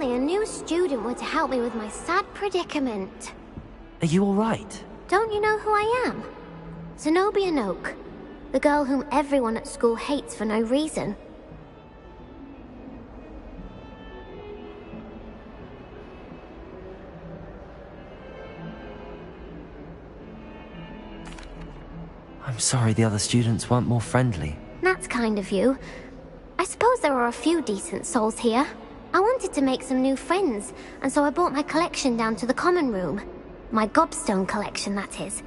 only a new student were to help me with my sad predicament. Are you alright? Don't you know who I am? Zenobia Noak, the girl whom everyone at school hates for no reason. I'm sorry the other students weren't more friendly. That's kind of you. I suppose there are a few decent souls here. I wanted to make some new friends, and so I brought my collection down to the common room. My gobstone collection, that is.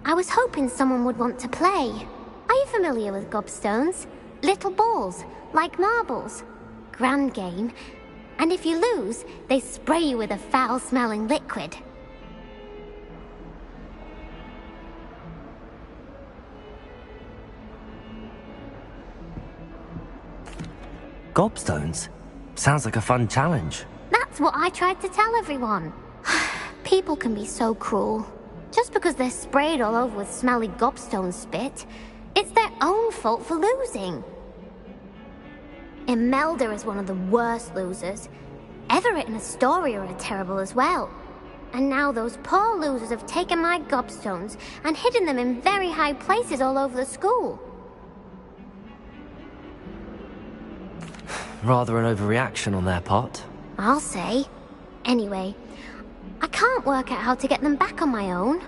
I was hoping someone would want to play. Are you familiar with gobstones? Little balls, like marbles. Grand game. And if you lose, they spray you with a foul-smelling liquid. Gobstones? Sounds like a fun challenge. That's what I tried to tell everyone. People can be so cruel. Just because they're sprayed all over with smelly gobstone spit, it's their own fault for losing. Imelda is one of the worst losers. Everett and Astoria are terrible as well. And now those poor losers have taken my gobstones and hidden them in very high places all over the school. Rather an overreaction on their part. I'll say. Anyway, I can't work out how to get them back on my own.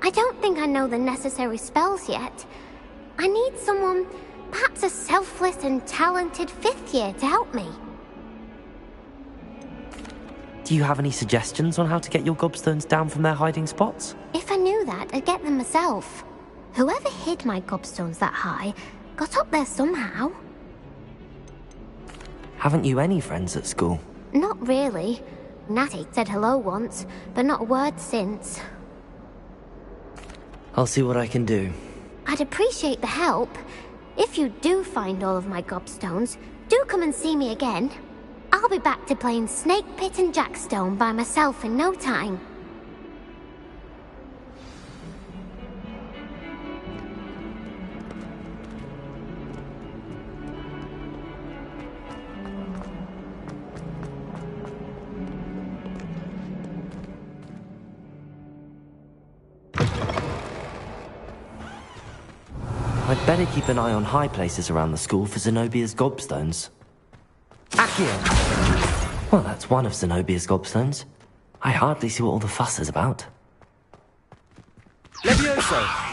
I don't think I know the necessary spells yet. I need someone, perhaps a selfless and talented fifth year to help me. Do you have any suggestions on how to get your gobstones down from their hiding spots? If I knew that, I'd get them myself. Whoever hid my gobstones that high got up there somehow. Haven't you any friends at school? Not really. Natty said hello once, but not a word since. I'll see what I can do. I'd appreciate the help. If you do find all of my gobstones, do come and see me again. I'll be back to playing Snake Pit and Jackstone by myself in no time. I'd better keep an eye on high places around the school for Zenobia's gobstones. Accio! Well, that's one of Zenobia's gobstones. I hardly see what all the fuss is about. Levioso!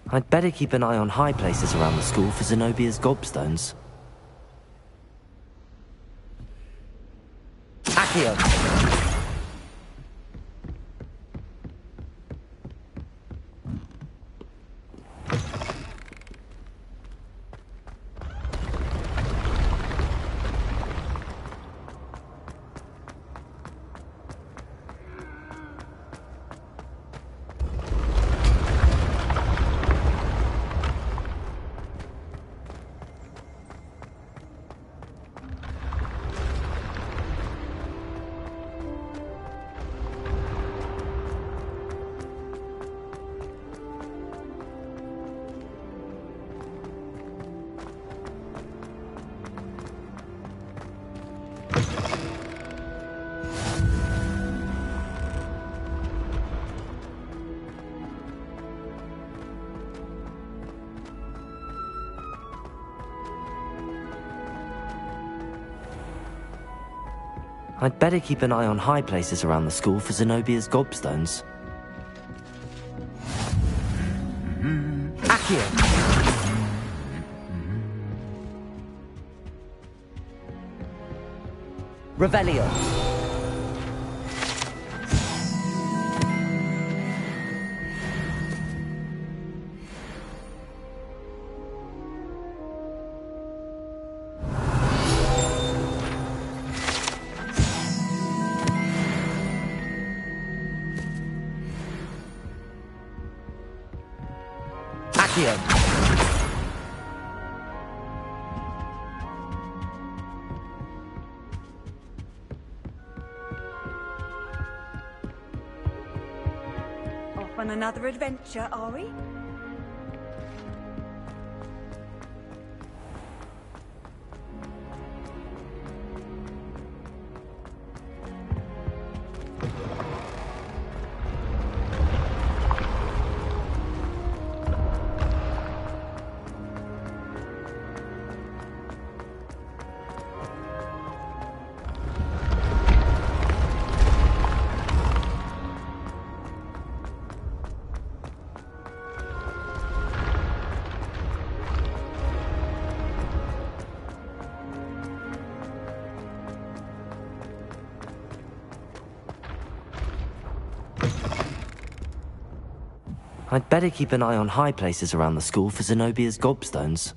I'd better keep an eye on high places around the school for Zenobia's gobstones. Accio! I'd better keep an eye on high places around the school for Zenobia's gobstones. Accio! Revelio! Accio! Off on another adventure, are we? I'd better keep an eye on high places around the school for Zenobia's gobstones.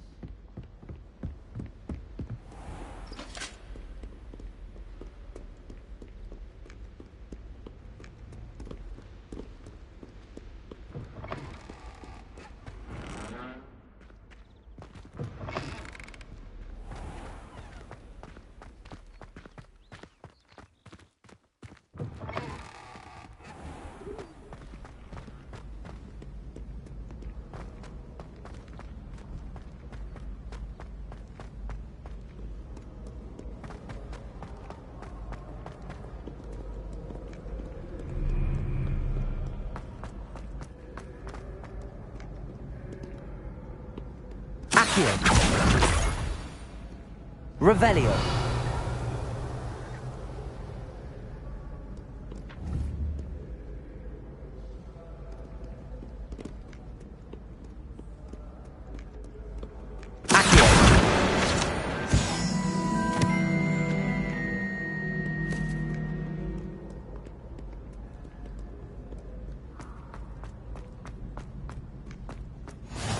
Accio! Revelio!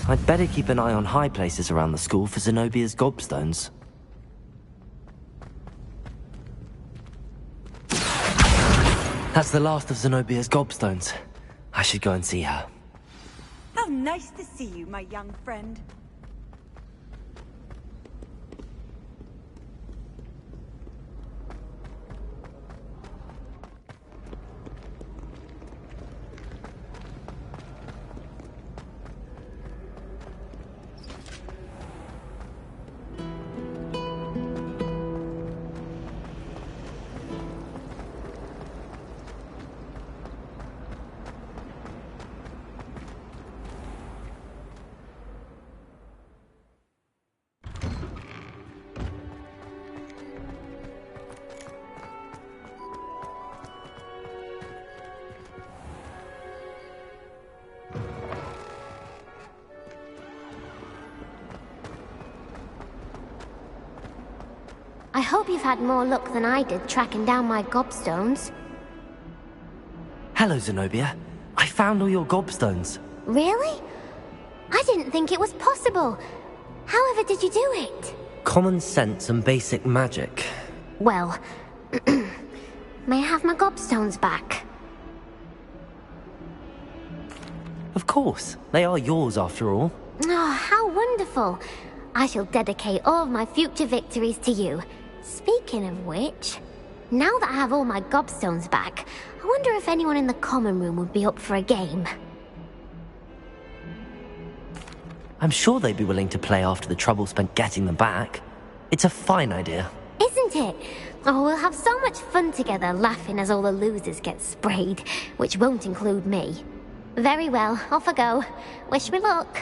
I'd better keep an eye on high places around the school for Zenobia's gobstones. That's the last of Zenobia's gobstones. I should go and see her. How nice to see you, my young friend. I hope you've had more luck than I did tracking down my gobstones. Hello, Zenobia. I found all your gobstones. Really? I didn't think it was possible. However did you do it? Common sense and basic magic. Well, may I have my gobstones back? Of course. They are yours after all. Oh, how wonderful. I shall dedicate all of my future victories to you. Speaking of which, now that I have all my gobstones back, I wonder if anyone in the common room would be up for a game. I'm sure they'd be willing to play after the trouble spent getting them back. It's a fine idea. Isn't it? Oh, we'll have so much fun together laughing as all the losers get sprayed, which won't include me. Very well, off I go. Wish me luck.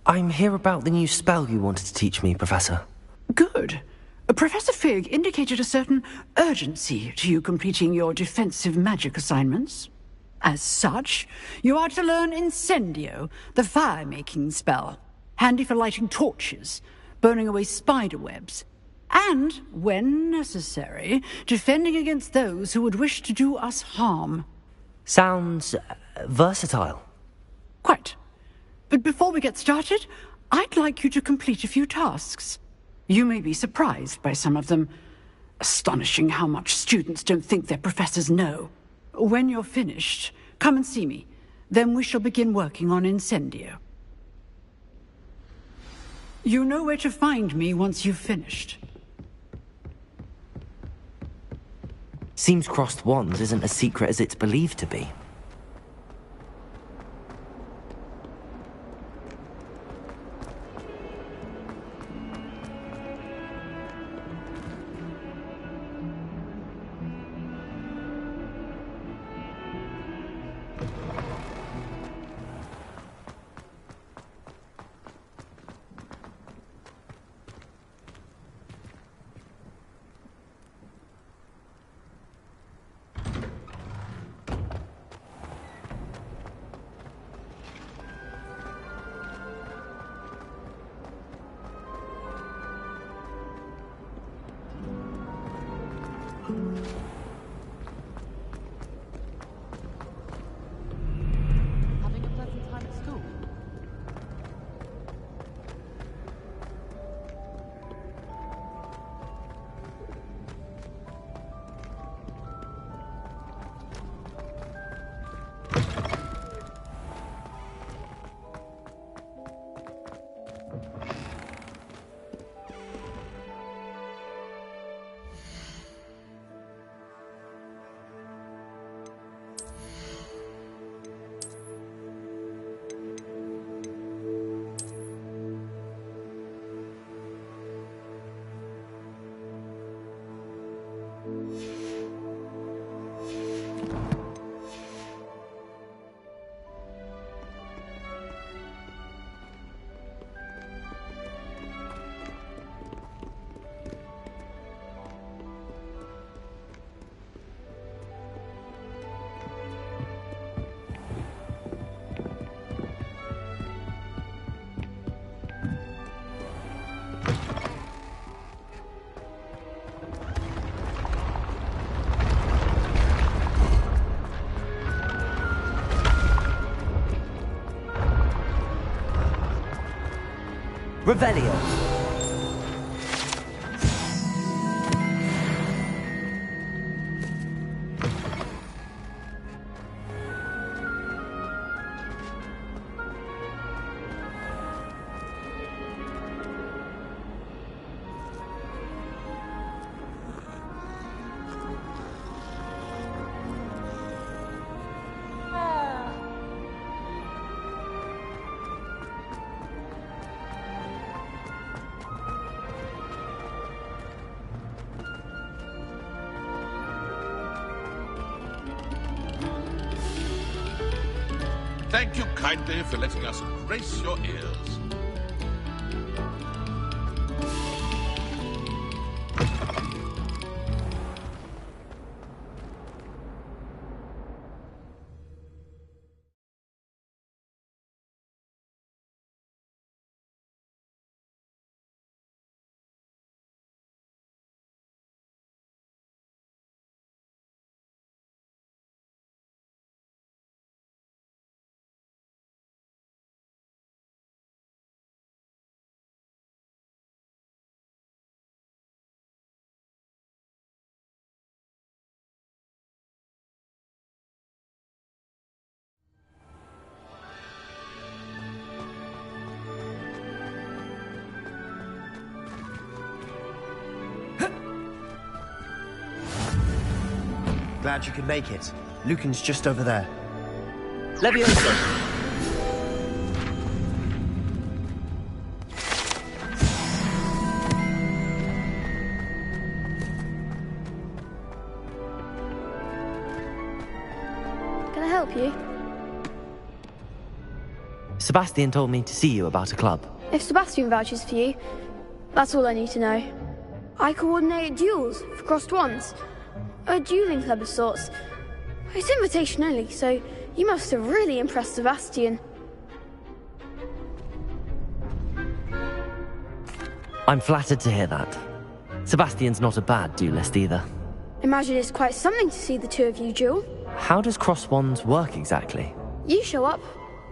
I'm here about the new spell you wanted to teach me, Professor. Good. Professor Fig indicated a certain urgency to you completing your defensive magic assignments. As such, you are to learn Incendio, the fire-making spell, handy for lighting torches, burning away spider webs, and, when necessary, defending against those who would wish to do us harm. Sounds versatile. Quite. But before we get started, I'd like you to complete a few tasks. You may be surprised by some of them. Astonishing how much students don't think their professors know. When you're finished, come and see me. Then we shall begin working on Incendio. You know where to find me once you've finished. Seems crossed wands isn't as secret as it's believed to be. Having a pleasant time at school? Revelio. Thank you kindly for letting us grace your ears. Glad you could make it. Lucan's just over there. Leviosa! Can I help you? Sebastian told me to see you about a club. If Sebastian vouches for you, that's all I need to know. I coordinate duels for crossed wands. A dueling club of sorts. It's invitation only, so you must have really impressed Sebastian. I'm flattered to hear that. Sebastian's not a bad duelist either. Imagine it's quite something to see the two of you duel. How does cross wands work exactly? You show up,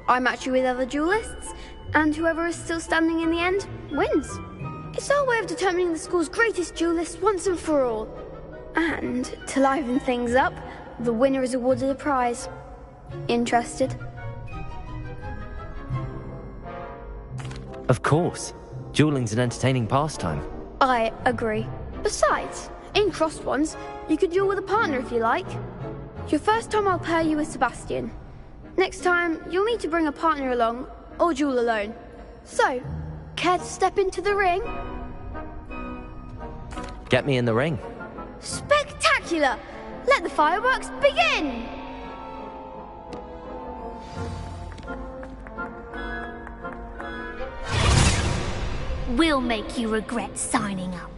I match you with other duelists, and whoever is still standing in the end wins. It's our way of determining the school's greatest duelist once and for all. And, to liven things up, the winner is awarded a prize. Interested? Of course. Dueling's an entertaining pastime. I agree. Besides, in crossed ones, you could duel with a partner if you like. Your first time I'll pair you with Sebastian. Next time, you'll need to bring a partner along, or duel alone. So, care to step into the ring? Get me in the ring. Spectacular! Let the fireworks begin! We'll make you regret signing up.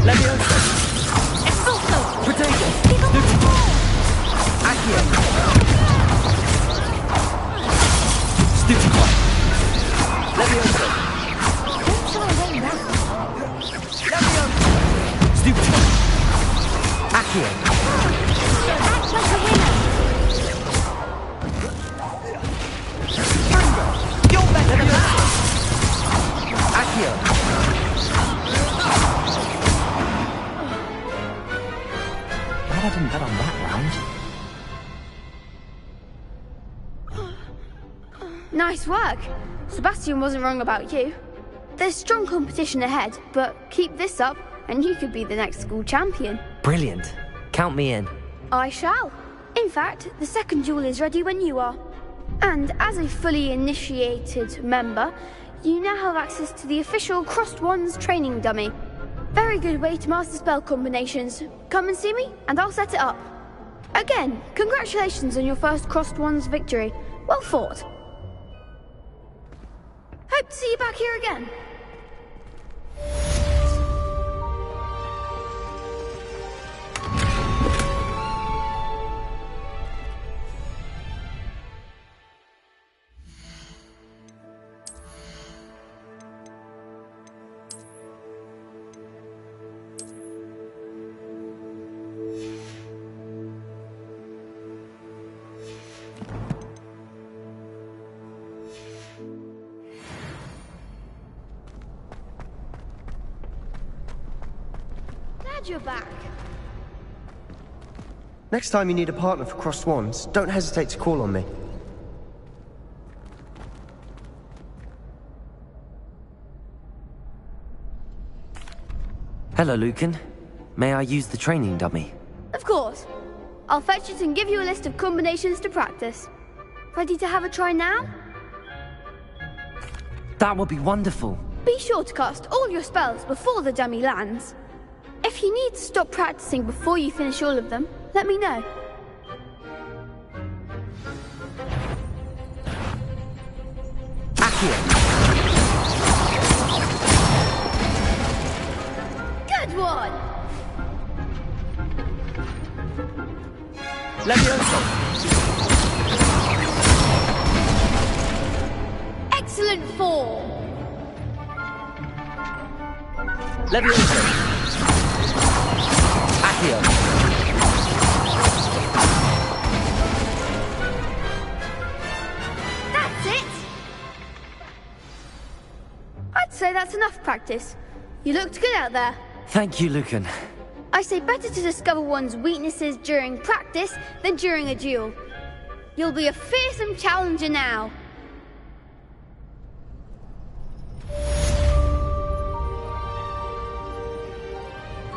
Leviosa! Expulso! Potato! Accio! Stupefy! Leviosa! Don't try way round. Leviosa! Stupefy! Accio! Act like a winner. You're better than that! Accio! Glad I didn't bet on that round. Nice work. Sebastian wasn't wrong about you. There's strong competition ahead, but keep this up and you could be the next school champion. Brilliant. Count me in. I shall. In fact, the second duel is ready when you are. And as a fully initiated member, you now have access to the official Crossed Wands training dummy. Very good way to master spell combinations. Come and see me, and I'll set it up. Again, congratulations on your first Crossed Wands victory. Well fought. Hope to see you back here again. You're back. Next time you need a partner for Crossed Wands, don't hesitate to call on me. Hello, Lucan. May I use the training dummy? Of course. I'll fetch it and give you a list of combinations to practice. Ready to have a try now? That would be wonderful. Be sure to cast all your spells before the dummy lands. If you need to stop practicing before you finish all of them, let me know. Accio! Good one! Levioso! Excellent form! Levioso! Accio! That's it! I'd say that's enough practice. You looked good out there. Thank you, Lucan. I say better to discover one's weaknesses during practice than during a duel. You'll be a fearsome challenger now.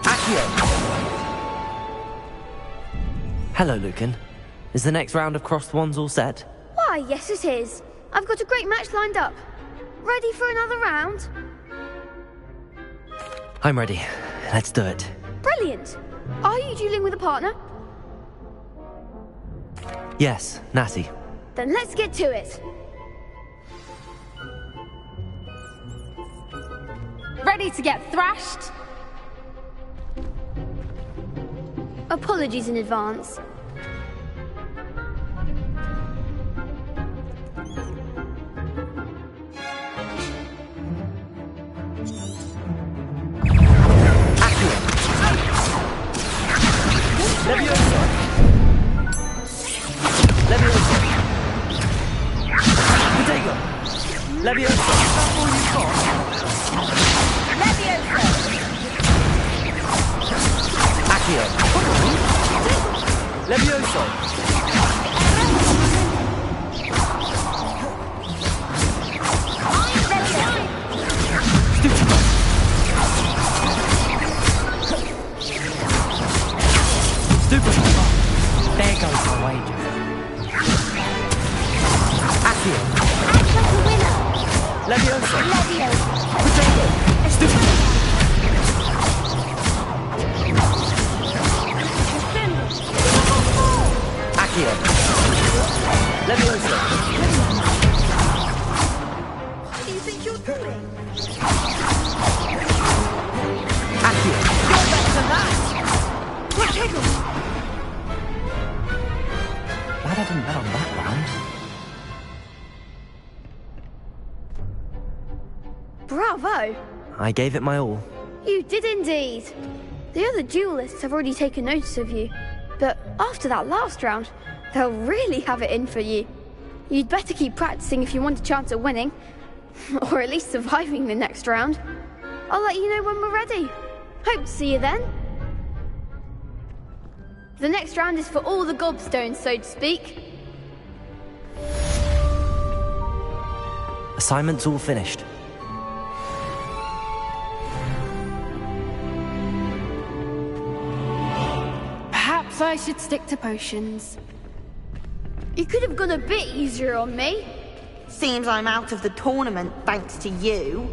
Accio! Hello, Lucan. Is the next round of crossed wands all set? Why, yes it is. I've got a great match lined up. Ready for another round? I'm ready. Let's do it. Brilliant! Are you dueling with a partner? Yes, Natty. Then let's get to it. Ready to get thrashed? Apologies in advance. Levioso! Levioso! Potato! Levioso! That's all you've got? Levioso! Accio! Levioso! Stupido! Stupido! There goes my wager. Accio! Act like a winner. Levioso! Levioso. Potato! Stupido! Accio! Levioso! What do you think you're doing? Accio! You're better than that! Glad I didn't bet on that round. Bravo! I gave it my all. You did indeed. The other duelists have already taken notice of you, but after that last round, they'll really have it in for you. You'd better keep practicing if you want a chance at winning, or at least surviving the next round. I'll let you know when we're ready. Hope to see you then. The next round is for all the gobstones, so to speak. Assignment's all finished. Perhaps I should stick to potions. You could have gone a bit easier on me. Seems I'm out of the tournament thanks to you.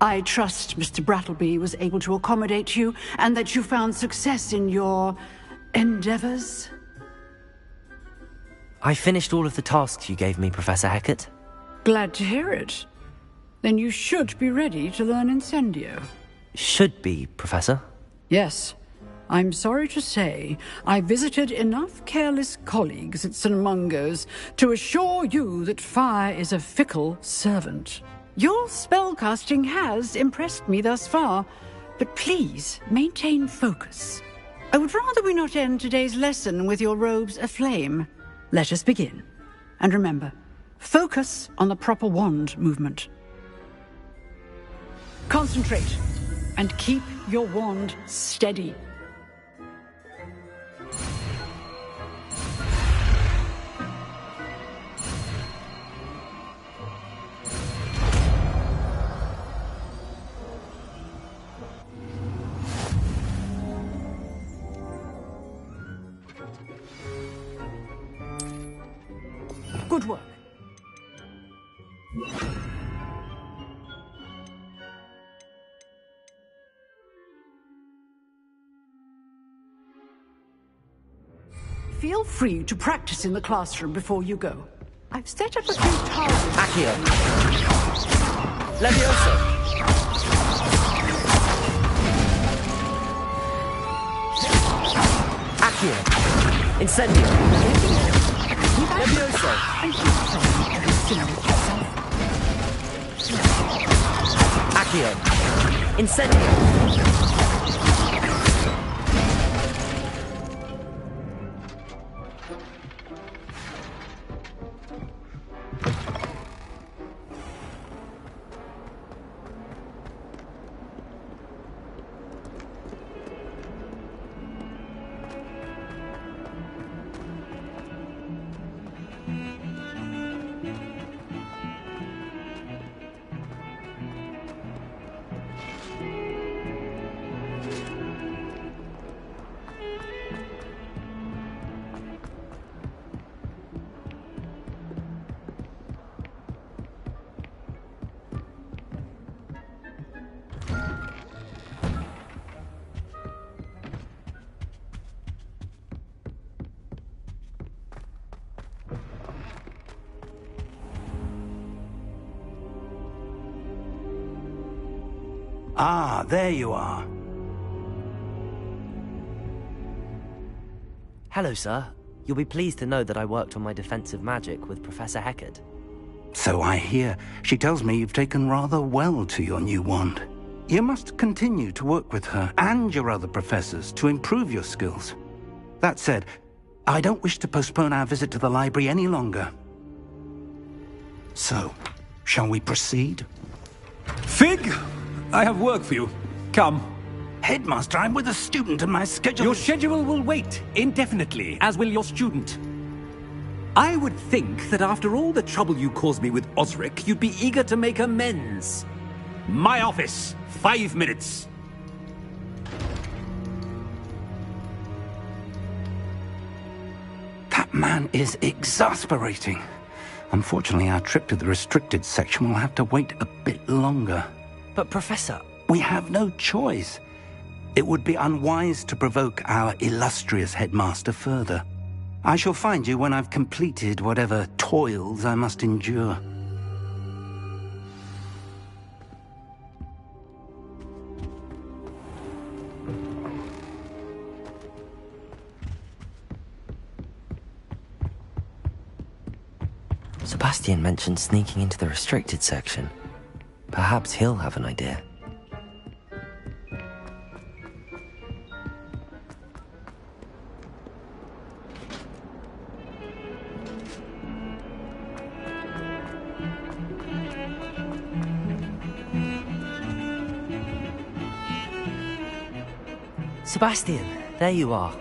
I trust Mr. Brattleby was able to accommodate you, and that you found success in your endeavors? I finished all of the tasks you gave me, Professor Hecat. Glad to hear it. Then you should be ready to learn Incendio. Should be, Professor. Yes. I'm sorry to say, I visited enough careless colleagues at St. Mungo's to assure you that fire is a fickle servant. Your spellcasting has impressed me thus far, but please maintain focus. I would rather we not end today's lesson with your robes aflame. Let us begin. And remember, focus on the proper wand movement. Concentrate, and keep your wand steady. Good work. Feel free to practice in the classroom before you go. I've set up a few targets. Accio. Levioso. Accio. Incendio. Levioso. Accio. Incendio. Ah, there you are. Hello, sir. You'll be pleased to know that I worked on my defensive magic with Professor Hecat. So I hear. She tells me you've taken rather well to your new wand. You must continue to work with her and your other professors to improve your skills. That said, I don't wish to postpone our visit to the library any longer. So, shall we proceed? Fig! I have work for you. Come. Headmaster, I'm with a student and my schedule... Your schedule will wait indefinitely, as will your student. I would think that after all the trouble you caused me with Osric, you'd be eager to make amends. My office, 5 minutes. That man is exasperating. Unfortunately, our trip to the restricted section will have to wait a bit longer. But, Professor... We have no choice. It would be unwise to provoke our illustrious headmaster further. I shall find you when I've completed whatever toils I must endure. Sebastian mentioned sneaking into the restricted section. Perhaps he'll have an idea. Sebastian, there you are.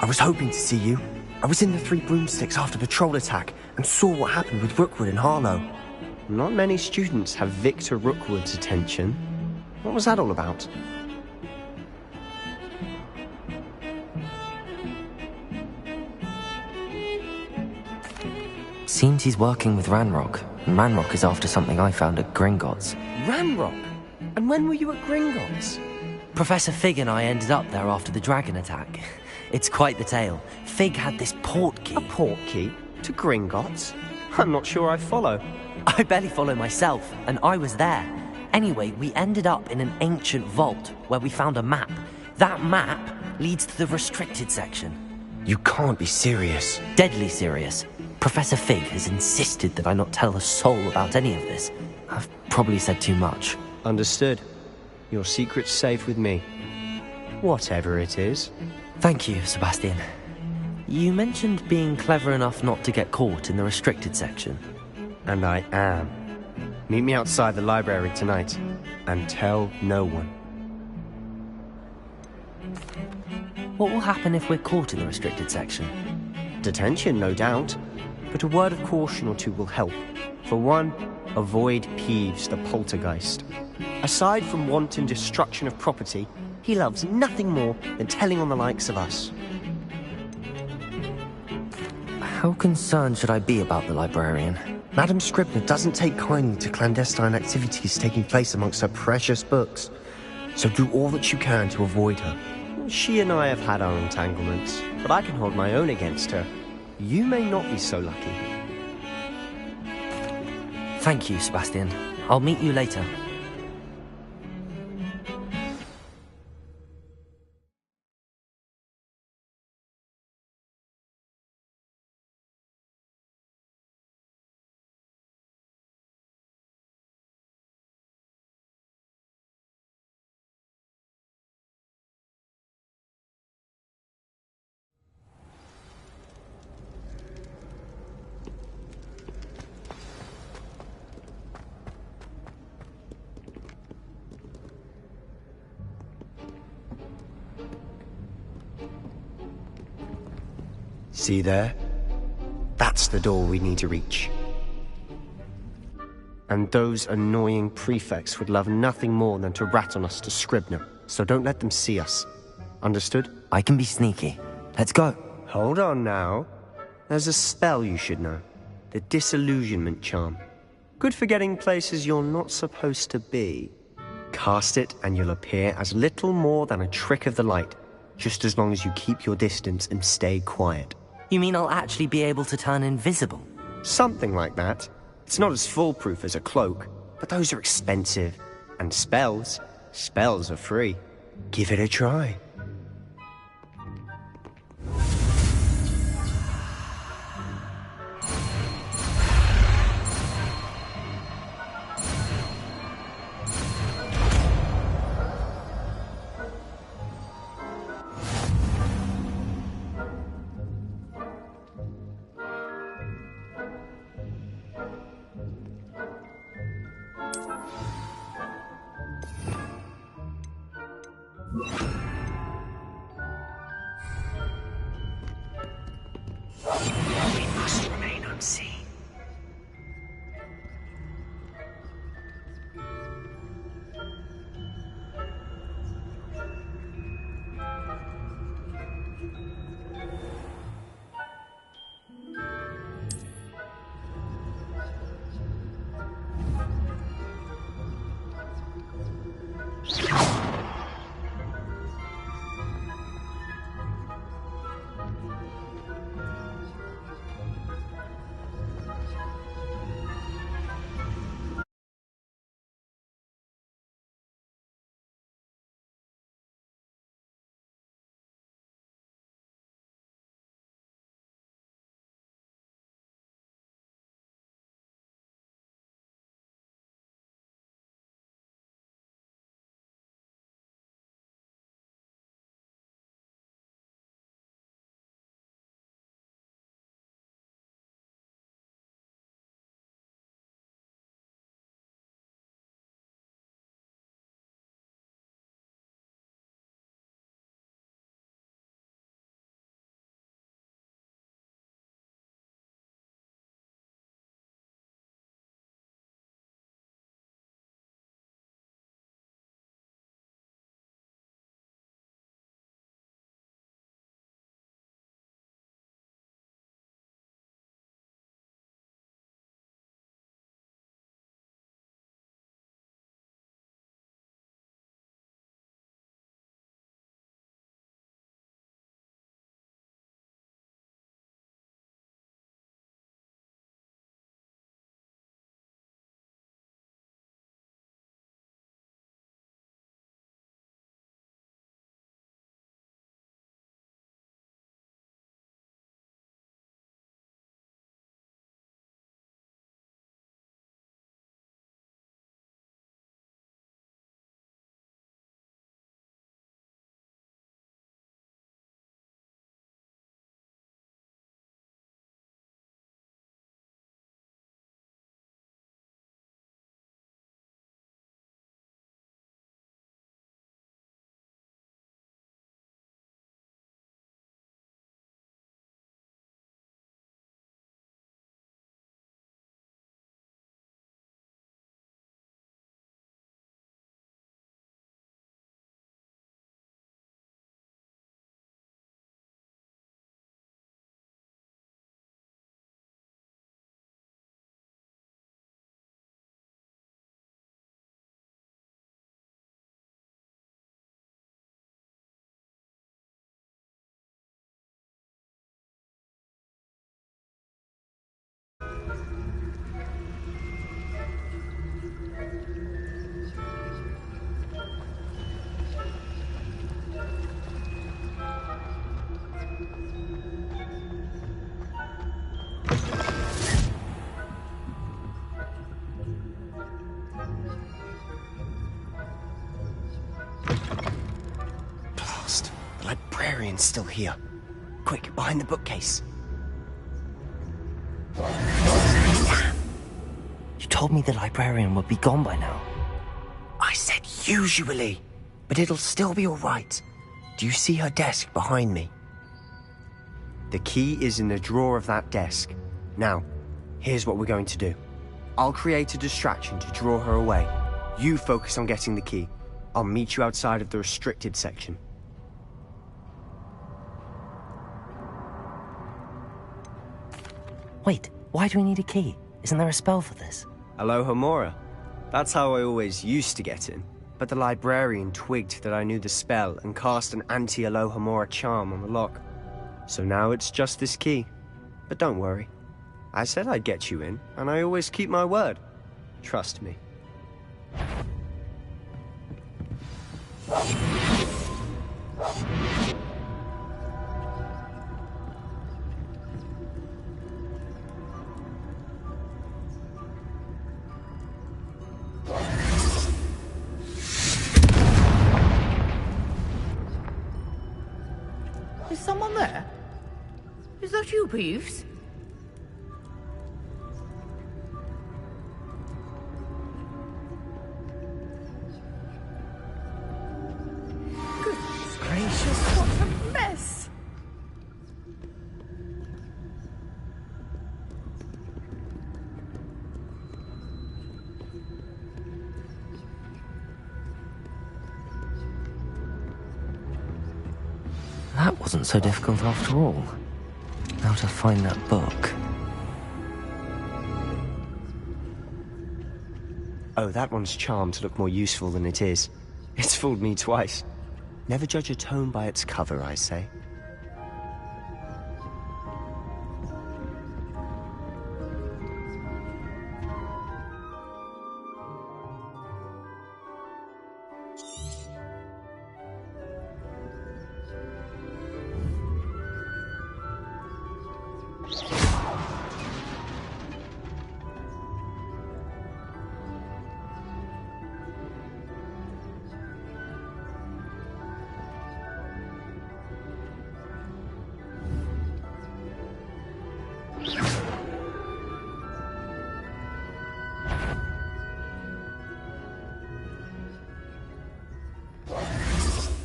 I was hoping to see you. I was in the Three Broomsticks after the troll attack and saw what happened with Rookwood and Harlow. Not many students have Victor Rookwood's attention. What was that all about? Seems he's working with Ranrock, and Ranrock is after something I found at Gringotts. Ranrock? And And when were you at Gringotts? Professor Fig and I ended up there after the dragon attack. It's quite the tale. Fig had this port key. A port key? To Gringotts? I'm not sure I follow. I barely follow myself, and I was there. Anyway, we ended up in an ancient vault where we found a map. That map leads to the restricted section. You can't be serious. Deadly serious. Professor Fig has insisted that I not tell a soul about any of this. I've probably said too much. Understood. Your secret's safe with me. Whatever it is. Thank you, Sebastian. You mentioned being clever enough not to get caught in the restricted section. And I am. Meet me outside the library tonight. And tell no one. What will happen if we're caught in the restricted section? Detention, no doubt. But a word of caution or two will help. For one, avoid Peeves the poltergeist. Aside from wanton destruction of property, he loves nothing more than telling on the likes of us. How concerned should I be about the librarian? Madam Scribner doesn't take kindly to clandestine activities taking place amongst her precious books. So do all that you can to avoid her. She and I have had our entanglements, but I can hold my own against her. You may not be so lucky. Thank you, Sebastian. I'll meet you later. See there? That's the door we need to reach. And those annoying prefects would love nothing more than to rat on us to Scribner, so don't let them see us. Understood? I can be sneaky. Let's go. Hold on now. There's a spell you should know. The disillusionment charm. Good for getting places you're not supposed to be. Cast it and you'll appear as little more than a trick of the light, just as long as you keep your distance and stay quiet. You mean I'll actually be able to turn invisible? Something like that. It's not as foolproof as a cloak, but those are expensive. And spells are free. Give it a try. The librarian's still here. Quick, behind the bookcase. Damn! You told me the librarian would be gone by now. I said usually, but it'll still be all right. Do you see her desk behind me? The key is in the drawer of that desk. Now, here's what we're going to do. I'll create a distraction to draw her away. You focus on getting the key. I'll meet you outside of the restricted section. Wait, why do we need a key? Isn't there a spell for this? Alohomora. That's how I always used to get in. But the librarian twigged that I knew the spell and cast an anti-Alohomora charm on the lock. So now it's just this key. But don't worry. I said I'd get you in, and I always keep my word. Trust me. Is someone there? Is that you, Peeves? Goodness gracious, what a mess! That wasn't so difficult after all. Now to find that book. Oh, that one's charmed to look more useful than it is. It's fooled me twice. Never judge a tome by its cover, I say.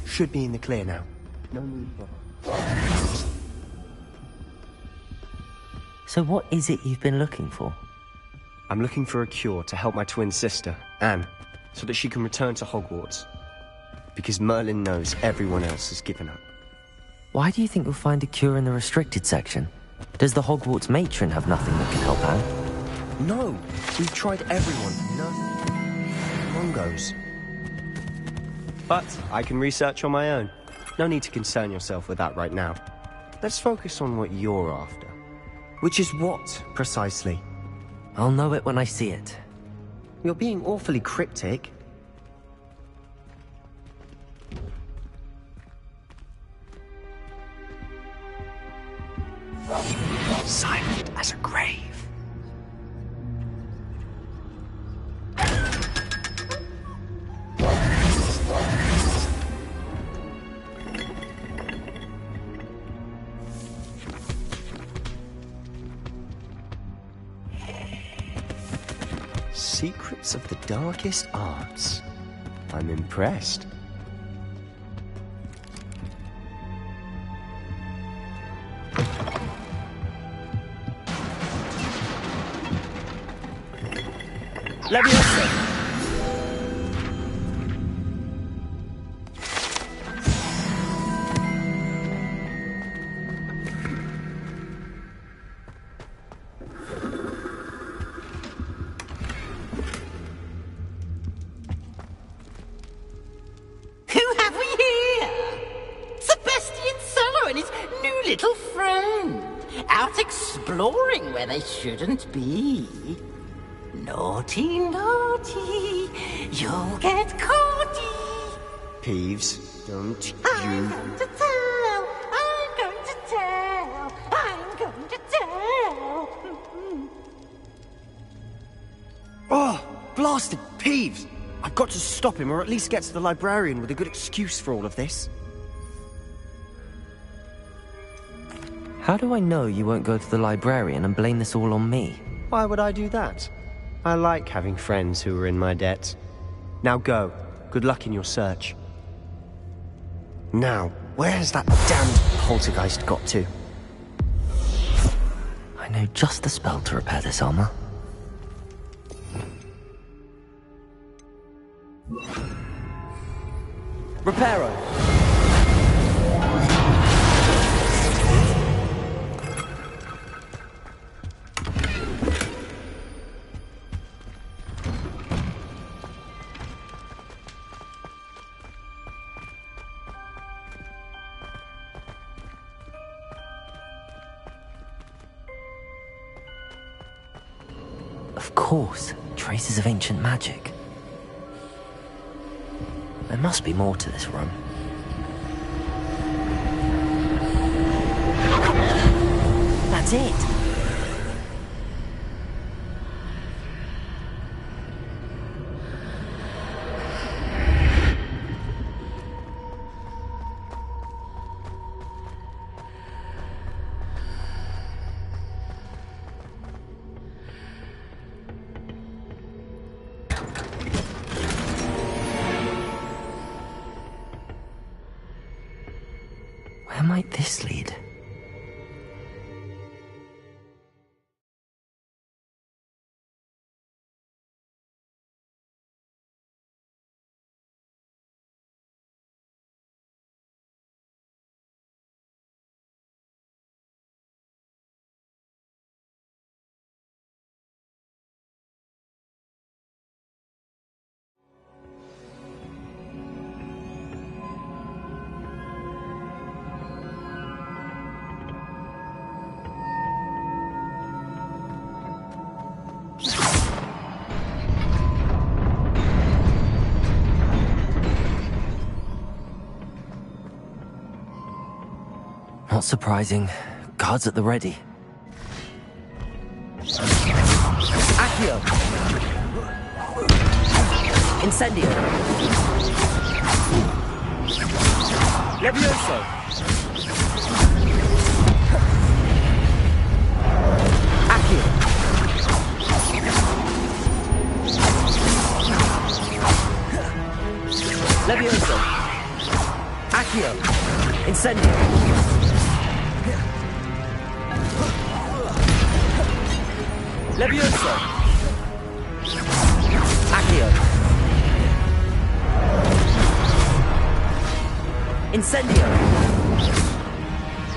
Should be in the clear now. No need for... So what is it you've been looking for? I'm looking for a cure to help my twin sister, Anne, so that she can return to Hogwarts. Because Merlin knows everyone else has given up. Why do you think you'll find a cure in the restricted section? Does the Hogwarts matron have nothing that can help Anne? No! We've tried everyone. None. Mongos. But I can research on my own. No need to concern yourself with that right now. Let's focus on what you're after. Which is what, precisely? I'll know it when I see it. You're being awfully cryptic. Silent as a grave. Secrets of the darkest arts. I'm impressed. Leviosa! Little friend, out exploring where they shouldn't be. Naughty, naughty, you'll get caughty. Peeves, don't I'm going to tell, I'm going to tell, I'm going to tell. Oh, blasted Peeves! I've got to stop him, or at least get to the librarian with a good excuse for all of this. How do I know you won't go to the librarian and blame this all on me? Why would I do that? I like having friends who are in my debt. Now go. Good luck in your search. Now, where's that damned poltergeist got to? I know just the spell to repair this armor. Reparo! Of course, traces of ancient magic. There must be more to this room. That's it! Where might this lead? Not surprising. Guards at the ready. Accio! Incendio! Levioso! Accio! Levioso! Accio! Incendio! Levioso! Accio! Incendio!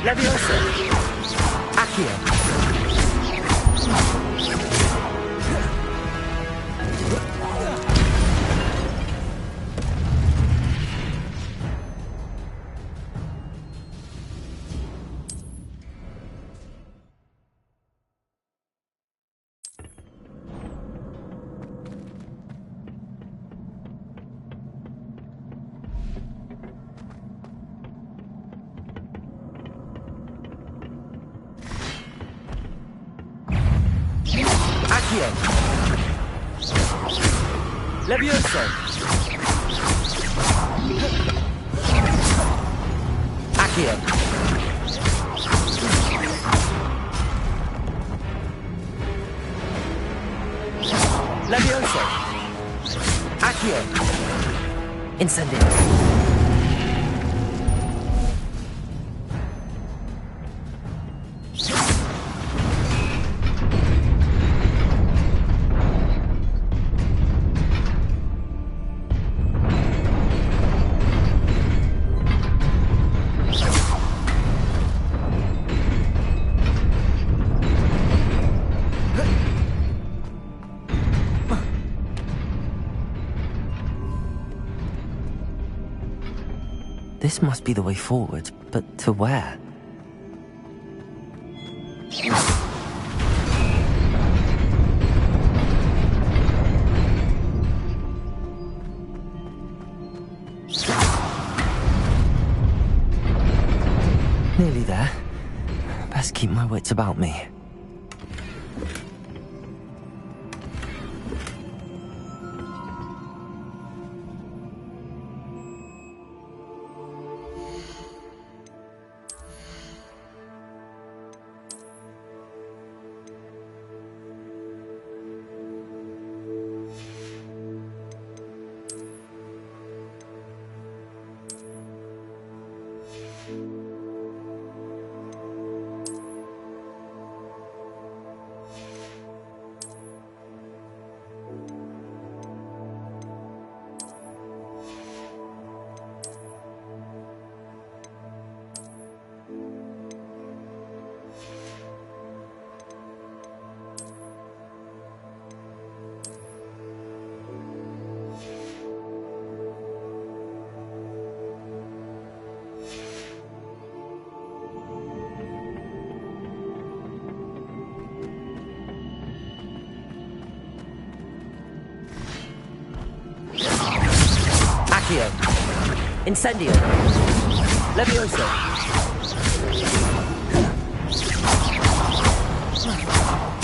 Levioso! Accio! Accio! Levioso! Accio! Levioso! Accio! Incendio! This must be the way forward, but to where? Nearly there. Best keep my wits about me. Accio. Incendio. Levioso.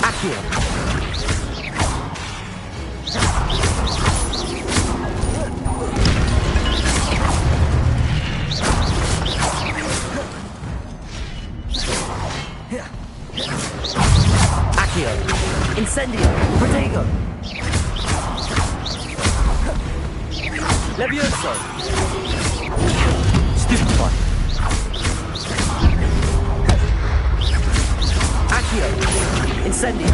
Accio. Accio. Incendio. Protego. Levioso. Stupefy. Accio. Incendio.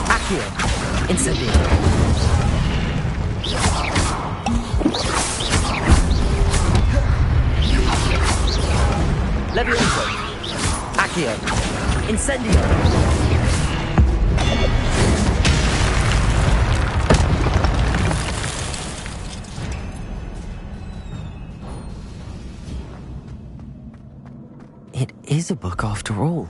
Accio. Incendio. Levioso. Accio. Incendio. It is a book after all.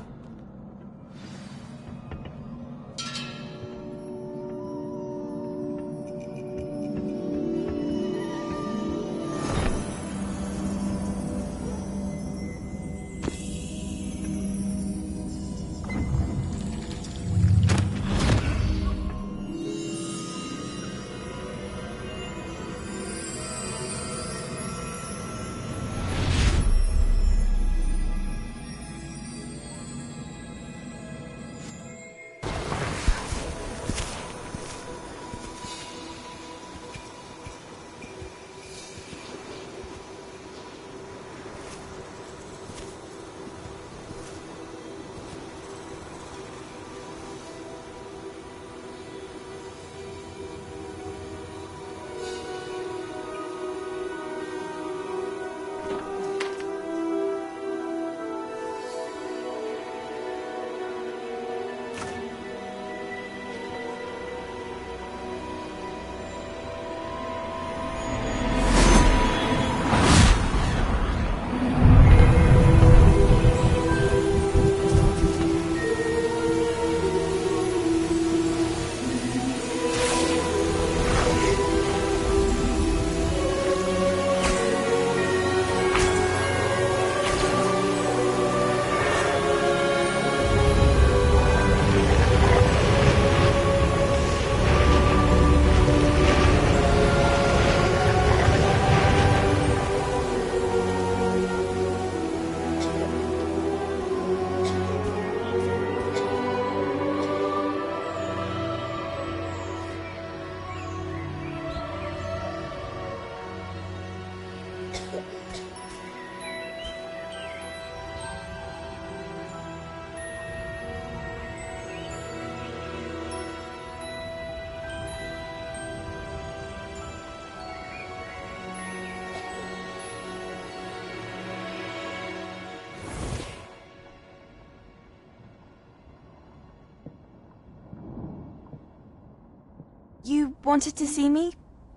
You wanted to see me?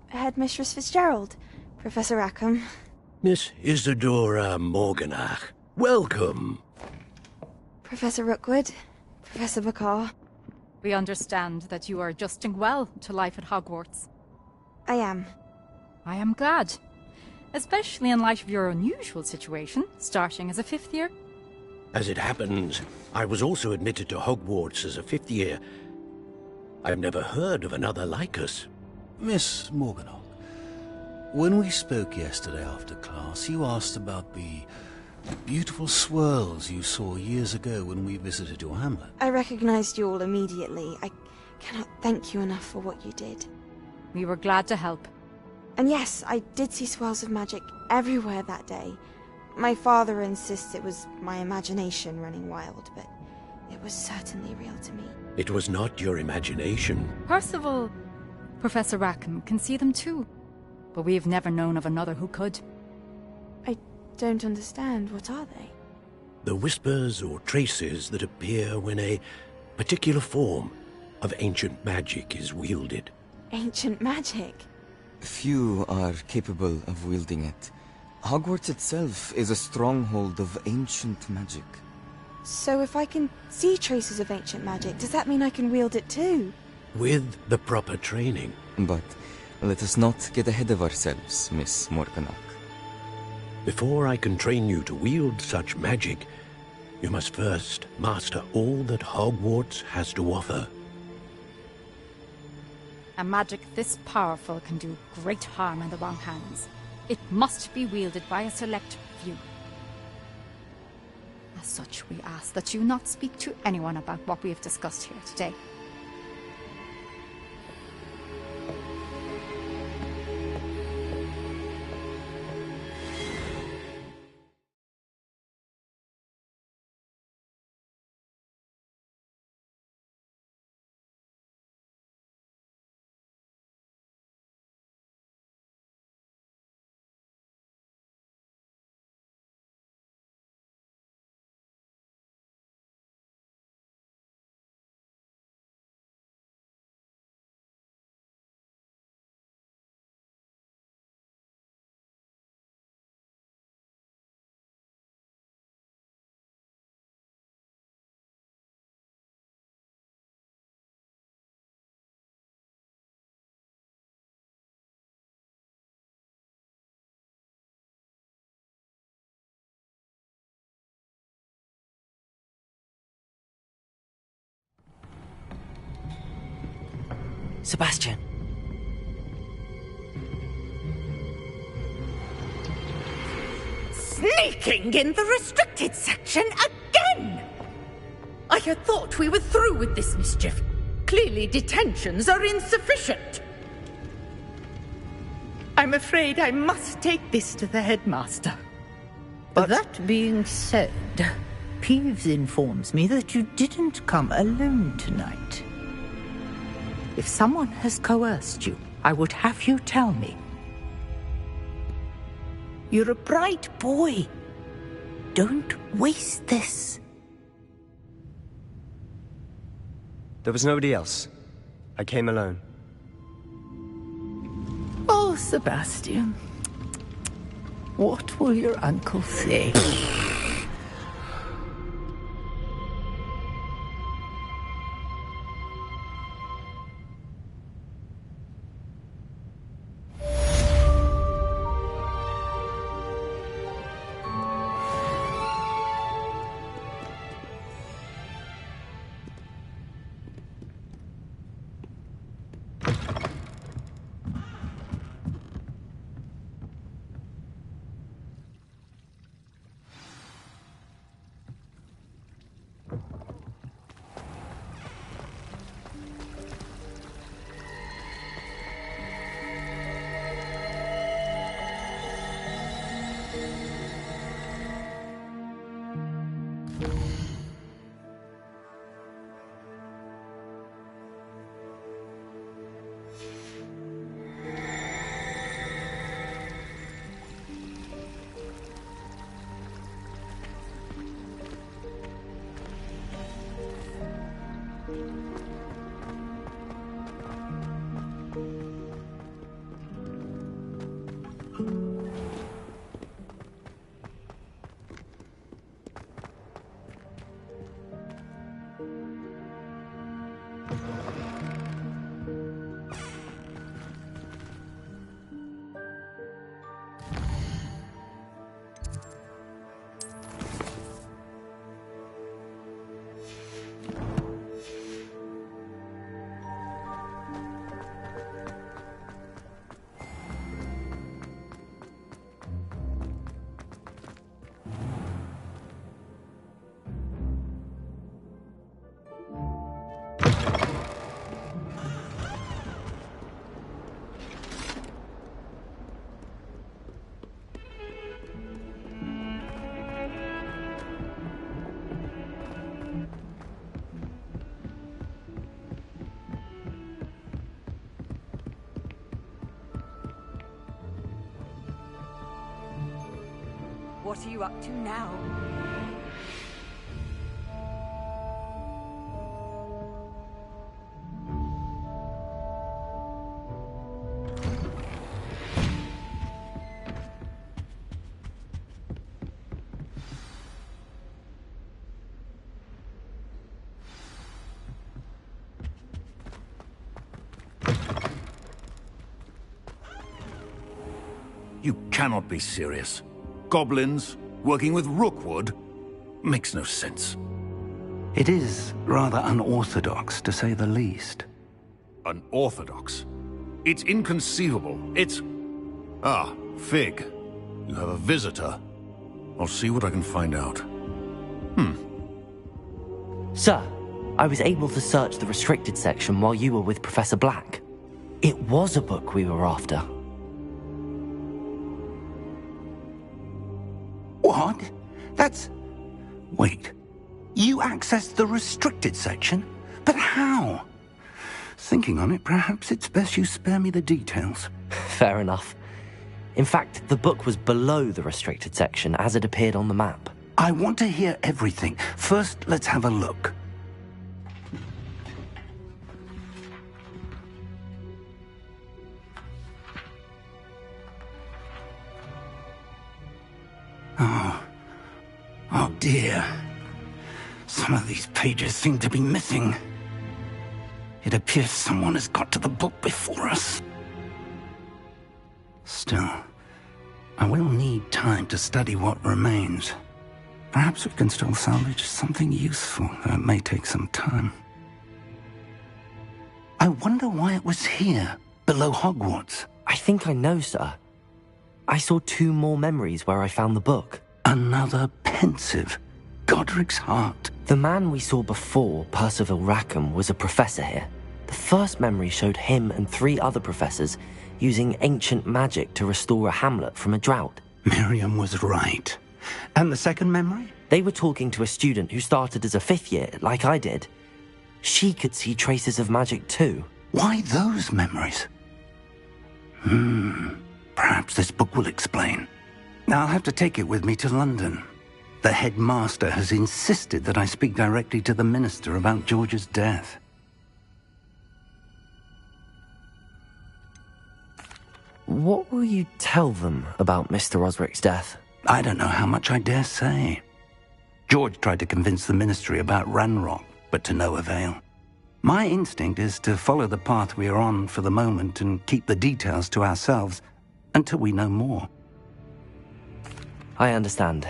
Headmistress Fitzgerald? Professor Rackham? Miss Isadora Morganach, welcome. Professor Rookwood? Professor Bakar? We understand that you are adjusting well to life at Hogwarts. I am. I am glad. Especially in light of your unusual situation, starting as a 5th year. As it happens, I was also admitted to Hogwarts as a 5th year. I've never heard of another like us. Miss Morganach, when we spoke yesterday after class, you asked about the beautiful swirls you saw years ago when we visited your hamlet. I recognized you all immediately. I cannot thank you enough for what you did. We were glad to help. And yes, I did see swirls of magic everywhere that day. My father insists it was my imagination running wild, but it was certainly real to me. It was not your imagination. Percival, Professor Rackham can see them too. But we've never known of another who could. I don't understand. What are they? The whispers or traces that appear when a particular form of ancient magic is wielded. Ancient magic? Few are capable of wielding it. Hogwarts itself is a stronghold of ancient magic. So if I can see traces of ancient magic, does that mean I can wield it too? With the proper training. But let us not get ahead of ourselves, Miss Morganach. Before I can train you to wield such magic, you must first master all that Hogwarts has to offer. A magic this powerful can do great harm in the wrong hands. It must be wielded by a select few. As such, we ask that you not speak to anyone about what we have discussed here today. Sebastian. Sneaking in the restricted section again! I had thought we were through with this mischief. Clearly detentions are insufficient. I'm afraid I must take this to the headmaster. But that being said, Peeves informs me that you didn't come alone tonight. If someone has coerced you, I would have you tell me. You're a bright boy. Don't waste this. There was nobody else. I came alone. Oh, Sebastian. What will your uncle say? What are you up to now? You cannot be serious. Goblins working with Rookwood makes no sense. It is rather unorthodox, to say the least. Unorthodox? It's inconceivable. It's... Ah, Fig. You have a visitor. I'll see what I can find out. Sir, I was able to search the restricted section while you were with Professor Black. It was a book we were after. What? That's... Wait. You accessed the restricted section? But how? Thinking on it, perhaps it's best you spare me the details. Fair enough. In fact, the book was below the restricted section as it appeared on the map. I want to hear everything. First, let's have a look. Oh dear. Some of these pages seem to be missing. It appears someone has got to the book before us. Still, I will need time to study what remains. Perhaps we can still salvage something useful, though it may take some time. I wonder why it was here, below Hogwarts. I think I know, sir. I saw 2 more memories where I found the book. Another pensive. Godric's heart. The man we saw before, Percival Rackham, was a professor here. The first memory showed him and 3 other professors using ancient magic to restore a hamlet from a drought. Miriam was right. And the second memory? They were talking to a student who started as a 5th year, like I did. She could see traces of magic too. Why those memories? Perhaps this book will explain. I'll have to take it with me to London. The headmaster has insisted that I speak directly to the minister about George's death. What will you tell them about Mr. Osric's death? I don't know how much I dare say. George tried to convince the ministry about Ranrock, but to no avail. My instinct is to follow the path we are on for the moment and keep the details to ourselves until we know more. I understand.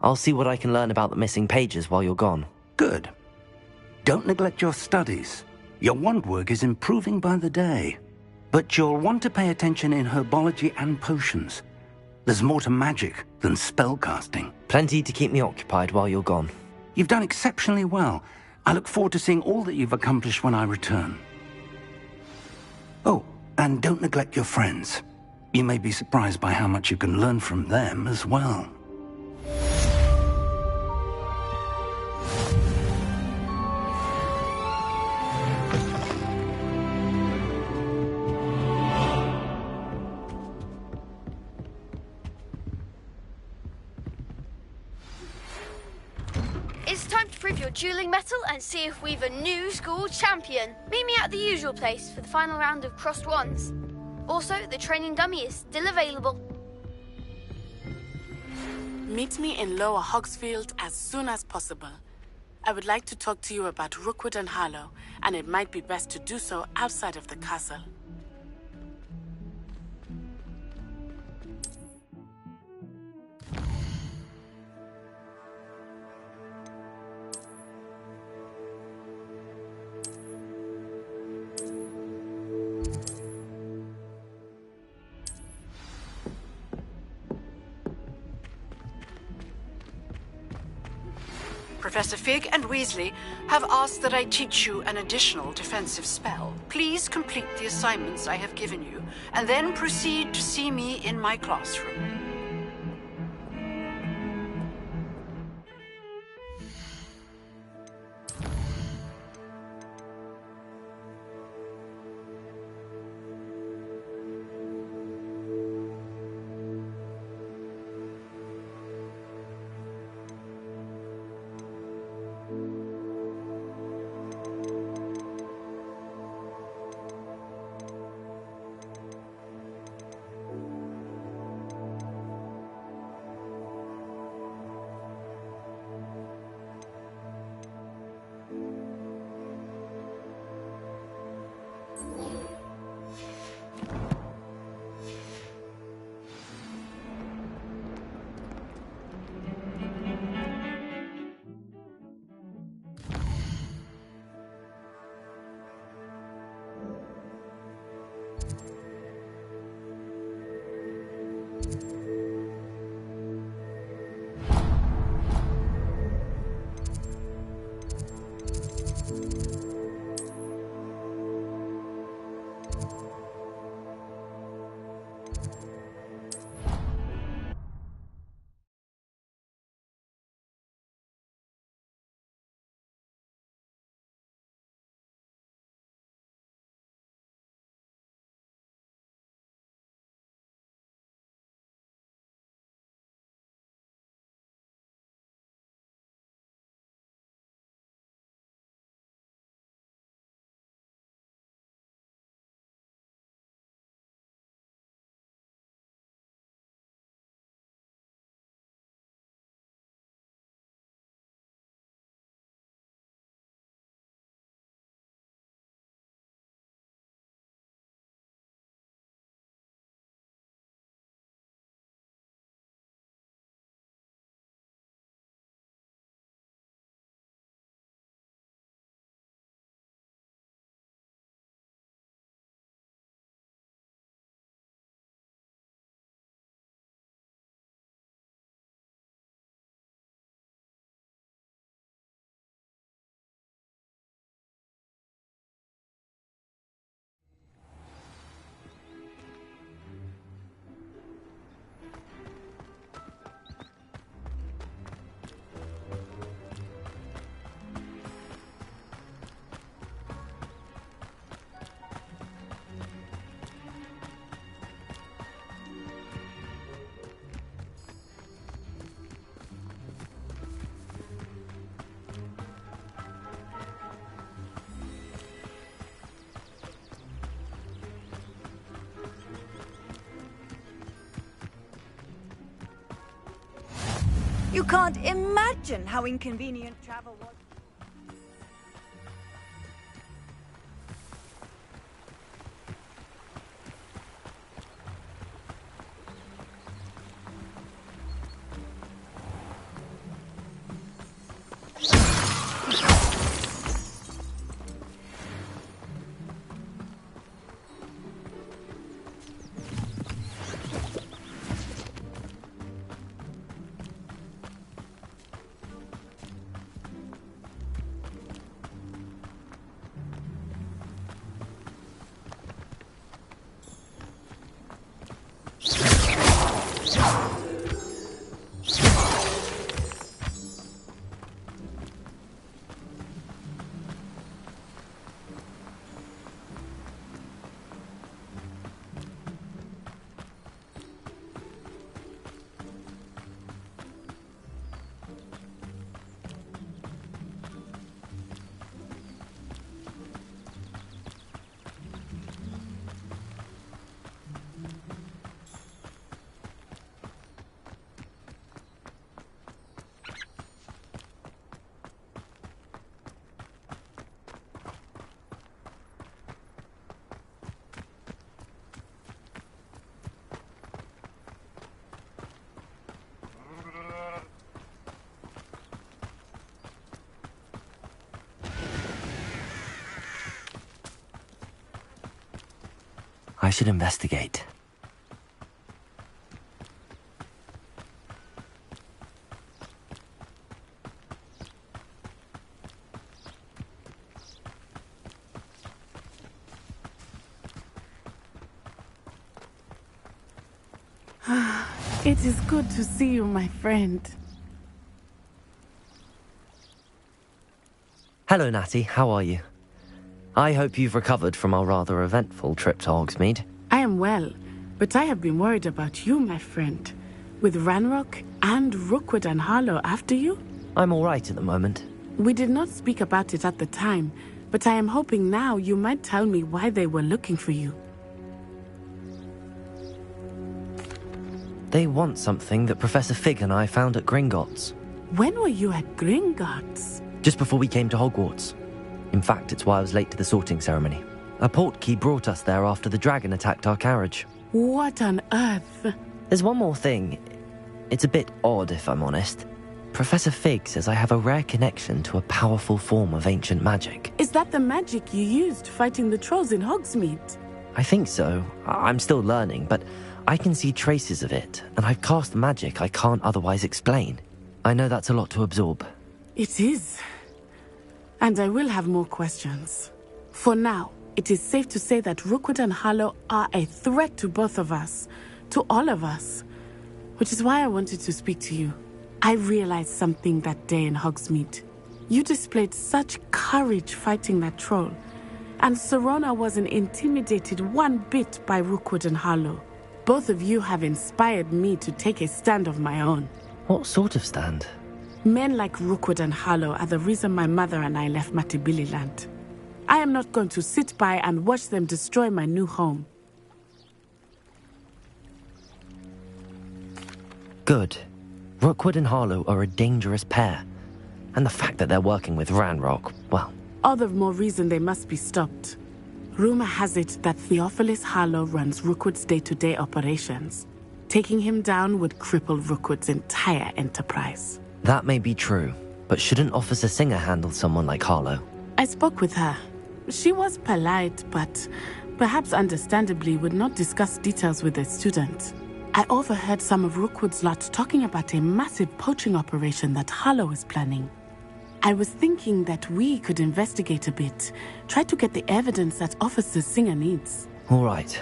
I'll see what I can learn about the missing pages while you're gone. Good. Don't neglect your studies. Your wand work is improving by the day. But you'll want to pay attention in herbology and potions. There's more to magic than spellcasting. Plenty to keep me occupied while you're gone. You've done exceptionally well. I look forward to seeing all that you've accomplished when I return. Oh, and don't neglect your friends. You may be surprised by how much you can learn from them as well. It's time to prove your dueling mettle and see if we've a new school champion. Meet me at the usual place for the final round of crossed wands. Also, the training dummy is still available. Meet me in Lower Hogsfield as soon as possible. I would like to talk to you about Rookwood and Harlow, and it might be best to do so outside of the castle. Professor Fig and Weasley have asked that I teach you an additional defensive spell. Please complete the assignments I have given you, and then proceed to see me in my classroom. You can't imagine how inconvenient travel was. I should investigate. It is good to see you, my friend. Hello, Natty. How are you? I hope you've recovered from our rather eventful trip to Hogsmeade. I am well, but I have been worried about you, my friend. With Ranrock and Rookwood and Harlow after you? I'm all right at the moment. We did not speak about it at the time, but I am hoping now you might tell me why they were looking for you. They want something that Professor Fig and I found at Gringotts. When were you at Gringotts? Just before we came to Hogwarts. In fact, it's why I was late to the sorting ceremony. A portkey brought us there after the dragon attacked our carriage. What on earth? There's one more thing. It's a bit odd, if I'm honest. Professor Fig says I have a rare connection to a powerful form of ancient magic. Is that the magic you used fighting the trolls in Hogsmeade? I think so. I'm still learning, but I can see traces of it, and I've cast magic I can't otherwise explain. I know that's a lot to absorb. It is. And I will have more questions. For now, it is safe to say that Rookwood and Harlow are a threat to both of us, to all of us. Which is why I wanted to speak to you. I realized something that day in Hogsmeade. You displayed such courage fighting that troll, and Serona wasn't intimidated one bit by Rookwood and Harlow. Both of you have inspired me to take a stand of my own. What sort of stand? Men like Rookwood and Harlow are the reason my mother and I left Matabeleland. I am not going to sit by and watch them destroy my new home. Good. Rookwood and Harlow are a dangerous pair. And the fact that they're working with Ranrock, well... All the more reason they must be stopped. Rumor has it that Theophilus Harlow runs Rookwood's day-to-day operations. Taking him down would cripple Rookwood's entire enterprise. That may be true, but shouldn't Officer Singer handle someone like Harlow? I spoke with her. She was polite, but perhaps understandably would not discuss details with a student. I overheard some of Rookwood's lot talking about a massive poaching operation that Harlow is planning. I was thinking that we could investigate a bit, try to get the evidence that Officer Singer needs. All right,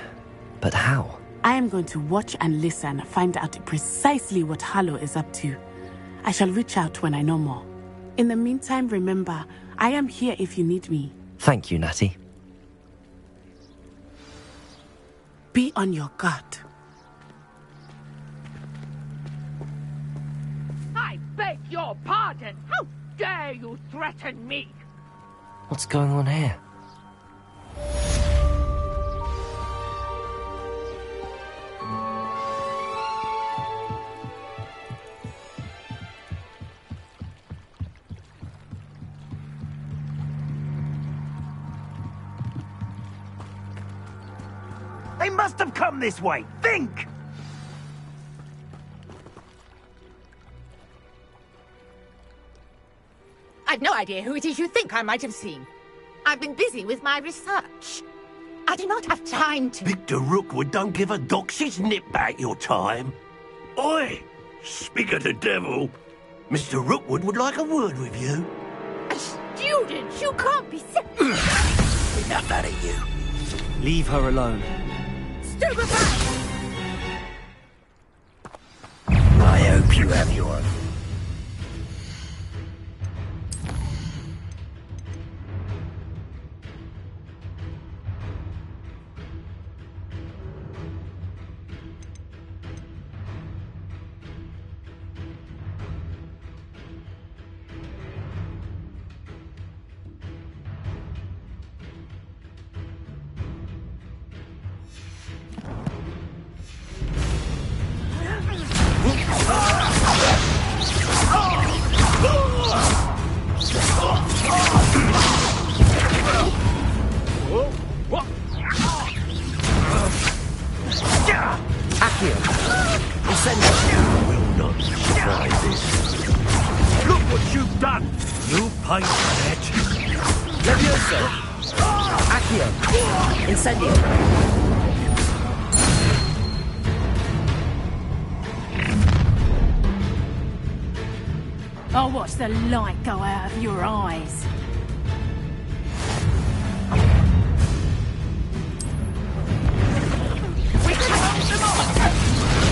but how? I am going to watch and listen, find out precisely what Harlow is up to. I shall reach out when I know more. In the meantime, remember, I am here if you need me. Thank you, Natty. Be on your guard. I beg your pardon! How dare you threaten me? What's going on here? must have come this way. Think! I've no idea who it is you think I might have seen. I've been busy with my research. I do not have time to... Victor Rookwood don't give a doxy's nip back your time. Oi! Speak of the devil. Mr. Rookwood would like a word with you. A student? You can't be sick. Enough out of you. Leave her alone. Stupefy! I hope you have your... Look what you've done! You paid for it! Levioso! Accio! Incendio! I'll watch the light go out of your eyes.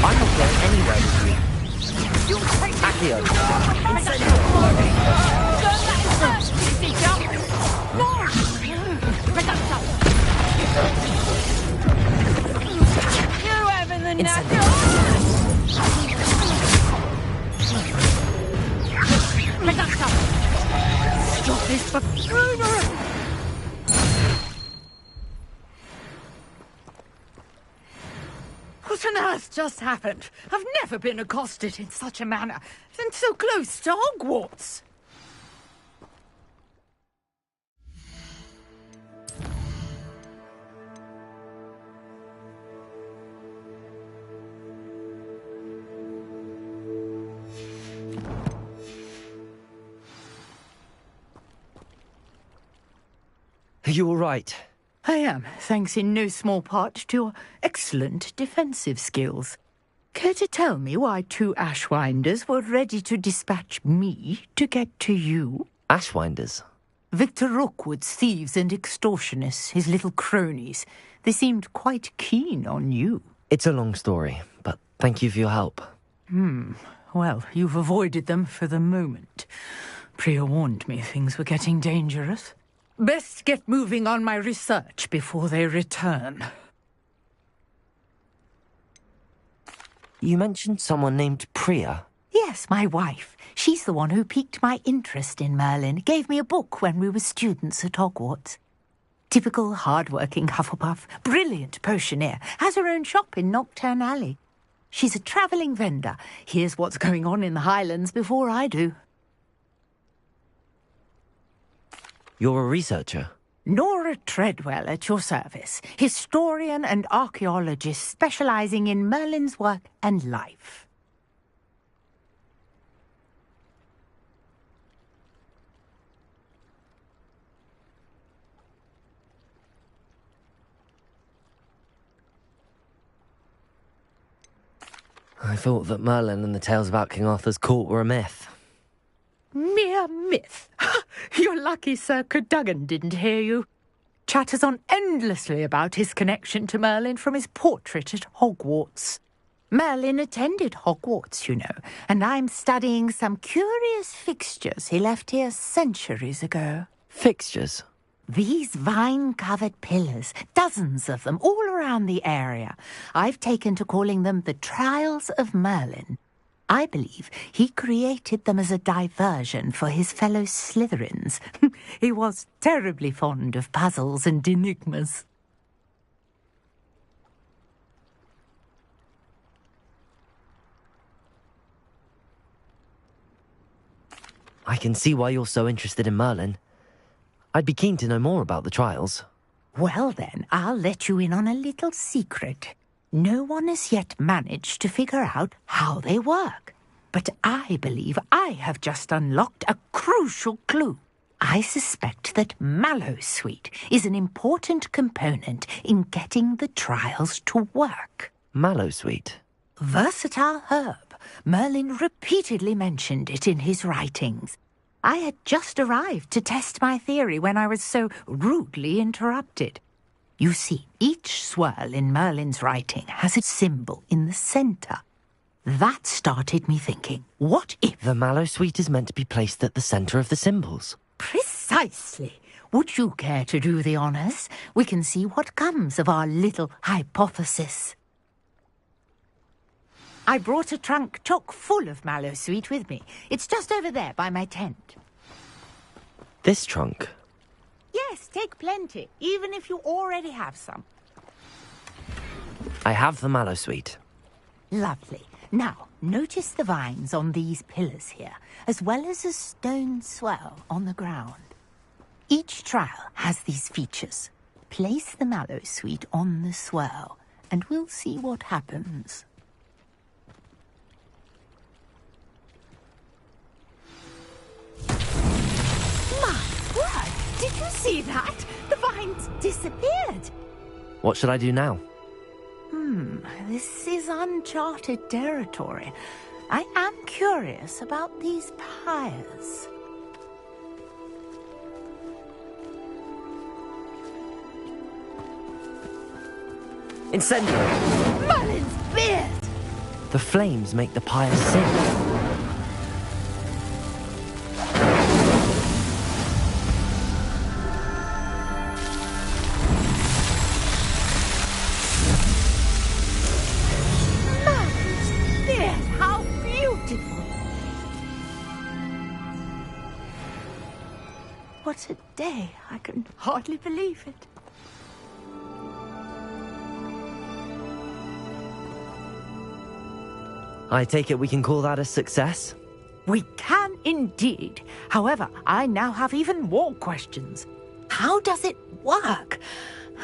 I'm not going anywhere with you. Accio! Incendio! Don't let him touch me, teacher! More! Reducto! You having the knacker? Reducto! Stop this buffoonery! What on earth just happened? I've never been accosted in such a manner, and so close to Hogwarts. Are you all right? I am, thanks in no small part to your excellent defensive skills. Care to tell me why 2 Ashwinders were ready to dispatch me to get to you? Ashwinders? Victor Rookwood's thieves and extortionists, his little cronies. They seemed quite keen on you. It's a long story, but thank you for your help. Well, you've avoided them for the moment. Priya warned me things were getting dangerous. Best get moving on my research before they return. You mentioned someone named Priya. Yes, my wife. She's the one who piqued my interest in Merlin. Gave me a book when we were students at Hogwarts. Typical hard-working Hufflepuff, brilliant potioneer, has her own shop in Knockturn Alley. She's a travelling vendor. Hears what's going on in the Highlands before I do. You're a researcher? Nora Treadwell at your service, historian and archaeologist specialising in Merlin's work and life. I thought that Merlin and the tales about King Arthur's court were a myth. Mere myth. You're lucky Sir Cadogan didn't hear you. Chatters on endlessly about his connection to Merlin from his portrait at Hogwarts. Merlin attended Hogwarts, you know, and I'm studying some curious fixtures he left here centuries ago. Fixtures? These vine-covered pillars, dozens of them, all around the area. I've taken to calling them the Trials of Merlin. I believe he created them as a diversion for his fellow Slytherins. He was terribly fond of puzzles and enigmas. I can see why you're so interested in Merlin. I'd be keen to know more about the trials. Well then, I'll let you in on a little secret. No one has yet managed to figure out how they work. But I believe I have just unlocked a crucial clue. I suspect that mallowsweet is an important component in getting the trials to work. Mallowsweet? Versatile herb. Merlin repeatedly mentioned it in his writings. I had just arrived to test my theory when I was so rudely interrupted. You see, each swirl in Merlin's writing has a symbol in the centre. That started me thinking, what if... The mallowsweet is meant to be placed at the centre of the symbols. Precisely. Would you care to do the honours? We can see what comes of our little hypothesis. I brought a trunk chock full of mallowsweet with me. It's just over there by my tent. This trunk? Yes, take plenty, even if you already have some. I have the mallowsweet. Lovely. Now, notice the vines on these pillars here, as well as a stone swell on the ground. Each trial has these features. Place the mallowsweet on the swell, and we'll see what happens. My word! Did you see that? The vines disappeared. What should I do now? This is uncharted territory. I am curious about these pyres. Incendio! Merlin's beard! The flames make the pyres sing. What a day. I can hardly believe it. I take it we can call that a success? We can indeed. However, I now have even more questions. How does it work?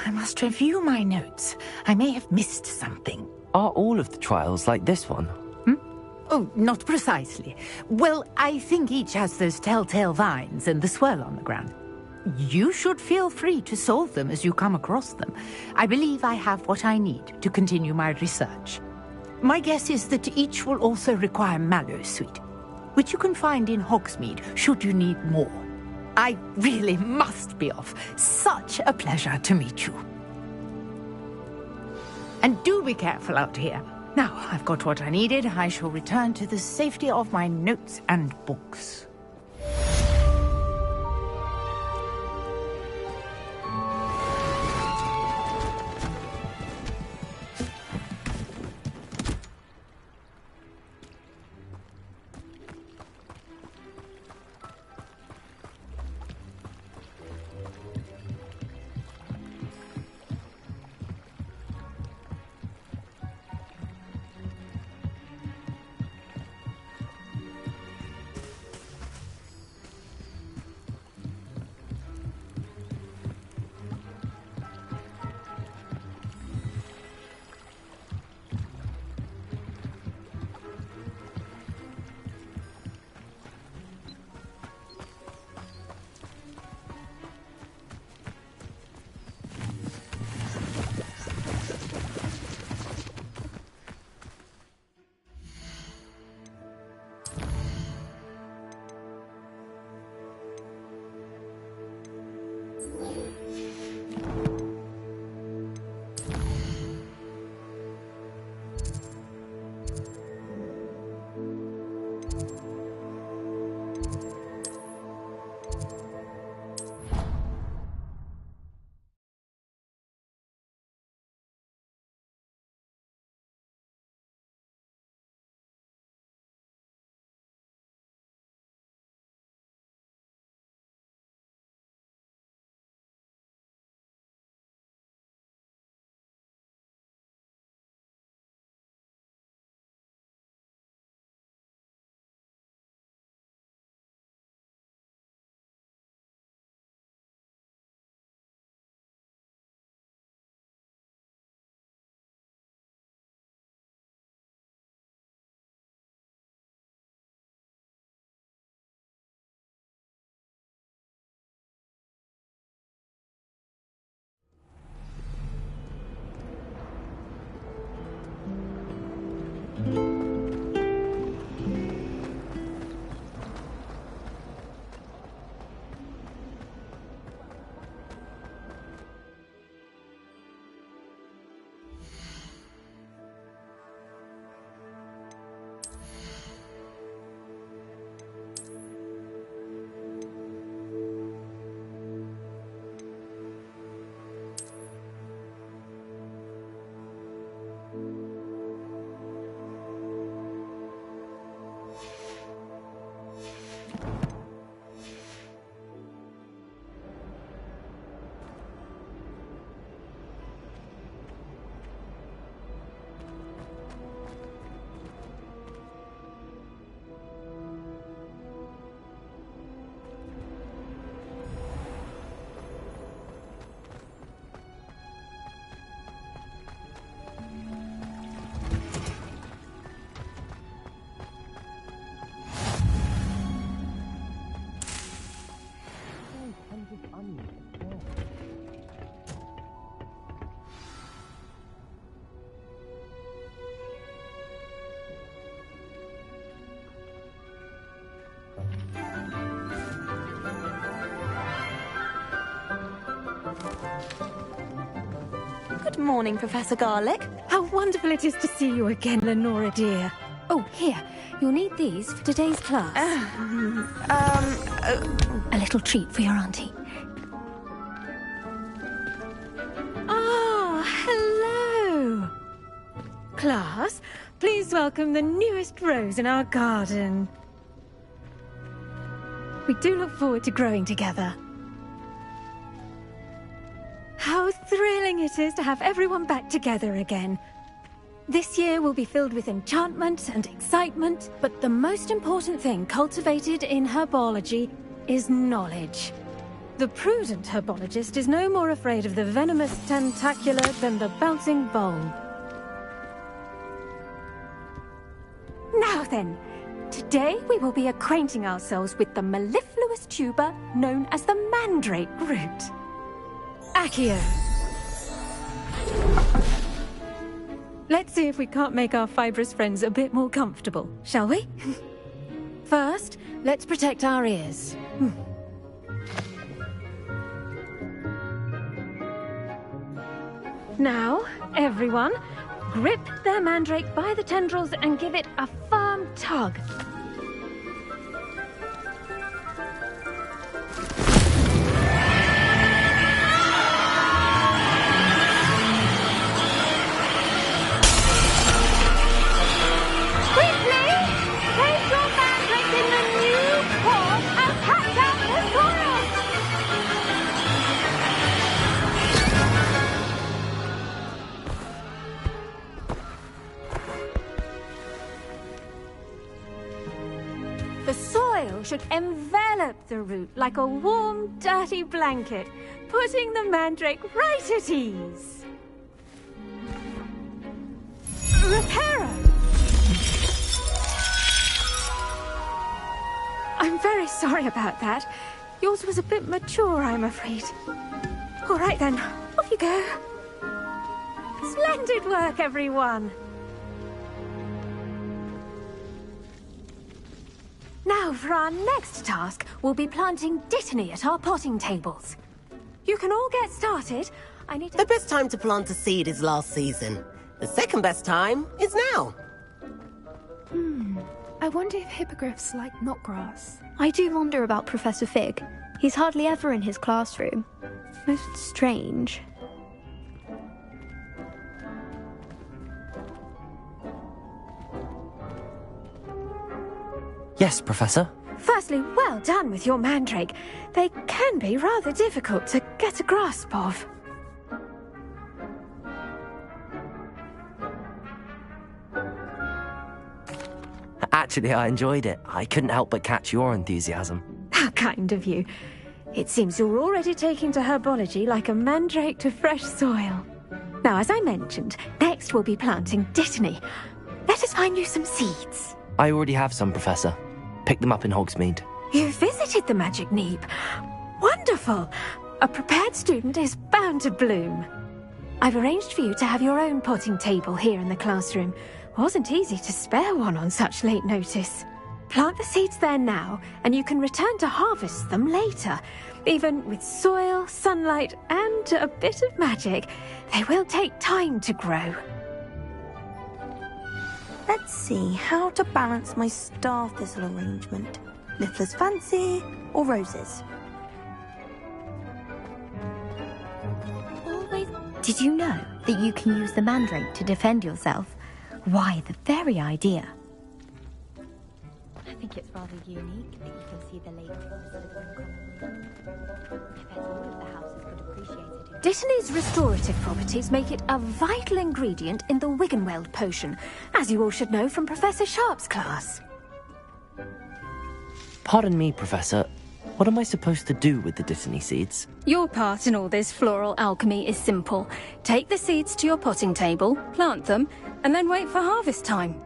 I must review my notes. I may have missed something. Are all of the trials like this one? Oh, not precisely. Well, I think each has those telltale vines and the swirl on the ground. You should feel free to solve them as you come across them. I believe I have what I need to continue my research. My guess is that each will also require mallowsweet, which you can find in Hogsmeade should you need more. I really must be off. Such a pleasure to meet you. And do be careful out here. Now, I've got what I needed. I shall return to the safety of my notes and books. Good morning, Professor Garlick. How wonderful it is to see you again, Lenora dear. Oh, here. You'll need these for today's class. A little treat for your auntie. Ah, hello. Class, please welcome the newest rose in our garden. We do look forward to growing together. How thrilling it is to have everyone back together again. This year will be filled with enchantment and excitement, but the most important thing cultivated in herbology is knowledge. The prudent herbologist is no more afraid of the venomous tentacula than the bouncing vole. Now then, today we will be acquainting ourselves with the mellifluous tuber known as the mandrake root. Accio. Let's see if we can't make our fibrous friends a bit more comfortable, shall we? First, let's protect our ears. Now, everyone, grip their mandrake by the tendrils and give it a firm tug. The soil should envelop the root like a warm, dirty blanket, putting the mandrake right at ease. Reparo! I'm very sorry about that. Yours was a bit mature, I'm afraid. All right then, off you go. Splendid work, everyone. Now, for our next task, we'll be planting Dittany at our potting tables. You can all get started. I need to... The best time to plant a seed is last season. The second best time is now. I wonder if hippogriffs like knotgrass. I do wonder about Professor Fig. He's hardly ever in his classroom. Most strange. Yes, Professor. Firstly, well done with your mandrake. They can be rather difficult to get a grasp of. Actually, I enjoyed it. I couldn't help but catch your enthusiasm. How kind of you. It seems you're already taking to herbology like a mandrake to fresh soil. Now, as I mentioned, next we'll be planting Dittany. Let us find you some seeds. I already have some, Professor. Picked them up in Hogsmeade. You visited the Magic Neep. Wonderful! A prepared student is bound to bloom. I've arranged for you to have your own potting table here in the classroom. Wasn't easy to spare one on such late notice. Plant the seeds there now, and you can return to harvest them later. Even with soil, sunlight, and a bit of magic, they will take time to grow. Let's see how to balance my star thistle arrangement. Littler's fancy or roses? Always. Did you know that you can use the mandrake to defend yourself? Why, the very idea. I think it's rather unique that you can see the lake from the common room. I bet all of the houses would appreciate it. Dittany's restorative properties make it a vital ingredient in the Wiggenweld potion, as you all should know from Professor Sharp's class. Pardon me, Professor. What am I supposed to do with the Dittany seeds? Your part in all this floral alchemy is simple. Take the seeds to your potting table, plant them, and then wait for harvest time.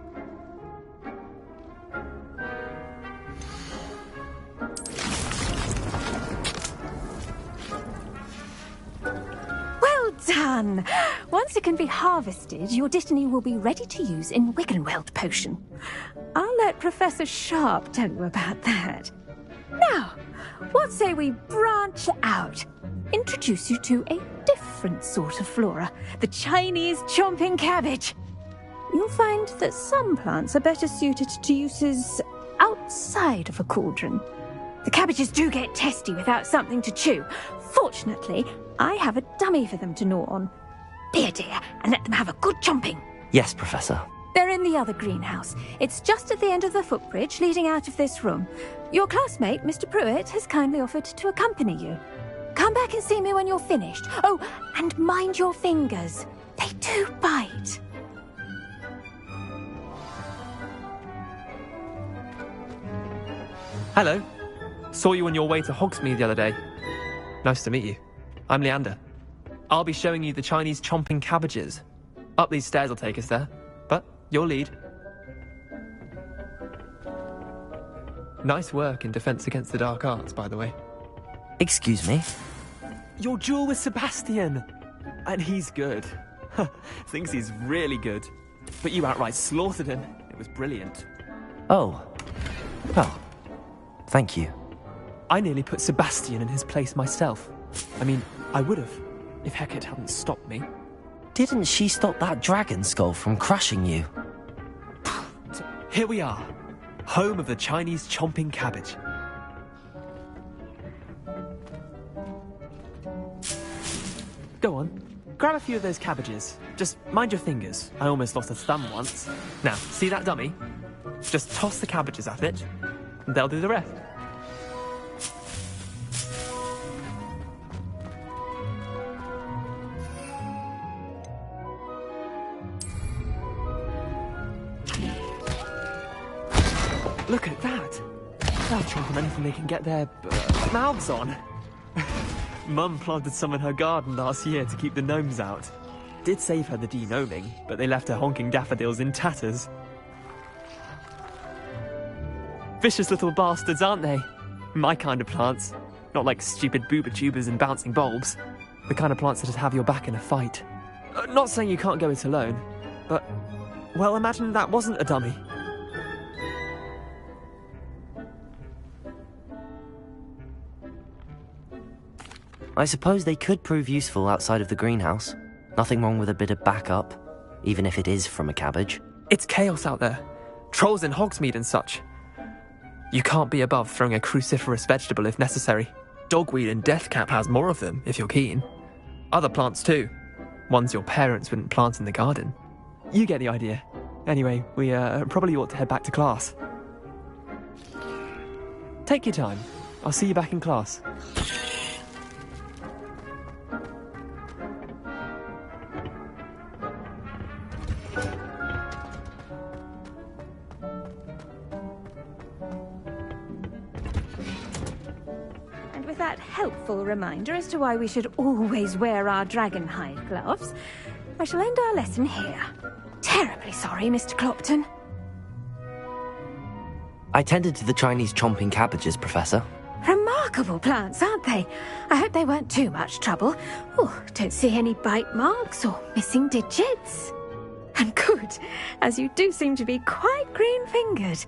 Well done! Once it can be harvested, your Dittany will be ready to use in Wiggenweld potion. I'll let Professor Sharp tell you about that. Now, what say we branch out? introduce you to a different sort of flora, the Chinese chomping cabbage. You'll find that some plants are better suited to uses outside of a cauldron. The cabbages do get testy without something to chew. Fortunately, I have a dummy for them to gnaw on. Be a dear and let them have a good chomping. Yes, Professor. They're in the other greenhouse. It's just at the end of the footbridge leading out of this room. Your classmate, Mr. Pruitt, has kindly offered to accompany you. Come back and see me when you're finished. Oh, and mind your fingers. They do bite. Hello. Saw you on your way to Hogsmeade the other day. Nice to meet you. I'm Leander. I'll be showing you the Chinese chomping cabbages. Up these stairs will take us there, but your lead. Nice work in Defense Against the Dark Arts, by the way. Excuse me? Your duel with Sebastian! And he's good. Thinks he's really good. But you outright slaughtered him. It was brilliant. Oh. Well, thank you. I nearly put Sebastian in his place myself. I mean, I would have, if Hecate hadn't stopped me. Didn't she stop that dragon skull from crushing you? Here we are. Home of the Chinese chomping cabbage. Go on, grab a few of those cabbages. Just mind your fingers. I almost lost a thumb once. Now, see that dummy? Just toss the cabbages at it, and they'll do the rest. Look at that! They'll chomp on anything they can get their mouths on. Mum planted some in her garden last year to keep the gnomes out. Did save her the de-gnoming, but they left her honking daffodils in tatters. Vicious little bastards, aren't they? My kind of plants. Not like stupid booba tubers and bouncing bulbs. The kind of plants that'd have your back in a fight. Not saying you can't go it alone, but... well, imagine that wasn't a dummy. I suppose they could prove useful outside of the greenhouse. Nothing wrong with a bit of backup, even if it is from a cabbage. It's chaos out there. Trolls in Hogsmeade and such. You can't be above throwing a cruciferous vegetable if necessary. Dogweed and deathcap has more of them, if you're keen. Other plants too. Ones your parents wouldn't plant in the garden. You get the idea. Anyway, we probably ought to head back to class. Take your time. I'll see you back in class. That helpful reminder as to why we should always wear our dragonhide gloves, I shall end our lesson here. Terribly sorry, Mr. Clopton. I tended to the Chinese chomping cabbages, Professor. Remarkable plants, aren't they? I hope they weren't too much trouble. Oh, don't see any bite marks or missing digits. And good, as you do seem to be quite green-fingered.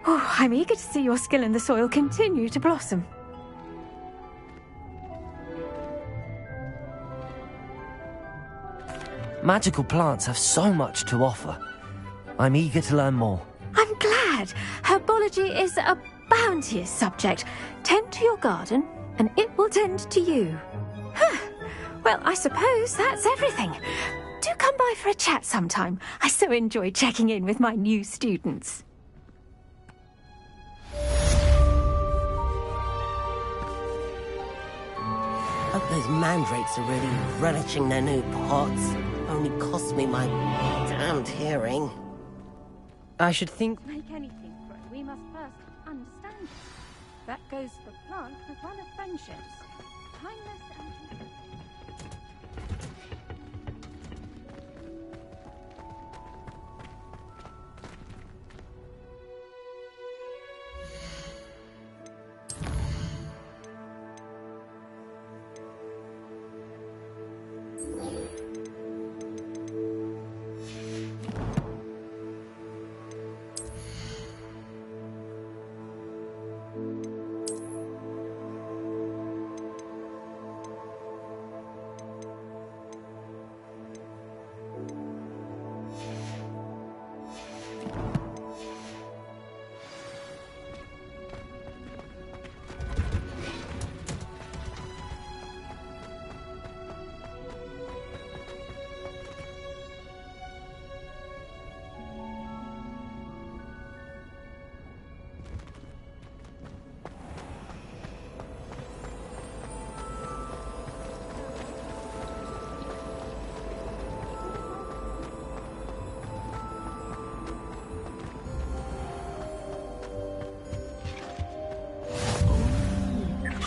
Oh, I'm eager to see your skill in the soil continue to blossom. Magical plants have so much to offer. I'm eager to learn more. I'm glad. Herbology is a bounteous subject. Tend to your garden, and it will tend to you. Well, I suppose that's everything. Do come by for a chat sometime. I so enjoy checking in with my new students. Hope those mandrakes are really relishing their new pots. Only cost me my damned hearing. I should think... To make anything grow, we must first understand it. That goes for plants as well as friendships. Kindness and...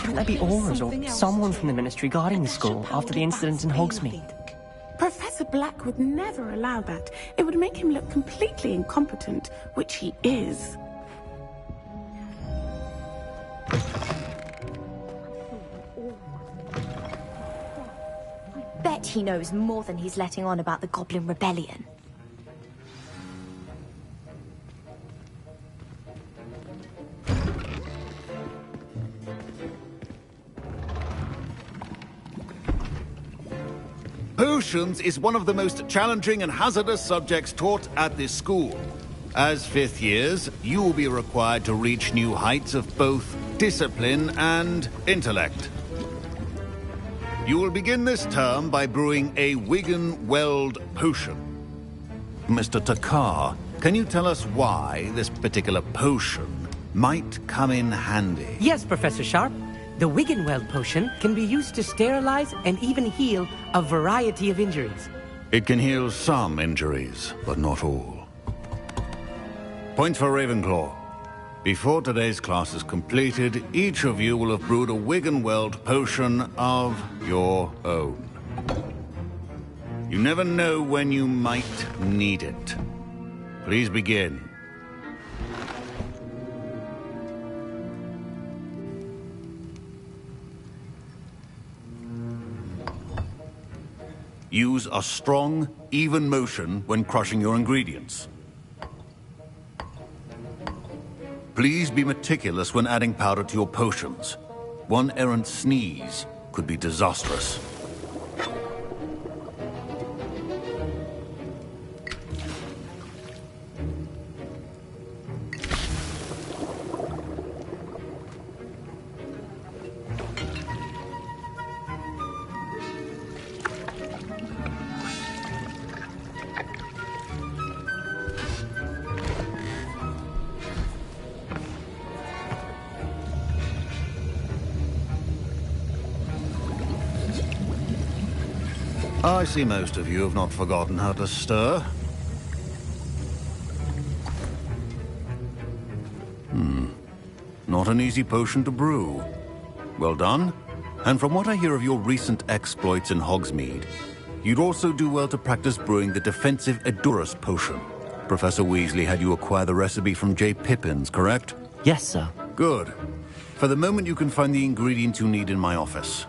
Shouldn't there be auras or someone from the Ministry guarding the school after the incident in Hogsmeade? Professor Black would never allow that. It would make him look completely incompetent, which he is. Bet he knows more than he's letting on about the Goblin Rebellion. Potions is one of the most challenging and hazardous subjects taught at this school. As fifth years, you will be required to reach new heights of both discipline and intellect. You will begin this term by brewing a Wiggenweld potion. Mr. Takar, can you tell us why this particular potion might come in handy? Yes, Professor Sharp. The Wiggenweld potion can be used to sterilize and even heal a variety of injuries. It can heal some injuries, but not all. Points for Ravenclaw. Before today's class is completed, each of you will have brewed a Wiggenweld potion of your own. You never know when you might need it. Please begin. Use a strong, even motion when crushing your ingredients. Please be meticulous when adding powder to your potions. One errant sneeze could be disastrous. I see most of you have not forgotten how to stir. Not an easy potion to brew. Well done. And from what I hear of your recent exploits in Hogsmeade, you'd also do well to practice brewing the defensive Edurus potion. Professor Weasley had you acquire the recipe from J. Pippin's, correct? Yes, sir. Good. For the moment, you can find the ingredients you need in my office.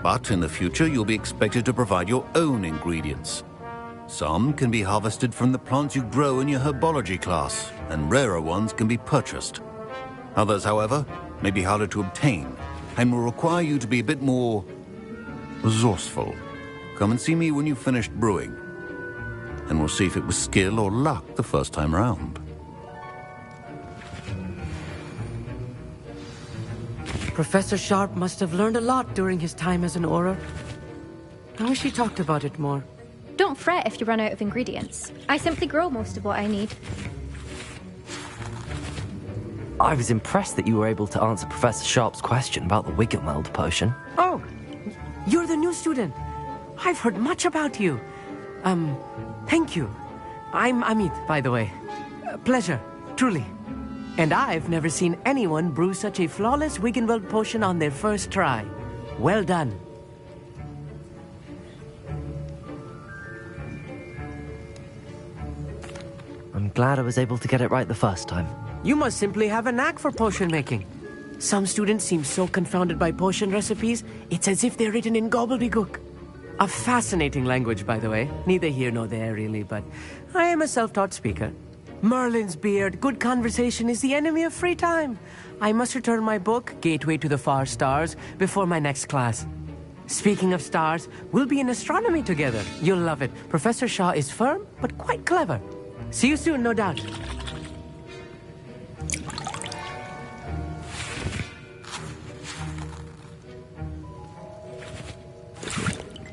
But in the future, you'll be expected to provide your own ingredients. Some can be harvested from the plants you grow in your herbology class, and rarer ones can be purchased. Others, however, may be harder to obtain, and will require you to be a bit more resourceful. Come and see me when you've finished brewing, and we'll see if it was skill or luck the first time round. Professor Sharp must have learned a lot during his time as an Auror. I wish he talked about it more. Don't fret if you run out of ingredients. I simply grow most of what I need. I was impressed that you were able to answer Professor Sharp's question about the Wiggenweld potion. Oh, you're the new student. I've heard much about you. Thank you. I'm Amit, by the way. Pleasure, truly. And I've never seen anyone brew such a flawless Wiggenweld potion on their first try. Well done. I'm glad I was able to get it right the first time. You must simply have a knack for potion making. Some students seem so confounded by potion recipes, it's as if they're written in gobbledygook. A fascinating language, by the way. Neither here nor there, really, but I am a self-taught speaker. Merlin's beard, good conversation is the enemy of free time. I must return my book, Gateway to the Far Stars, before my next class. Speaking of stars, we'll be in astronomy together. You'll love it. Professor Shaw is firm, but quite clever. See you soon, no doubt.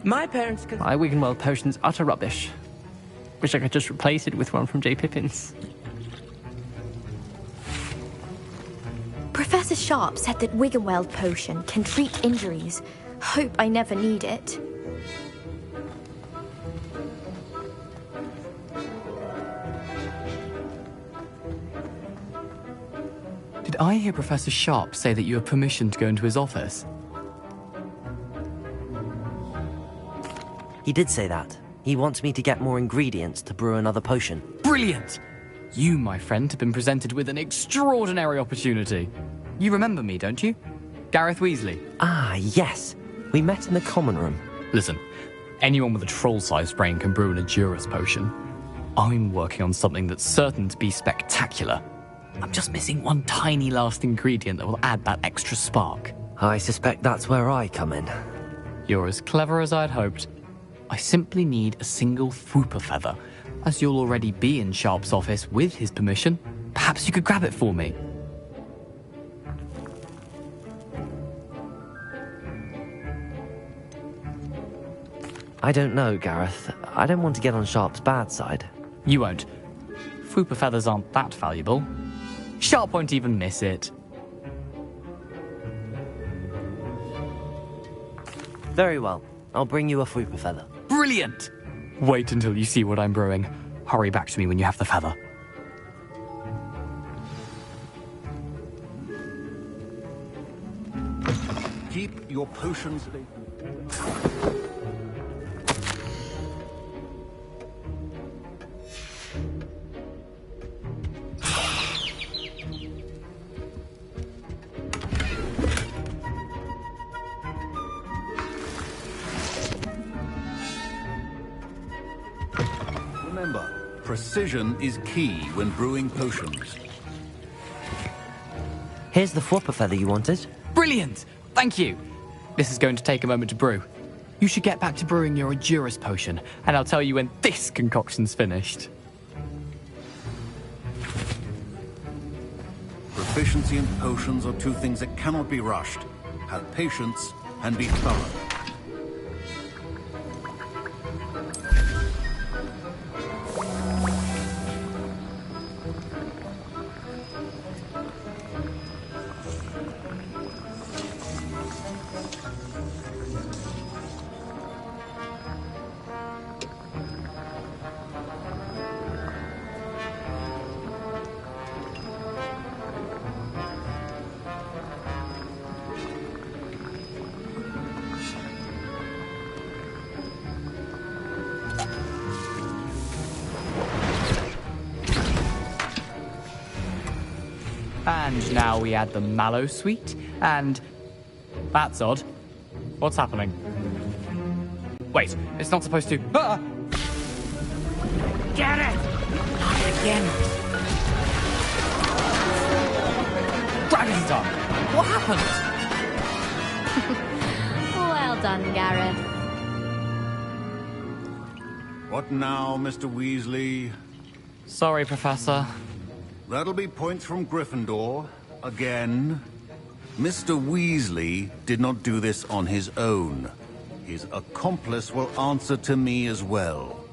My parents could... My Wiggenweld potion's utter rubbish. Wish I could just replace it with one from J. Pippin's. Professor Sharp said that Wiggenweld potion can treat injuries. Hope I never need it. Did I hear Professor Sharp say that you have permission to go into his office? He did say that. He wants me to get more ingredients to brew another potion. Brilliant! You, my friend, have been presented with an extraordinary opportunity. You remember me, don't you? Gareth Weasley. Ah, yes. We met in the common room. Listen, anyone with a troll-sized brain can brew an Adurus potion. I'm working on something that's certain to be spectacular. I'm just missing one tiny last ingredient that will add that extra spark. I suspect that's where I come in. You're as clever as I'd hoped. I simply need a single Fwooper feather. As you'll already be in Sharp's office with his permission, perhaps you could grab it for me. I don't know, Gareth. I don't want to get on Sharp's bad side. You won't. Fwooper feathers aren't that valuable. Sharp won't even miss it. Very well. I'll bring you a Fwooper feather. Brilliant! Wait until you see what I'm brewing. Hurry back to me when you have the feather. Keep your potions. Remember, precision is key when brewing potions. Here's the Fwooper feather you wanted. Brilliant! Thank you! This is going to take a moment to brew. You should get back to brewing your Adurus potion, and I'll tell you when this concoction's finished. Proficiency in potions are two things that cannot be rushed. Have patience and be thorough. And now we add the mallow sweet, and... That's odd. What's happening? Wait, it's not supposed to... Ah! Get it! Not again. Dragon's tongue! What happened? Well done, Gareth. What now, Mr. Weasley? Sorry, Professor. That'll be points from Gryffindor. Again. Mr. Weasley did not do this on his own. His accomplice will answer to me as well.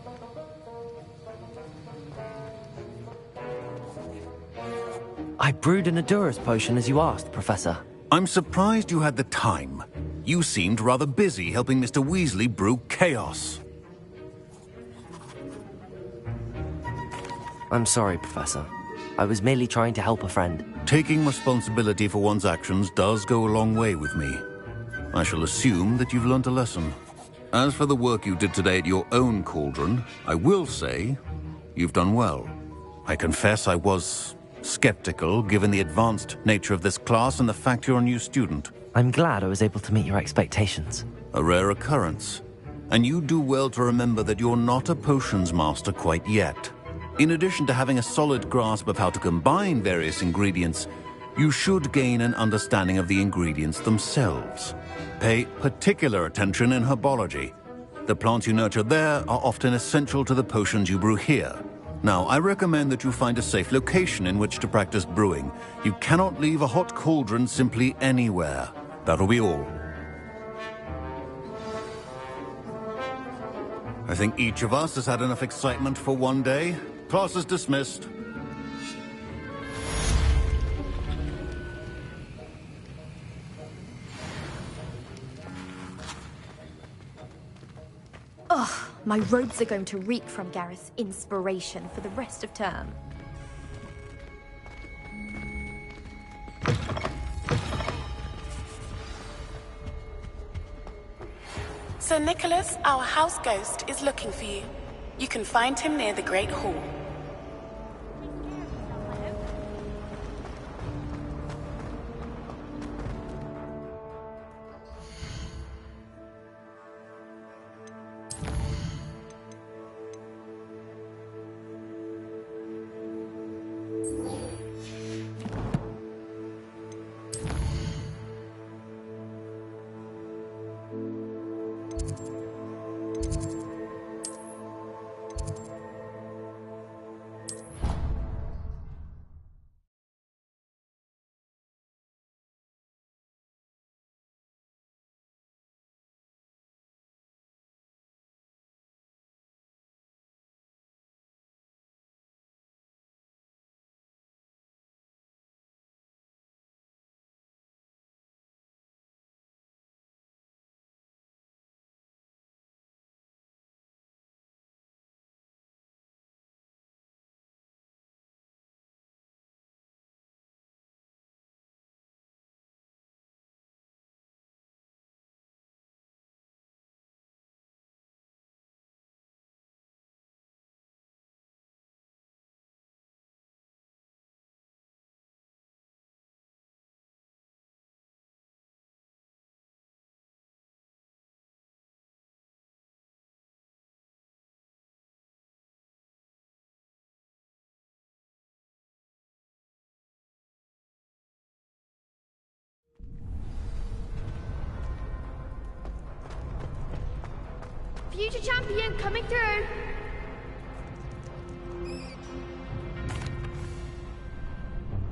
I brewed an Adurus potion as you asked, Professor. I'm surprised you had the time. You seemed rather busy helping Mr. Weasley brew chaos. I'm sorry, Professor. I was merely trying to help a friend. Taking responsibility for one's actions does go a long way with me. I shall assume that you've learnt a lesson. As for the work you did today at your own cauldron, I will say you've done well. I confess I was skeptical, given the advanced nature of this class and the fact you're a new student. I'm glad I was able to meet your expectations. A rare occurrence. And you do well to remember that you're not a potions master quite yet. In addition to having a solid grasp of how to combine various ingredients, you should gain an understanding of the ingredients themselves. Pay particular attention in herbology. The plants you nurture there are often essential to the potions you brew here. Now, I recommend that you find a safe location in which to practice brewing. You cannot leave a hot cauldron simply anywhere. That'll be all. I think each of us has had enough excitement for one day. Class is dismissed. Ugh, my robes are going to reek from Gareth's inspiration for the rest of term. Sir Nicholas, our house ghost, is looking for you. You can find him near the Great Hall. Future champion coming through.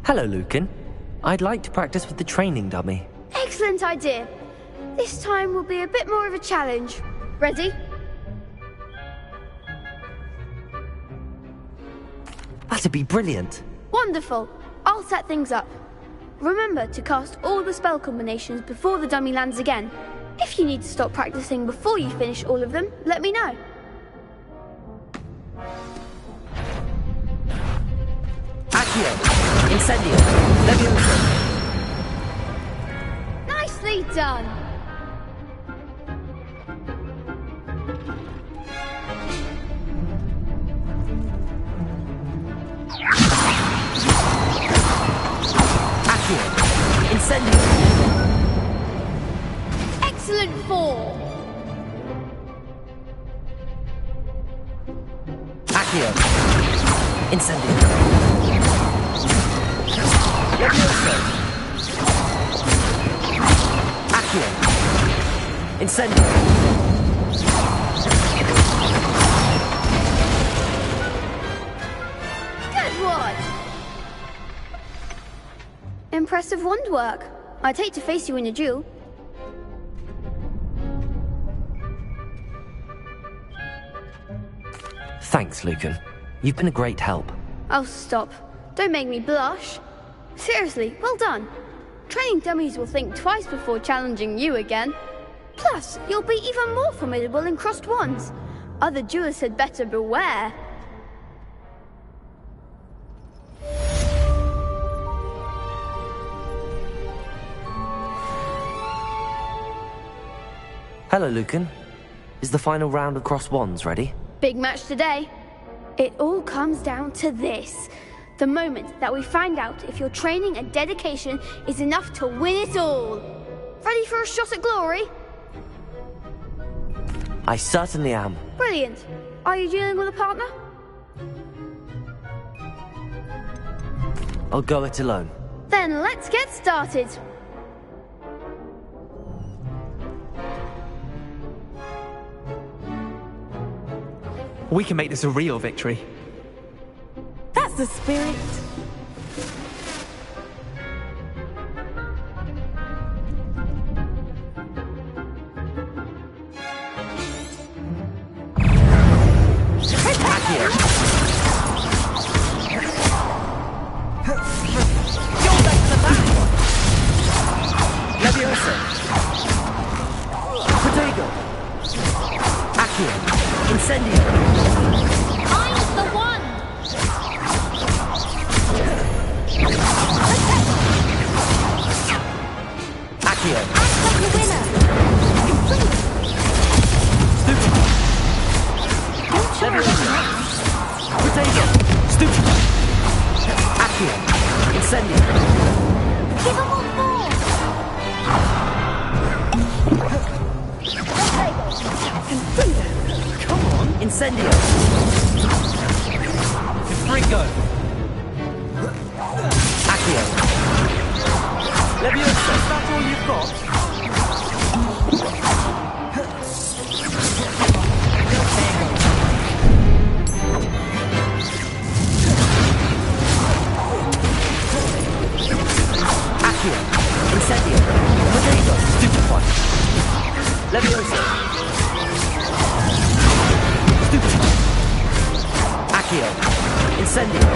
Hello, Lucan. I'd like to practice with the training dummy. Excellent idea. This time will be a bit more of a challenge. Ready? That'd be brilliant. Wonderful. I'll set things up. Remember to cast all the spell combinations before the dummy lands again. If you need to stop practicing before you finish all of them, let me know. Accio! Incendio! Levioso! Nicely done! Accio! Incendio! Excellent form! Accio! Incendio! Levioso! Accio! Incendio! Good one! Impressive wand work. I'd hate to face you in a duel. Thanks, Lucan. You've been a great help. Oh, stop. Don't make me blush. Seriously, well done. Training dummies will think twice before challenging you again. Plus, you'll be even more formidable in crossed wands. Other duelists had better beware. Hello, Lucan. Is the final round of crossed wands ready? Big match today. It all comes down to this. The moment that we find out if your training and dedication is enough to win it all. Ready for a shot at glory? I certainly am. Brilliant. Are you dealing with a partner? I'll go it alone. Then let's get started. We can make this a real victory. That's the spirit. Leviosa! Protego! Accio! Incendio! I'm the one! Accio! I'm the winner! Leviosa! Potato! Stupid! Accio! Incendio! Give them all four! Come on! Incendio! Fringo! Accio! Leviosa, is that all you've got? Accio! Incendio! Potato! Stupid one! Leviosa! Stupid one! Accio! Incendio!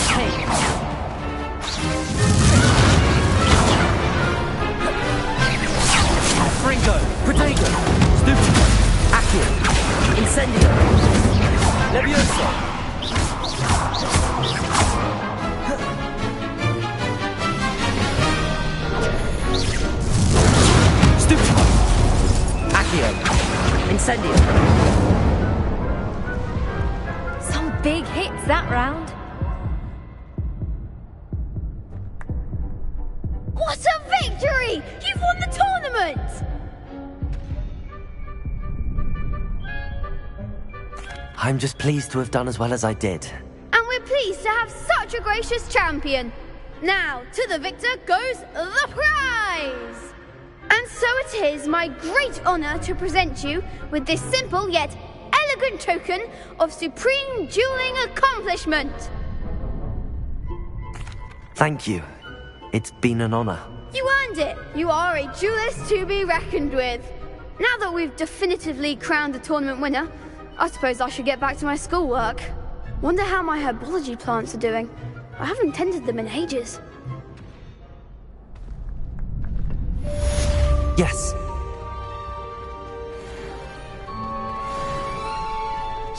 Hey! Fringo! Potato! Stupid one! Accio! Incendio! Leviosa! Stupid one! Accio! Incendio! Some big hits that round. What a victory! You've won the tournament! I'm just pleased to have done as well as I did. And we're pleased to have such a gracious champion. Now, to the victor goes the prize! And so it is my great honour to present you with this simple yet elegant token of supreme dueling accomplishment. Thank you. It's been an honor. You earned it. You are a duelist to be reckoned with. Now that we've definitively crowned the tournament winner, I suppose I should get back to my schoolwork. Wonder how my herbology plants are doing. I haven't tended them in ages. Yes.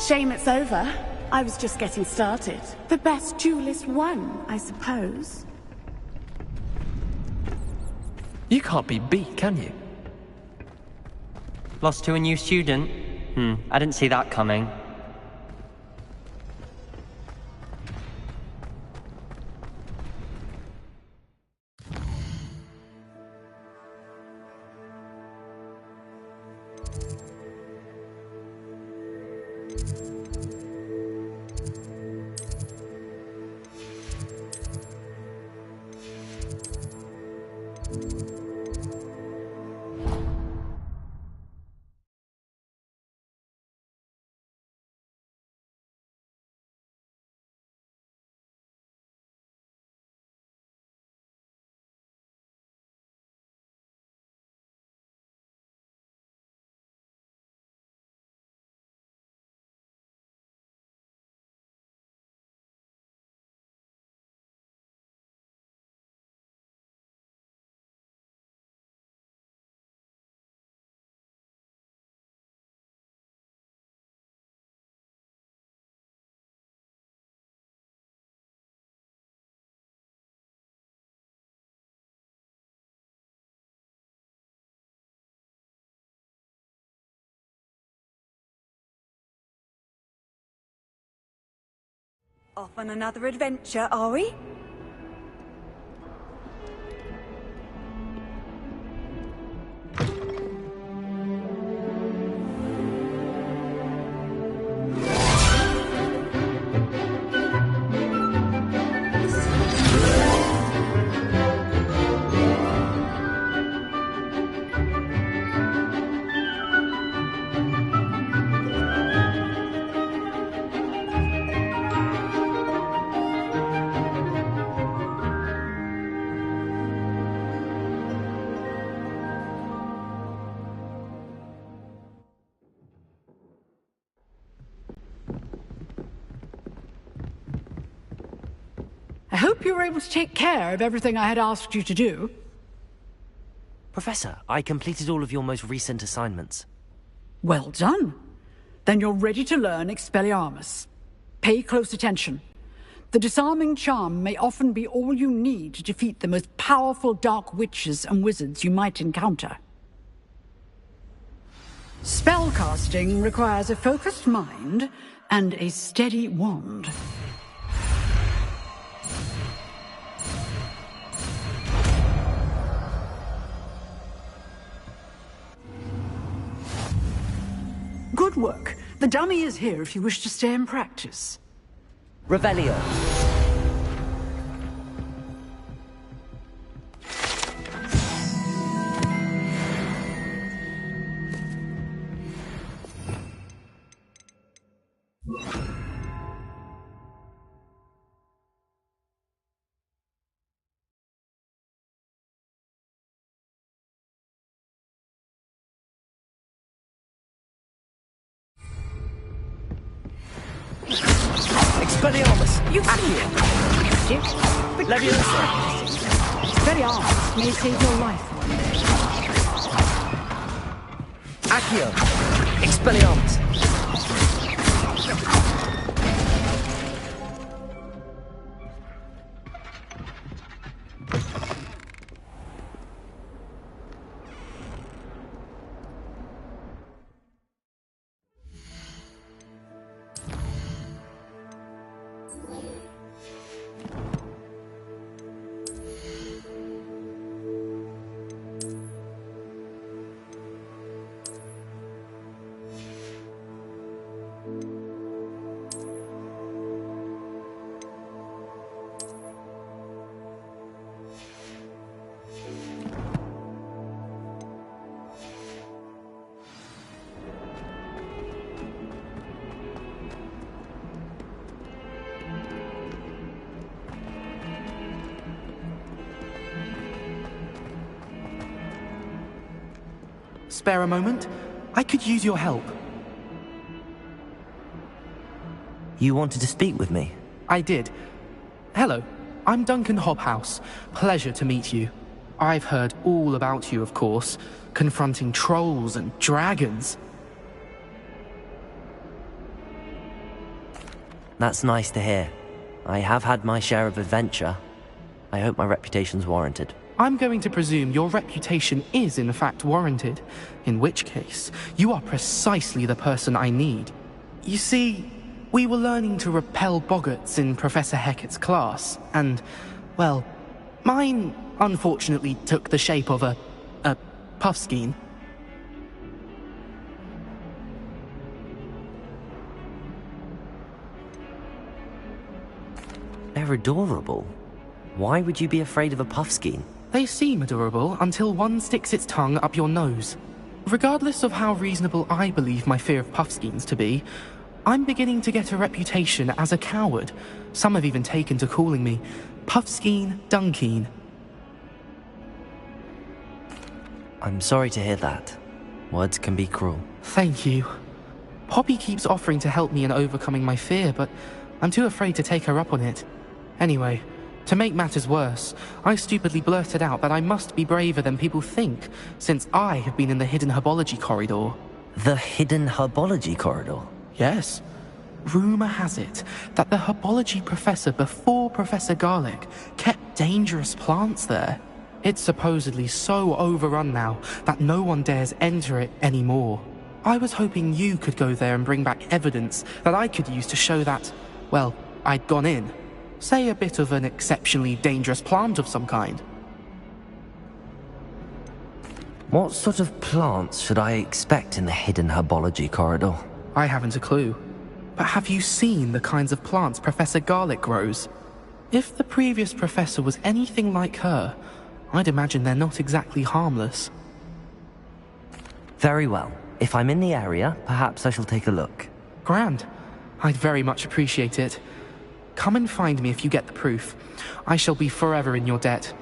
Shame it's over. I was just getting started. The best duelist won, I suppose. You can't be beat, can you? Lost to a new student? I didn't see that coming. Off on another adventure, are we? I hope you were able to take care of everything I had asked you to do. Professor, I completed all of your most recent assignments. Well done. Then you're ready to learn Expelliarmus. Pay close attention. The disarming charm may often be all you need to defeat the most powerful dark witches and wizards you might encounter. Spellcasting requires a focused mind and a steady wand. Good work. The dummy is here if you wish to stay and practice. Revelio. Expelliarmus! You Accio! Leviosa! Expelliarmus may save your life one day. Accio! Expelliarmus! Spare a moment? I could use your help. You wanted to speak with me? I did. Hello, I'm Duncan Hobhouse. Pleasure to meet you. I've heard all about you, of course, confronting trolls and dragons. That's nice to hear. I have had my share of adventure. I hope my reputation's warranted. I'm going to presume your reputation is in fact warranted, in which case, you are precisely the person I need. You see, we were learning to repel boggarts in Professor Hecat's class, and, well, mine unfortunately took the shape of a puffskein. They're adorable. Why would you be afraid of a puffskein? They seem adorable until one sticks its tongue up your nose. Regardless of how reasonable I believe my fear of puffskeins to be, I'm beginning to get a reputation as a coward. Some have even taken to calling me Puffskein Dunkeen. I'm sorry to hear that. Words can be cruel. Thank you. Poppy keeps offering to help me in overcoming my fear, but I'm too afraid to take her up on it. Anyway, to make matters worse, I stupidly blurted out that I must be braver than people think, since I have been in the hidden herbology corridor. The hidden herbology corridor? Yes. Rumour has it that the herbology professor before Professor Garlic kept dangerous plants there. It's supposedly so overrun now that no one dares enter it anymore. I was hoping you could go there and bring back evidence that I could use to show that, well, I'd gone in. Say a bit of an exceptionally dangerous plant of some kind. What sort of plants should I expect in the hidden herbology corridor? I haven't a clue. But have you seen the kinds of plants Professor Garlic grows? If the previous professor was anything like her, I'd imagine they're not exactly harmless. Very well. If I'm in the area, perhaps I shall take a look. Grand. I'd very much appreciate it. Come and find me if you get the proof. I shall be forever in your debt.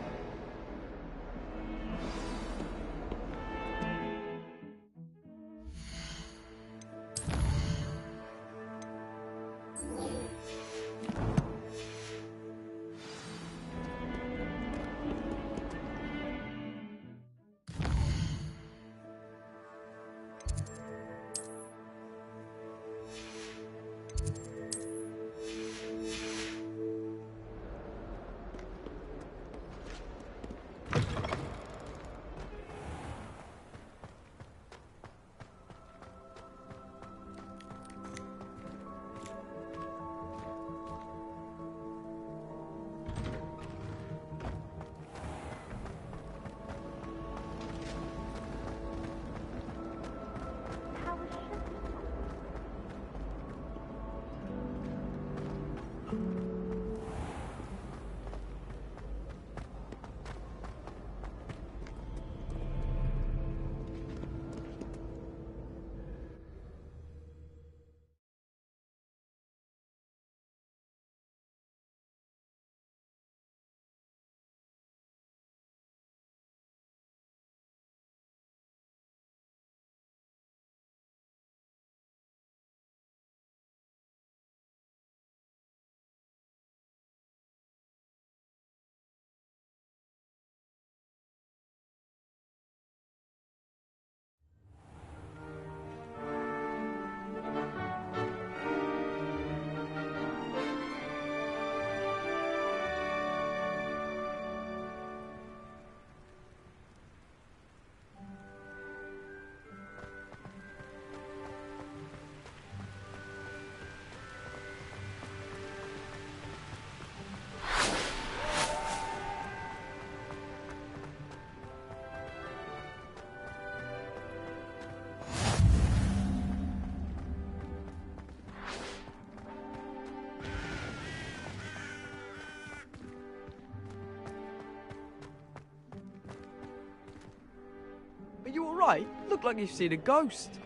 Are you alright? Look like you've seen a ghost.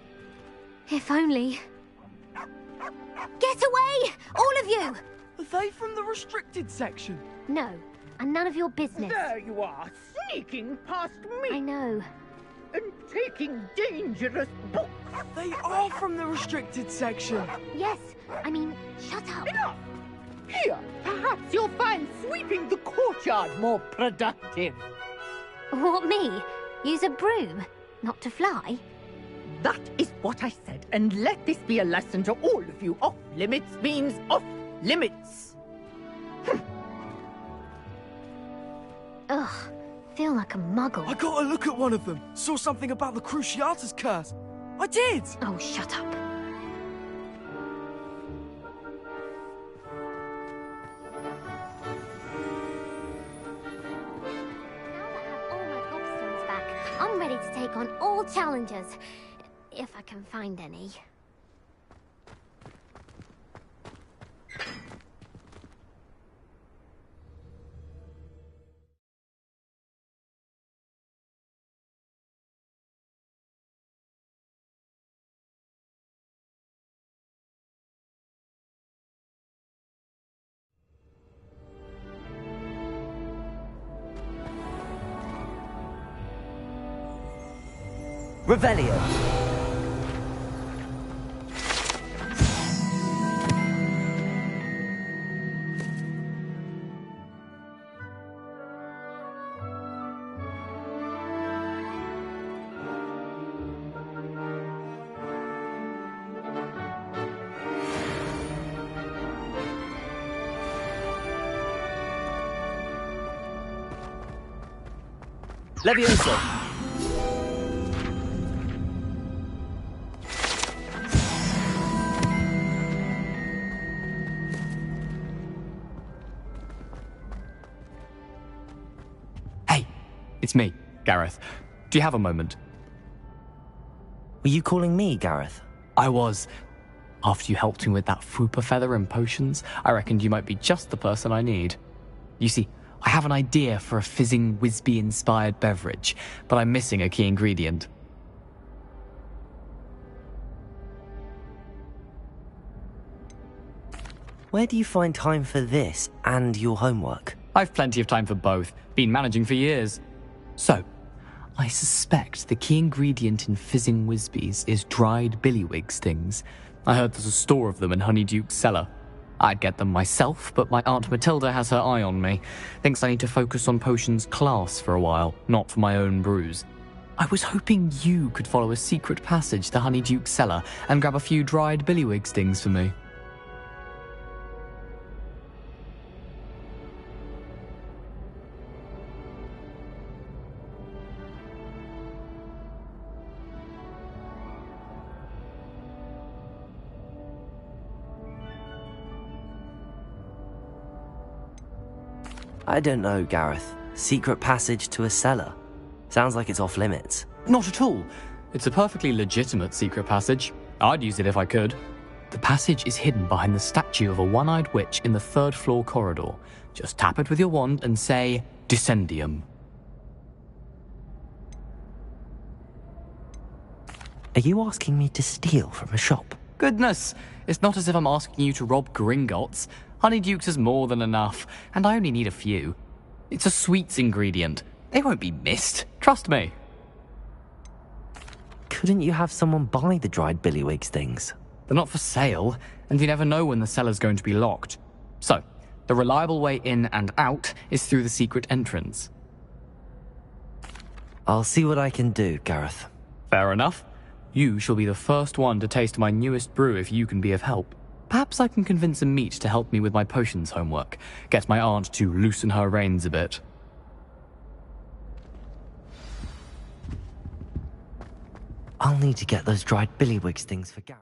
If only. Get away! All of you! Are they from the restricted section? No, and none of your business. There you are, sneaking past me. I know. And taking dangerous books. They are from the restricted section. Yes, I mean, shut up. Enough! Here, perhaps you'll find sweeping the courtyard more productive. What, me? Use a broom? Not to fly? That is what I said, and let this be a lesson to all of you. Off limits means off limits. Ugh, feel like a muggle. I got a look at one of them. Saw something about the Cruciatus curse. I did! Oh, shut up. I'm ready to take on all challenges, if I can find any. Revelio. Levioso. It's me, Gareth. Do you have a moment? Were you calling me, Gareth? I was. After you helped me with that Fupa feather and potions, I reckoned you might be just the person I need. You see, I have an idea for a fizzing Wisby-inspired beverage, but I'm missing a key ingredient. Where do you find time for this and your homework? I've plenty of time for both. Been managing for years. So, I suspect the key ingredient in fizzing Wisbies is dried billywig stings. I heard there's a store of them in Honeyduke's cellar. I'd get them myself, but my Aunt Matilda has her eye on me. Thinks I need to focus on potions class for a while, not for my own brews. I was hoping you could follow a secret passage to Honeyduke's cellar and grab a few dried billywig stings for me. I don't know, Gareth. Secret passage to a cellar. Sounds like it's off limits. Not at all. It's a perfectly legitimate secret passage. I'd use it if I could. The passage is hidden behind the statue of a one-eyed witch in the third floor corridor. Just tap it with your wand and say, Descendium. Are you asking me to steal from a shop? Goodness, it's not as if I'm asking you to rob Gringotts. Honeyduke's is more than enough, and I only need a few. It's a sweets ingredient. They won't be missed. Trust me. Couldn't you have someone buy the dried billywig stings? They're not for sale, and you never know when the cellar's going to be locked. So, the reliable way in and out is through the secret entrance. I'll see what I can do, Gareth. Fair enough. You shall be the first one to taste my newest brew if you can be of help. Perhaps I can convince a meat to help me with my potions homework. Get my aunt to loosen her reins a bit. I'll need to get those dried billywig stings for Gareth.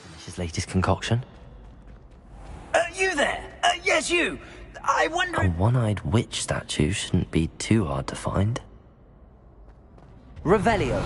Finish his latest concoction. You there! Yes, you! I wonder A if... one-eyed witch statue shouldn't be too hard to find. Revelio.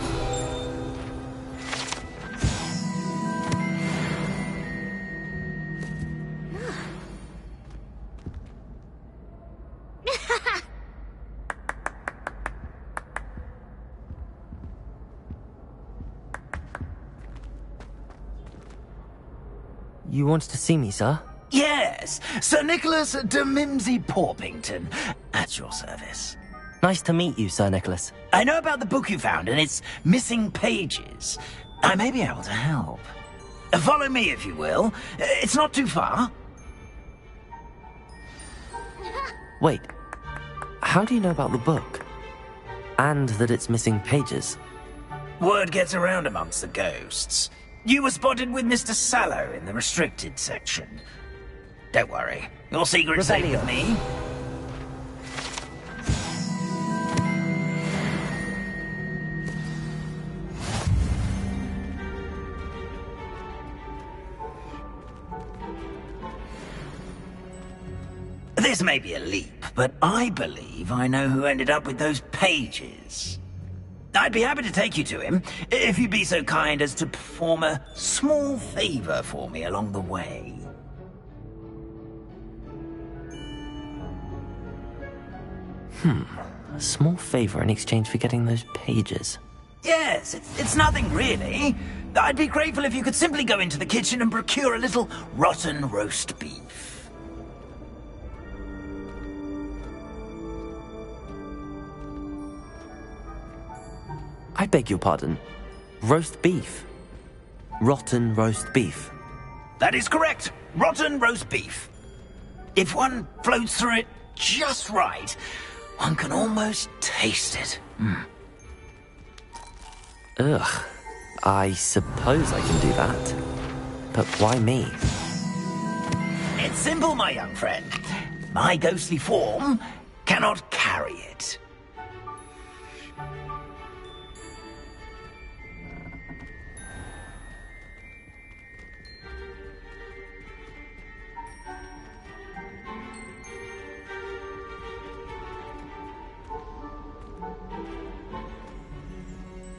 You wanted to see me, sir? Yes, Sir Nicholas de Mimsy Porpington, at your service. Nice to meet you, Sir Nicholas. I know about the book you found and its missing pages. I may be able to help. Follow me, if you will. It's not too far. Wait, how do you know about the book? And that it's missing pages? Word gets around amongst the ghosts. You were spotted with Mr. Sallow in the restricted section. Don't worry, your secret's safe with me. This may be a leap, but I believe I know who ended up with those pages. I'd be happy to take you to him, if you'd be so kind as to perform a small favor for me along the way. A small favor in exchange for getting those pages. Yes, it's nothing really. I'd be grateful if you could simply go into the kitchen and procure a little rotten roast beef. I beg your pardon. Roast beef. Rotten roast beef. That is correct. Rotten roast beef. If one floats through it just right, one can almost taste it. Ugh. I suppose I can do that. But why me? It's simple, my young friend. My ghostly form cannot carry it.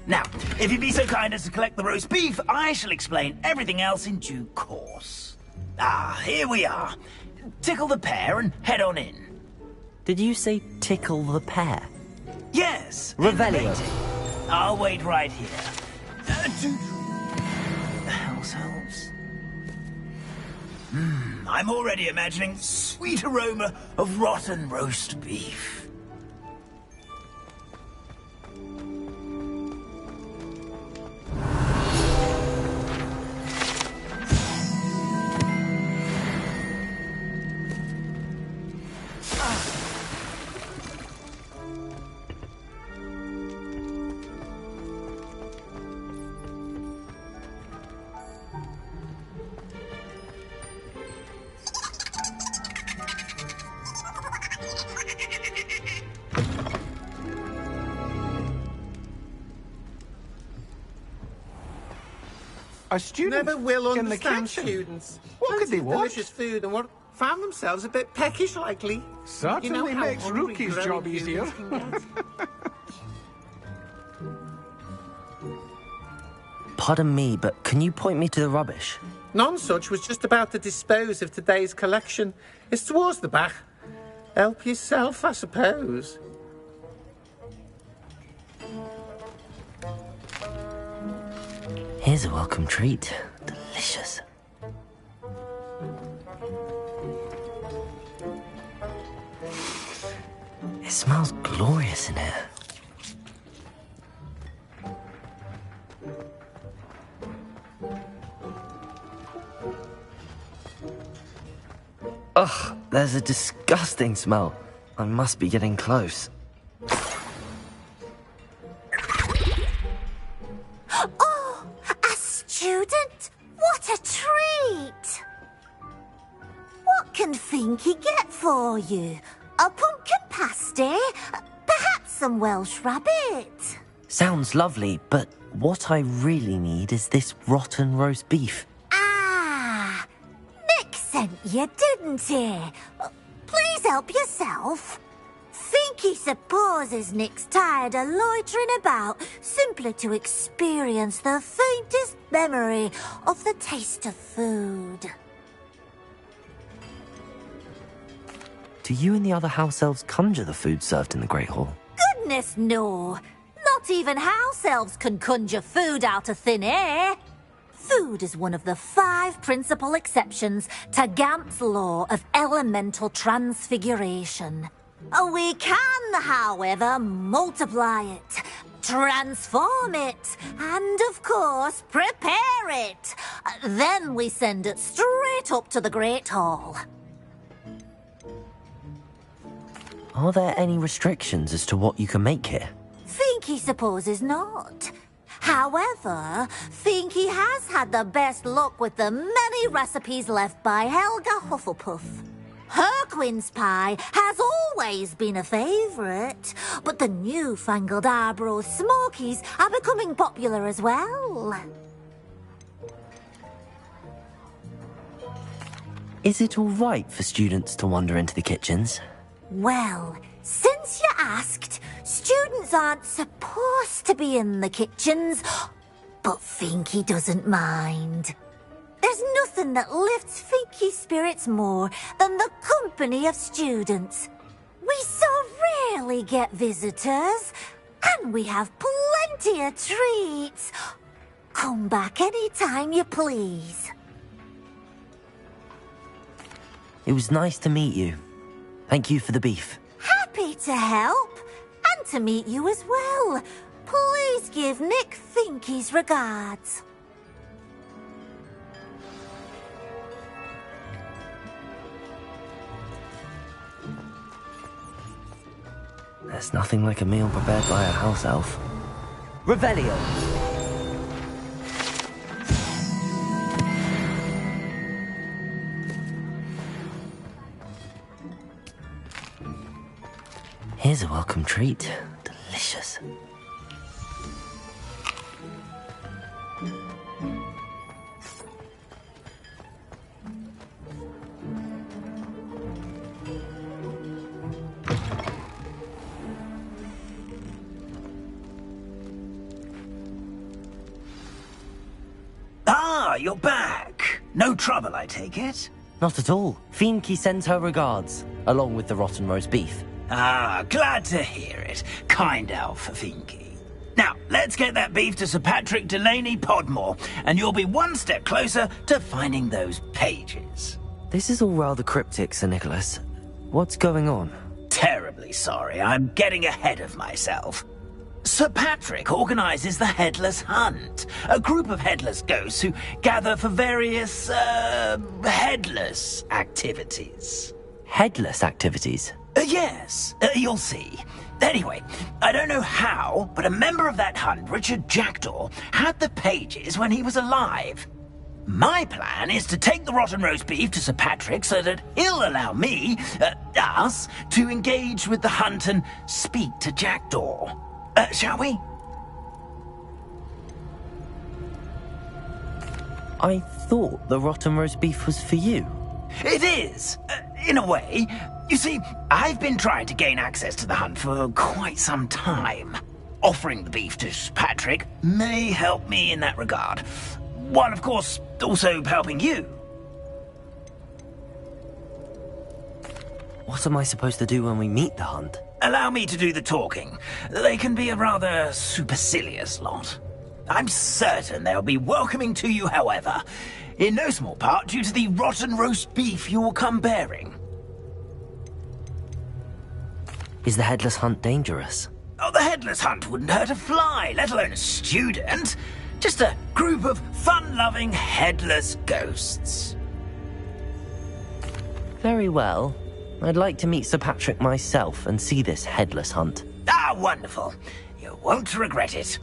Now, if you'd be so kind as to collect the roast beef, I shall explain everything else in due course. Ah, here we are. Tickle the pear and head on in. Did you say tickle the pear? Yes. Revelio. I'll wait right here. To the house elves. I'm already imagining the sweet aroma of rotten roast beef. A student never will in the understand kitchen. students. What could they want? Delicious food and what found themselves a bit peckish likely. Certainly how makes hungry Rookie's growing job easier. humans can get. Pardon me, but can you point me to the rubbish? Nonsuch was just about to dispose of today's collection. It's towards the back. Help yourself, I suppose. Here's a welcome treat. Delicious. It smells glorious in here. Ugh, there's a disgusting smell. I must be getting close. Oh, a student? What a treat! What can Finky get for you? A pumpkin pasty? Perhaps some Welsh rabbit? Sounds lovely, but what I really need is this rotten roast beef. Ah, Nick sent you, didn't he? Please help yourself. Finky supposes Nick's tired of loitering about simply to experience the faintest memory of the taste of food. Do you and the other house elves conjure the food served in the Great Hall? Goodness, no. Not even house elves can conjure food out of thin air. Food food is one of the 5 principal exceptions to Gamp's law of elemental transfiguration. We can, however, multiply it, transform it, and of course, prepare it. Then we send it straight up to the Great Hall. Are there any restrictions as to what you can make here? Finky supposes not. However, Finky has had the best luck with the many recipes left by Helga Hufflepuff. Her quince pie has always been a favourite, but the newfangled Arbroath Smokies are becoming popular as well. Is it all right for students to wander into the kitchens? Well, since you asked, students aren't supposed to be in the kitchens, but Finky doesn't mind. There's nothing that lifts Finky's spirits more than the company of students. We so rarely get visitors, and we have plenty of treats. Come back any time you please. It was nice to meet you. Thank you for the beef. Happy to help, and to meet you as well. Please give Nick Finky's regards. There's nothing like a meal prepared by a house elf. Revelio! Here's a welcome treat. Delicious. Ah, you're back. No trouble, I take it? Not at all. Finky sends her regards, along with the rotten roast beef. Ah, glad to hear it. Kind elf, Finky. Now, let's get that beef to Sir Patrick Delaney Podmore, and you'll be one step closer to finding those pages. This is all rather cryptic, Sir Nicholas. What's going on? Terribly sorry, I'm getting ahead of myself. Sir Patrick organises the Headless Hunt, a group of headless ghosts who gather for various, headless activities. Headless activities? Yes, you'll see. Anyway, I don't know how, but a member of that hunt, Richard Jackdaw, had the pages when he was alive. My plan is to take the rotten roast beef to Sir Patrick so that he'll allow me, us, to engage with the hunt and speak to Jackdaw. Shall we? I thought the rotten roast beef was for you. It is, in a way. You see, I've been trying to gain access to the hunt for quite some time. Offering the beef to Sir Patrick may help me in that regard. While, of course, also helping you. What am I supposed to do when we meet the hunt? Allow me to do the talking. They can be a rather supercilious lot. I'm certain they'll be welcoming to you, however, in no small part due to the rotten roast beef you'll come bearing. Is the Headless Hunt dangerous? Oh, the Headless Hunt wouldn't hurt a fly, let alone a student. Just a group of fun-loving headless ghosts. Very well. I'd like to meet Sir Patrick myself and see this Headless Hunt. Ah, wonderful. You won't regret it.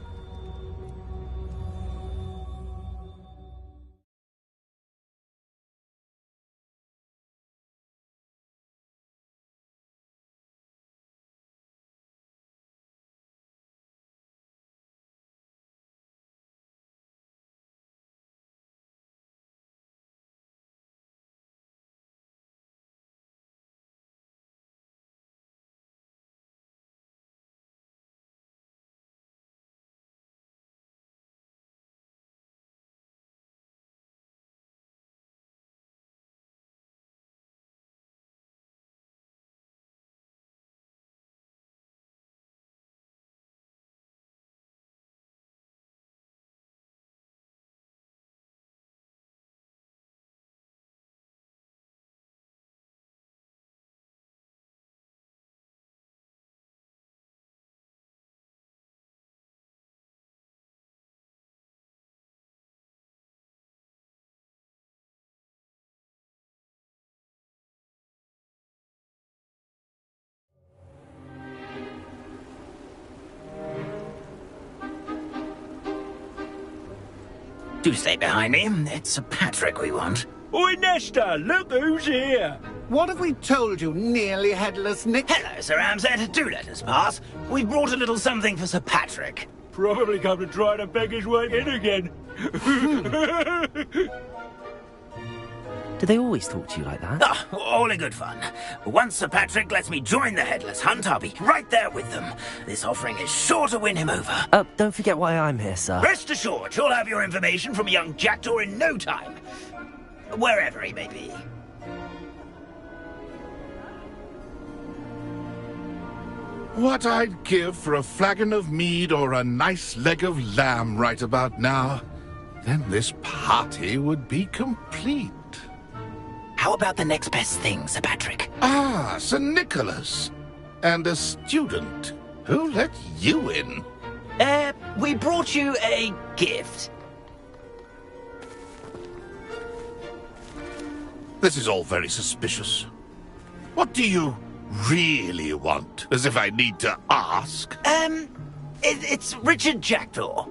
Do stay behind me. It's Sir Patrick we want. Oi, Nesta, look who's here. What have we told you, nearly headless Nick? Hello, Sir Ramsed. Do let us pass. We brought a little something for Sir Patrick. Probably come to try to beg his way in again. Do they always talk to you like that? Oh, all in good fun. Once Sir Patrick lets me join the Headless Hunt, I'll be right there with them. This offering is sure to win him over. Don't forget why I'm here, sir. Rest assured, you'll have your information from young Jackdaw in no time. Wherever he may be. What I'd give for a flagon of mead or a nice leg of lamb right about now. Then this party would be complete. How about the next best thing, Sir Patrick? Ah, Sir Nicholas. And a student. Who let you in? We brought you a gift. This is all very suspicious. What do you really want? As if I need to ask. It's Richard Jackdaw.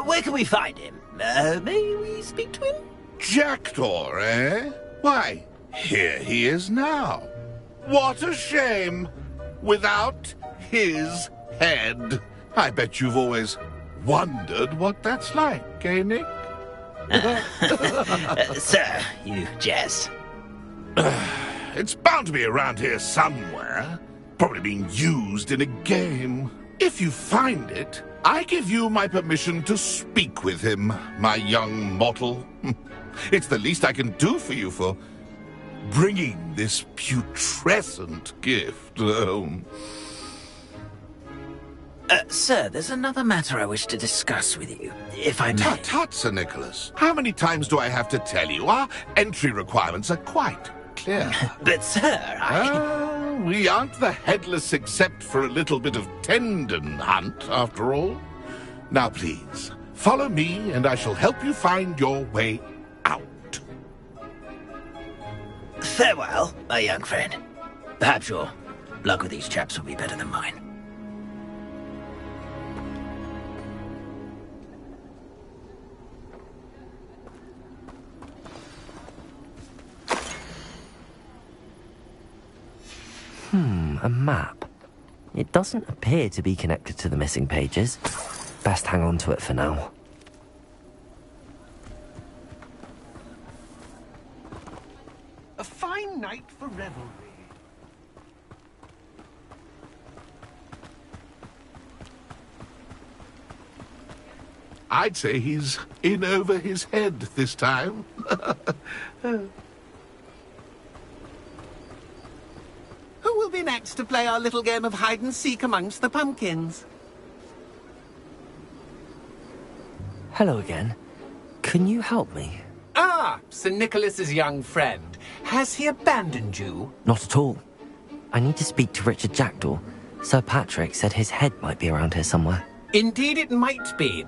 Where can we find him? May we speak to him? Jackdaw, eh? Why, here he is now. What a shame. Without his head. I bet you've always wondered what that's like, eh, Nick? Sir, you jest. It's bound to be around here somewhere. Probably being used in a game. If you find it, I give you my permission to speak with him, my young mortal. It's the least I can do for you for bringing this putrescent gift home. Sir, there's another matter I wish to discuss with you, if I may. Tut, Sir Nicholas. How many times do I have to tell you? Our entry requirements are quite clear. But, sir, we aren't the headless except for a little bit of tendon hunt, after all. Now, please, follow me, and I shall help you find your way out. Farewell, my young friend. Perhaps your luck with these chaps will be better than mine. A map. It doesn't appear to be connected to the missing pages. Best hang on to it for now. A fine night for revelry. I'd say he's in over his head this time. Who will be next to play our little game of hide-and-seek amongst the pumpkins? Hello again. Can you help me? Ah, Sir Nicholas's young friend. Has he abandoned you? Not at all. I need to speak to Richard Jackdaw. Sir Patrick said his head might be around here somewhere. Indeed it might be.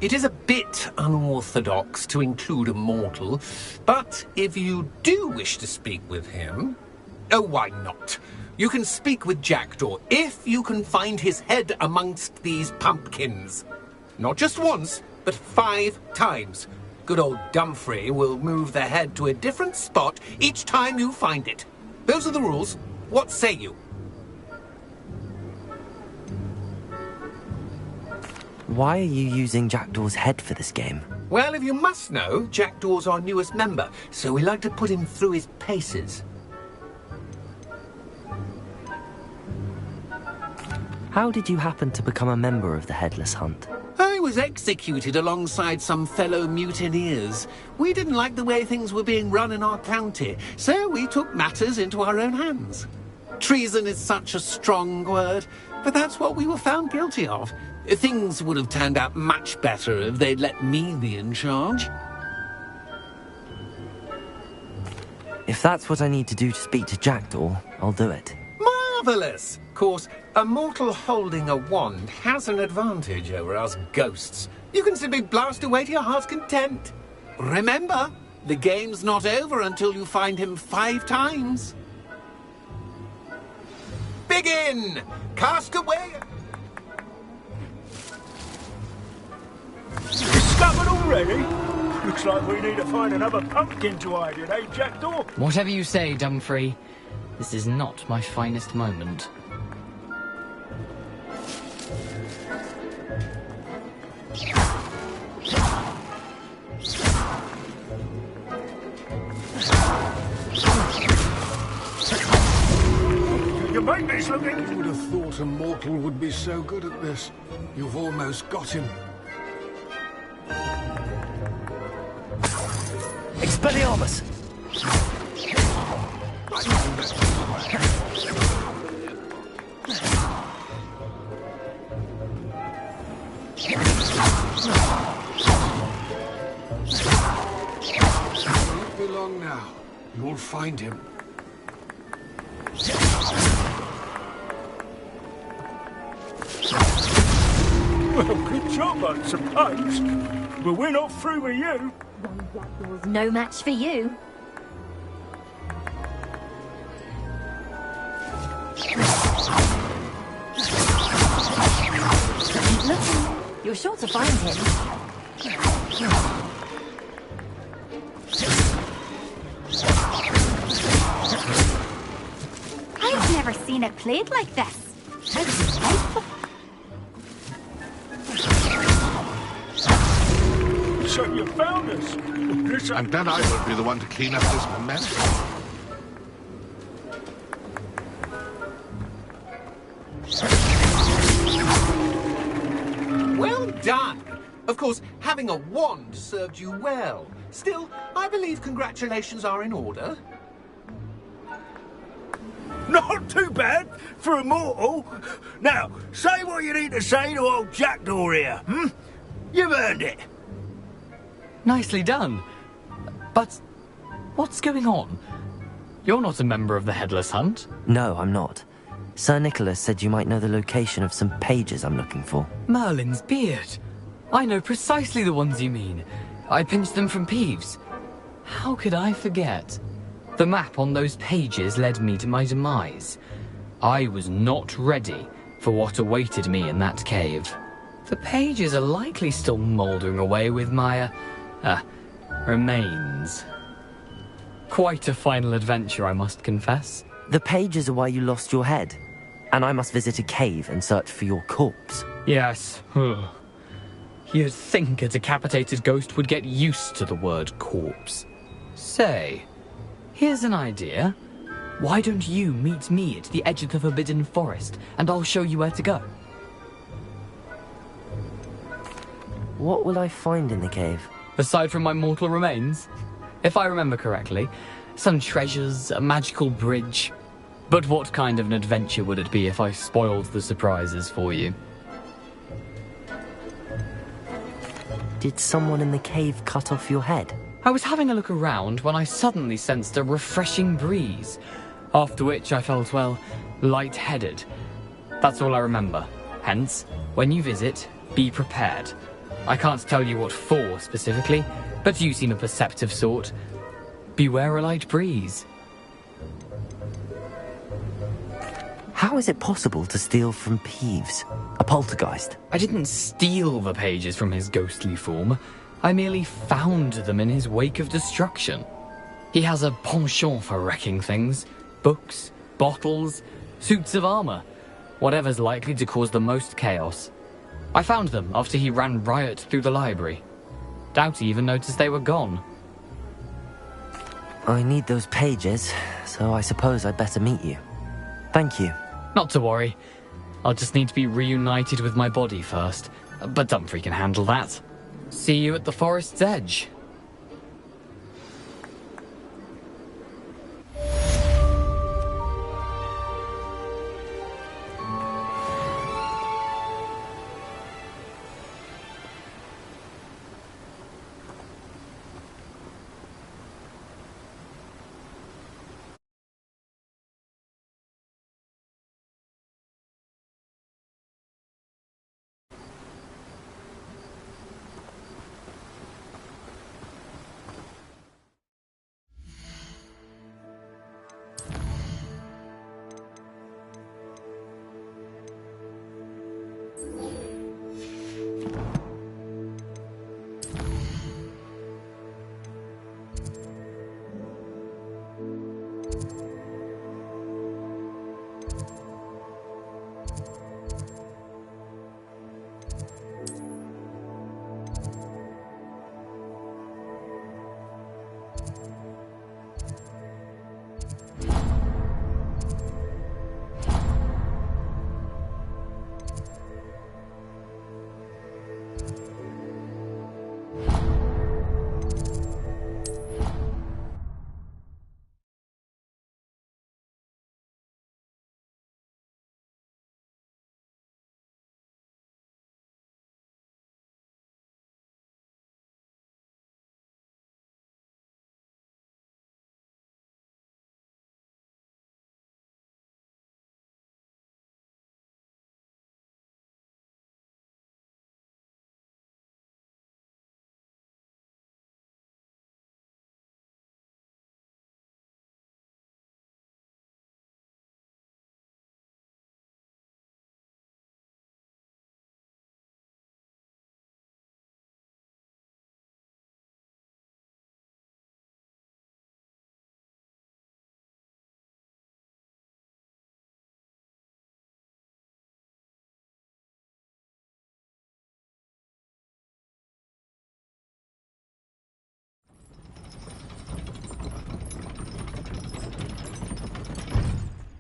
It is a bit unorthodox to include a mortal, but if you do wish to speak with him... Oh, why not? You can speak with Jackdaw if you can find his head amongst these pumpkins. Not just once, but 5 times. Good old Dumfrey will move the head to a different spot each time you find it. Those are the rules. What say you? Why are you using Jackdaw's head for this game? Well, if you must know, Jackdaw's our newest member, so we like to put him through his paces. How did you happen to become a member of the Headless Hunt? I was executed alongside some fellow mutineers. We didn't like the way things were being run in our county, so we took matters into our own hands. Treason is such a strong word, but that's what we were found guilty of. Things would have turned out much better if they'd let me be in charge. If that's what I need to do to speak to Jackdaw, I'll do it. Marvellous! Of course, a mortal holding a wand has an advantage over us ghosts. You can simply blast away to your heart's content. Remember, the game's not over until you find him 5 times. Begin! Cast away! Scum covered already? Looks like we need to find another pumpkin to hide in, eh, Jackdaw? Whatever you say, Dumfrey. This is not my finest moment. You make this look... Who would have thought a mortal would be so good at this? You've almost got him. Expelliarmus! Won't be long now. You'll find him. Well, good job, I suppose. But we're not through with you. No match for you. Keep looking. You're sure to find him. I've never seen it played like this. How delightful. So you found us. I'm glad I won't be the one to clean up this mess. Well done! Of course, having a wand served you well. Still, I believe congratulations are in order. Not too bad for a mortal. Now, say what you need to say to old Jackdaw here, hmm? You've earned it. Nicely done. But what's going on? You're not a member of the Headless Hunt. No, I'm not. Sir Nicholas said you might know the location of some pages I'm looking for. Merlin's beard. I know precisely the ones you mean. I pinched them from Peeves. How could I forget? The map on those pages led me to my demise. I was not ready for what awaited me in that cave. The pages are likely still mouldering away with my, remains. Quite a final adventure, I must confess. The pages are why you lost your head, and I must visit a cave and search for your corpse. Yes. You'd think a decapitated ghost would get used to the word corpse. Say, here's an idea. Why don't you meet me at the edge of the Forbidden Forest, and I'll show you where to go? What will I find in the cave? Aside from my mortal remains? If I remember correctly, some treasures, a magical bridge. But what kind of an adventure would it be if I spoiled the surprises for you? Did someone in the cave cut off your head? I was having a look around when I suddenly sensed a refreshing breeze, after which I felt, well, lightheaded. That's all I remember. Hence, when you visit, be prepared. I can't tell you what for specifically, but you seem a perceptive sort. Beware a light breeze. How is it possible to steal from Peeves, a poltergeist? I didn't steal the pages from his ghostly form. I merely found them in his wake of destruction. He has a penchant for wrecking things. Books, bottles, suits of armor. Whatever's likely to cause the most chaos. I found them after he ran riot through the library. Doubt he even noticed they were gone. I need those pages, so I suppose I'd better meet you. Thank you. Not to worry. I'll just need to be reunited with my body first. But Dumfrey can handle that. See you at the forest's edge.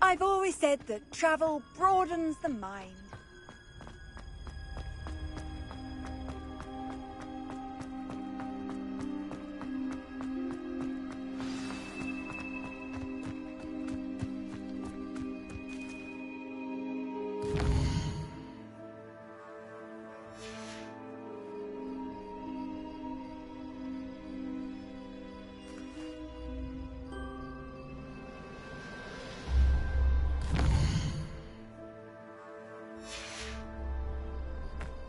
I've always said that travel broadens the mind.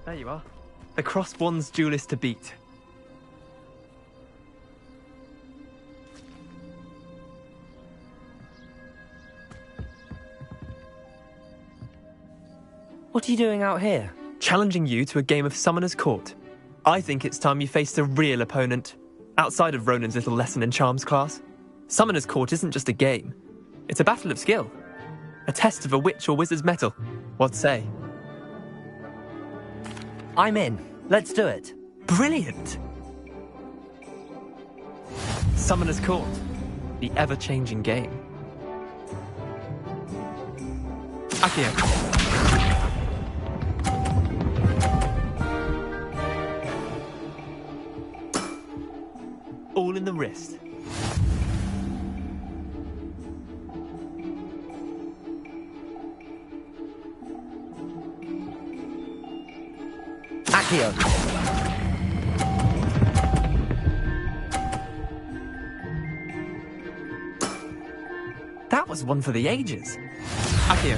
There you are. The crossed wands duelist to beat. What are you doing out here? Challenging you to a game of Summoner's Court. I think it's time you faced a real opponent, outside of Ronan's little lesson in charms class. Summoner's Court isn't just a game. It's a battle of skill. A test of a witch or wizard's mettle. What say? I'm in. Let's do it. Brilliant! Summoner's Court. The ever-changing game. Akio. All in the wrist. Akio. That was one for the ages. Akio.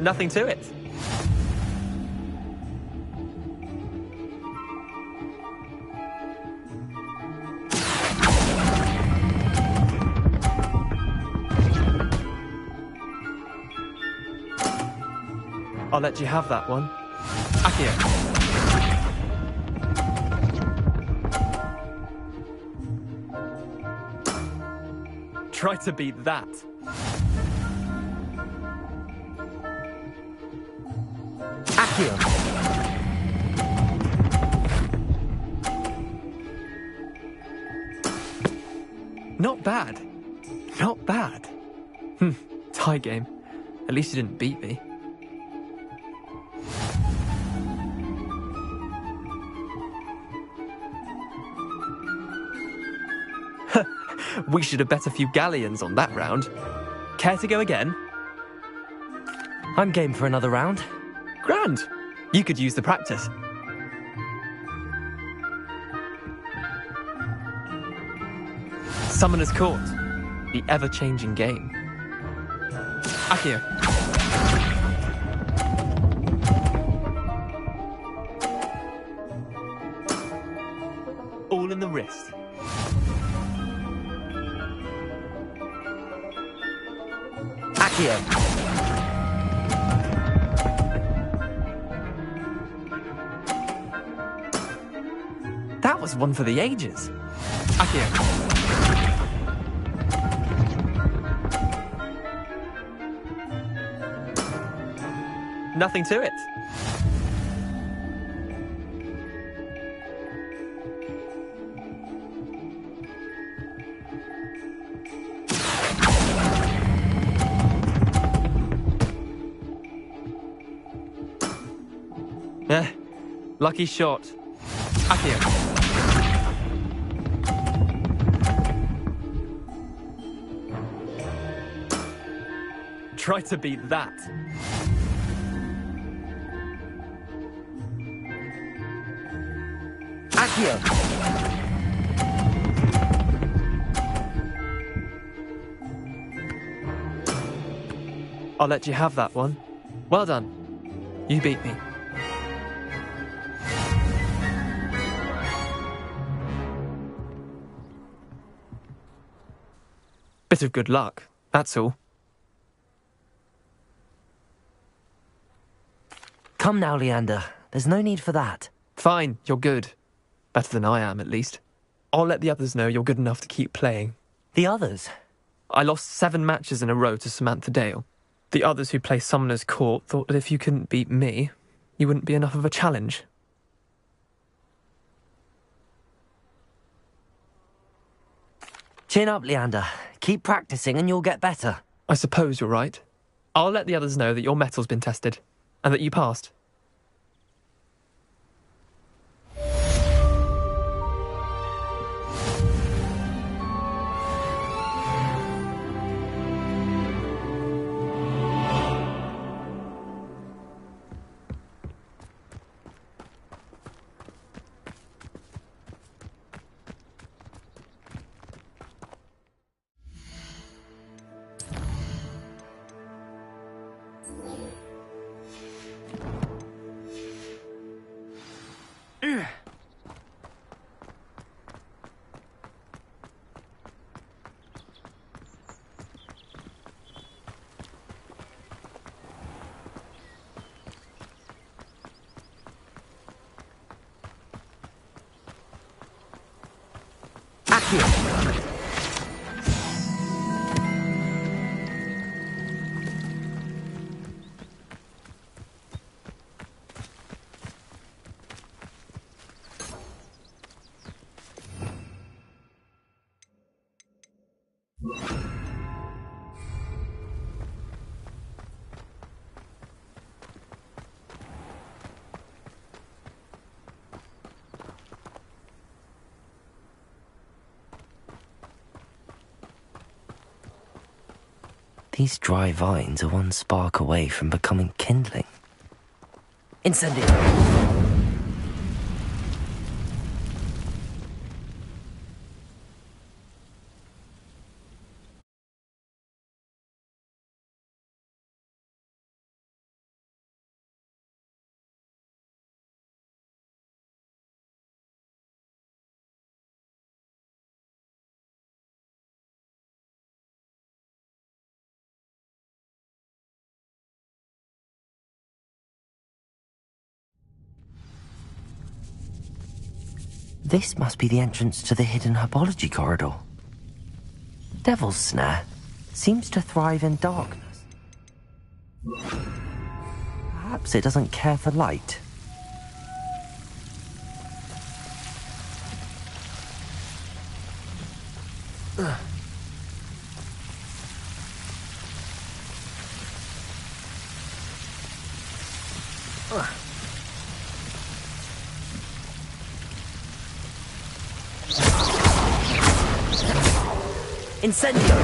Nothing to it. I'll let you have that one. Akio. Try to beat that. Akio. Not bad. Not bad. Tie game. At least you didn't beat me. We should have bet a few galleons on that round. Care to go again? I'm game for another round. Grand. You could use the practice. Summoner's Court. The ever-changing game. Akio. All in the wrist. Akio. That was one for the ages. Akio. Nothing to it. Lucky shot. Akio. Try to beat that. Akio. I'll let you have that one. Well done. You beat me. Bit of good luck, that's all. Come now, Leander. There's no need for that. Fine, you're good. Better than I am, at least. I'll let the others know you're good enough to keep playing. The others? I lost 7 matches in a row to Samantha Dale. The others who play Summoner's Court thought that if you couldn't beat me, you wouldn't be enough of a challenge. Chin up, Leander. Keep practicing and you'll get better. I suppose you're right. I'll let the others know that your metal's been tested, and that you passed. These dry vines are one spark away from becoming kindling. Incendio! This must be the entrance to the hidden herbology corridor. Devil's Snare seems to thrive in darkness. Perhaps it doesn't care for light. Incendio!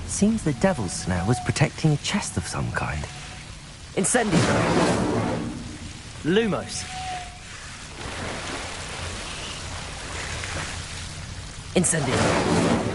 Seems the Devil's Snare was protecting a chest of some kind. Incendio! Lumos! Incendio!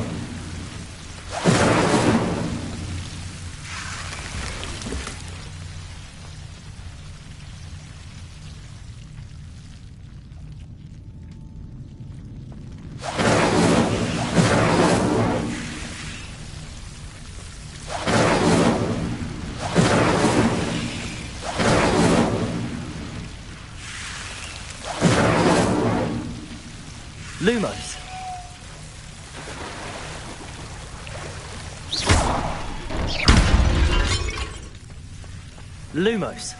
Lumos. Lumos.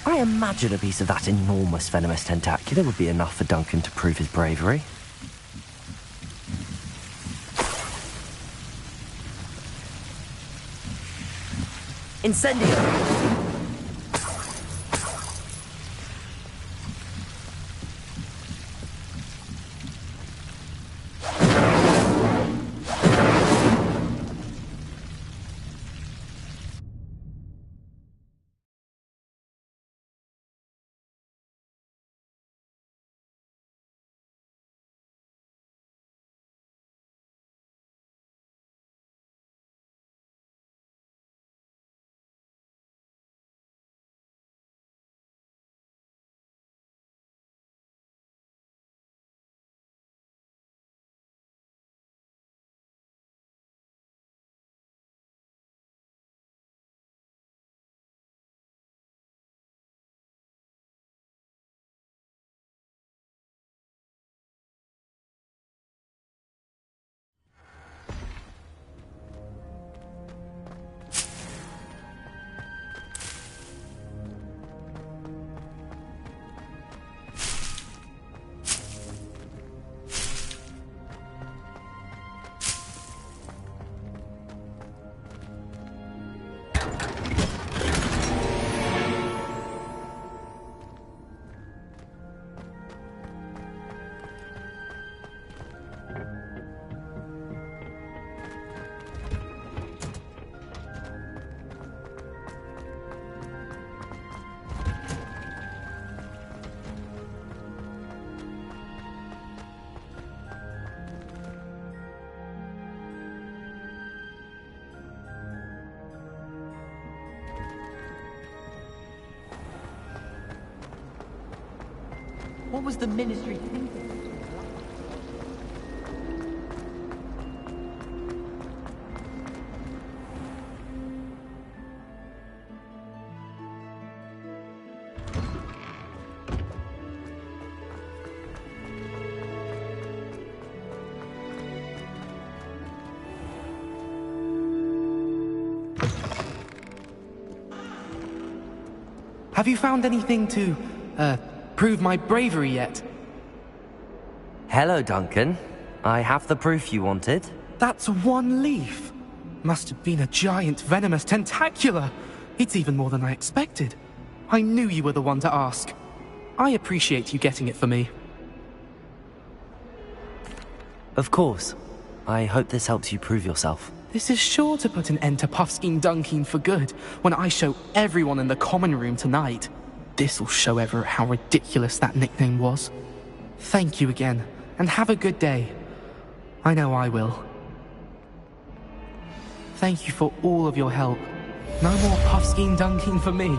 I imagine a piece of that enormous venomous tentacula would be enough for Duncan to prove his bravery. Incendio! What was the Ministry thinking? Have you found anything to, prove my bravery yet? Hello, Duncan. I have the proof you wanted. That's one leaf. Must have been a giant venomous tentacula. It's even more than I expected. I knew you were the one to ask. I appreciate you getting it for me. Of course. I hope this helps you prove yourself. This is sure to put an end to Puffskein Dunkeen for good when I show everyone in the common room tonight. This'll show Everett how ridiculous that nickname was. Thank you again, and have a good day. I know I will. Thank you for all of your help. No more Puffskein Dunkeen for me.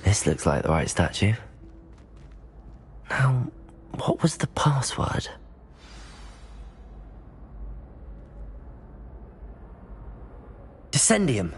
This looks like the right statue. Now, what was the password? Descendium.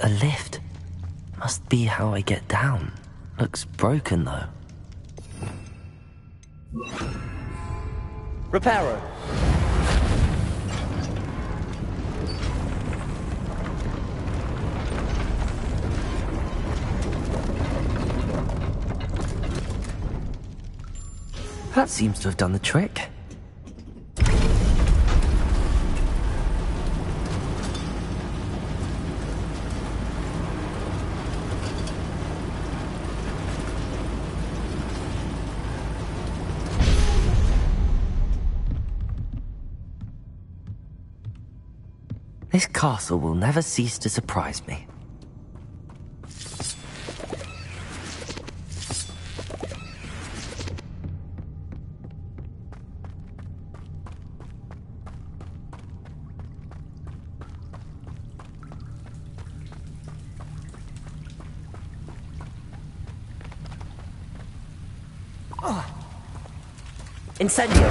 A lift. Must be how I get down. Looks broken, though. Reparo. That seems to have done the trick. This castle will never cease to surprise me. Incendio!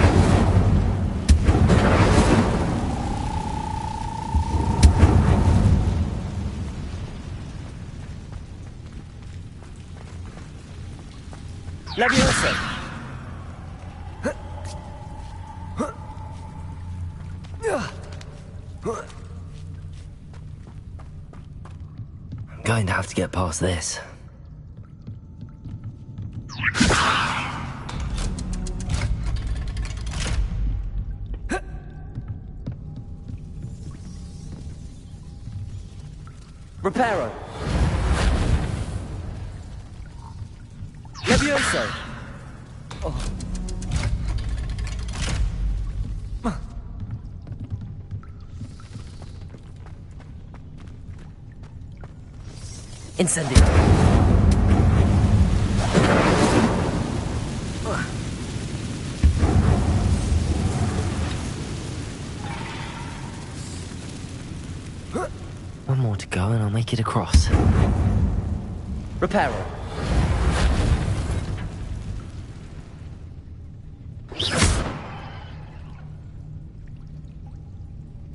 Leviosa! I'm going to have to get past this. Reparo! Levioso! Oh. Incendio! One more to go and I'll make it across. Reparo!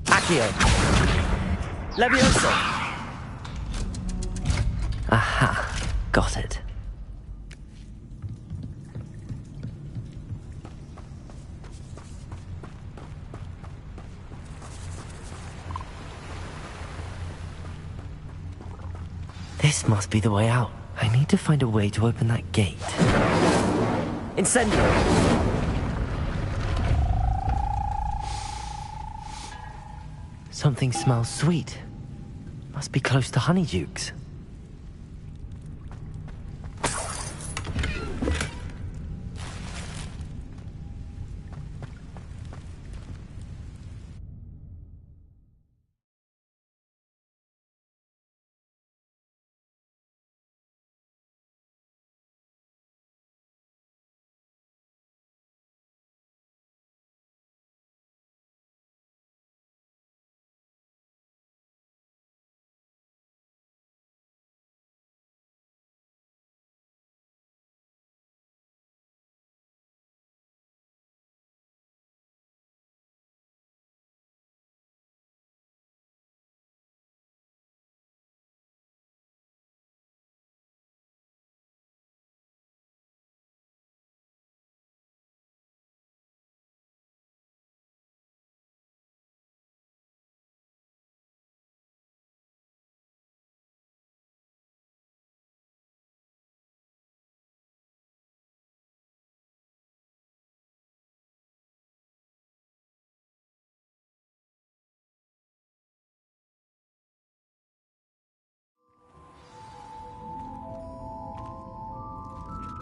Accio! Levioso! Aha! Got it. This must be the way out. I need to find a way to open that gate. Incendio! Something smells sweet. Must be close to Honeydukes.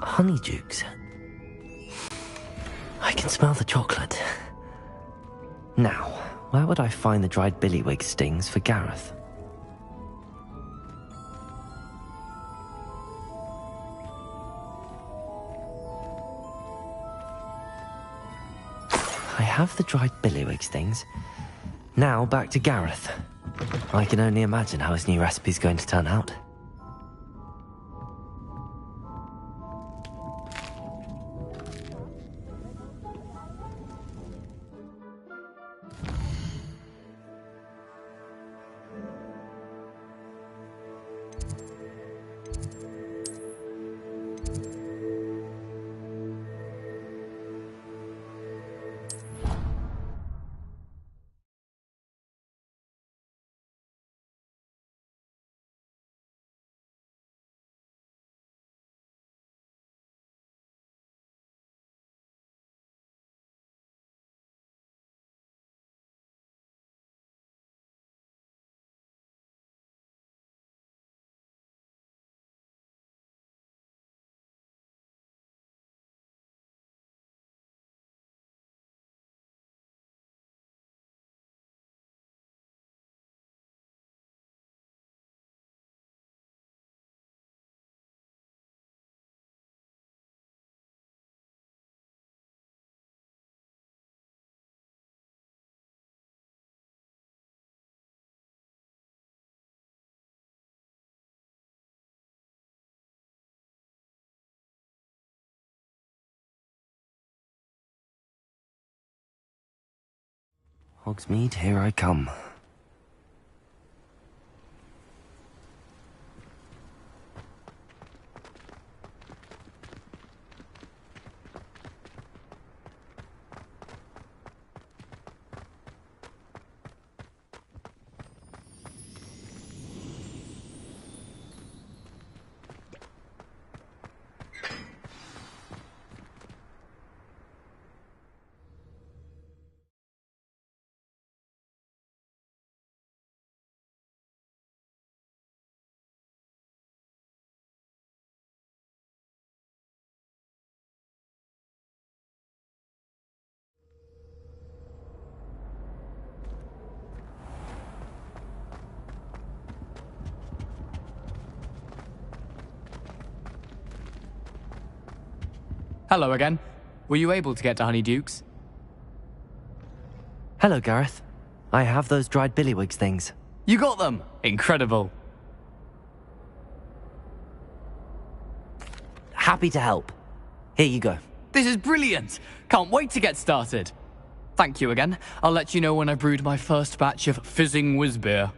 Honeydukes. I can smell the chocolate. Now, where would I find the dried billywig stings for Gareth? I have the dried billywig stings. Now back to Gareth. I can only imagine how his new recipe's going to turn out. Hogsmeade, here I come. Hello again. Were you able to get to Honeyduke's? Hello, Gareth. I have those dried billywigs things. You got them! Incredible. Happy to help. Here you go. This is brilliant! Can't wait to get started. Thank you again. I'll let you know when I brewed my first batch of fizzing whiz-beer.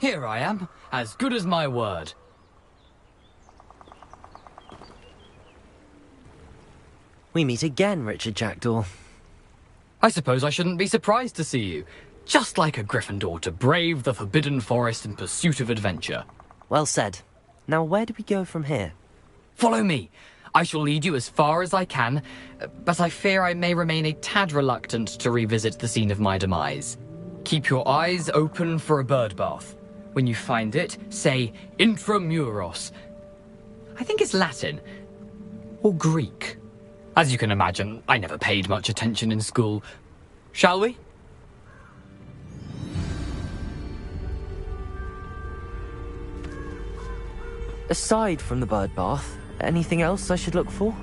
Here I am, as good as my word. We meet again, Richard Jackdaw. I suppose I shouldn't be surprised to see you. Just like a Gryffindor to brave the Forbidden Forest in pursuit of adventure. Well said. Now where do we go from here? Follow me. I shall lead you as far as I can, but I fear I may remain a tad reluctant to revisit the scene of my demise. Keep your eyes open for a bird bath. When you find it, say Intramuros. I think it's Latin. Or Greek. As you can imagine, I never paid much attention in school. Shall we? Aside from the bird bath, anything else I should look for?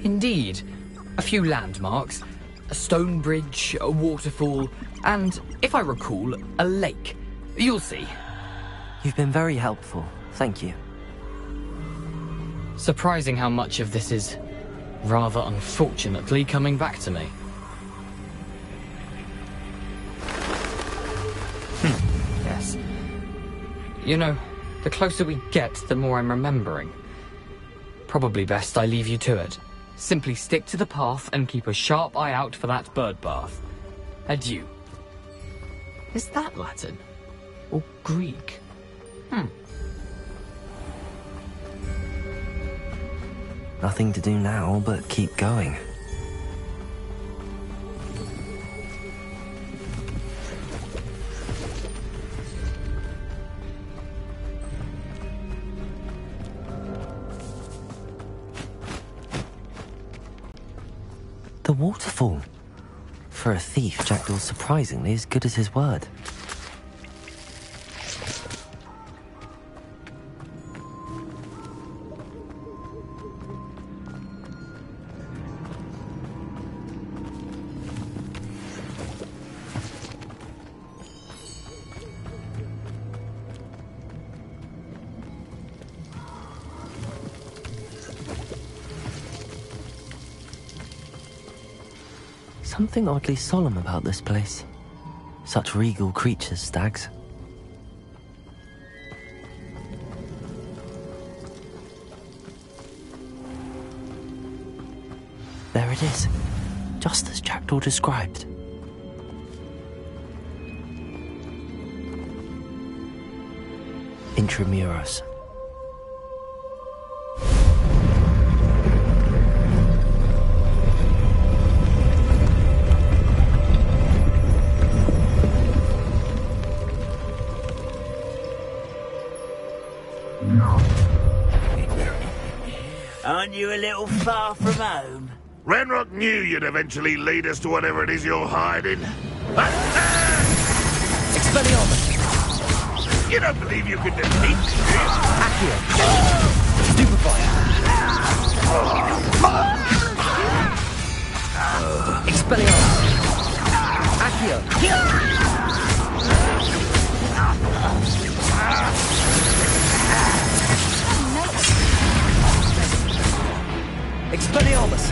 Indeed. A few landmarks, a stone bridge, a waterfall, and, if I recall, a lake. You'll see. You've been very helpful. Thank you. Surprising how much of this is, rather unfortunately, coming back to me. Yes. You know, the closer we get, the more I'm remembering. Probably best I leave you to it. Simply stick to the path and keep a sharp eye out for that bird bath. Adieu. Is that Latin? Or Greek? Nothing to do now but keep going. The waterfall. For a thief, Jackdaw's surprisingly as good as his word. Something oddly solemn about this place. Such regal creatures, stags. There it is, just as Jackdaw described. Intramuros. Aren't you a little far from home? Ranrock knew you'd eventually lead us to whatever it is you're hiding. Expelliarmus! You don't believe you can defeat me? Accio! Stupefier! Expelliarmus! Accio! Expelliarmus!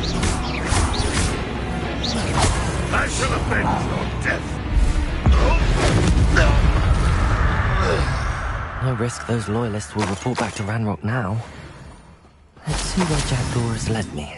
I shall avenge your death. No risk those loyalists will report back to Ranrock now. Let's see where Jackdaw has led me.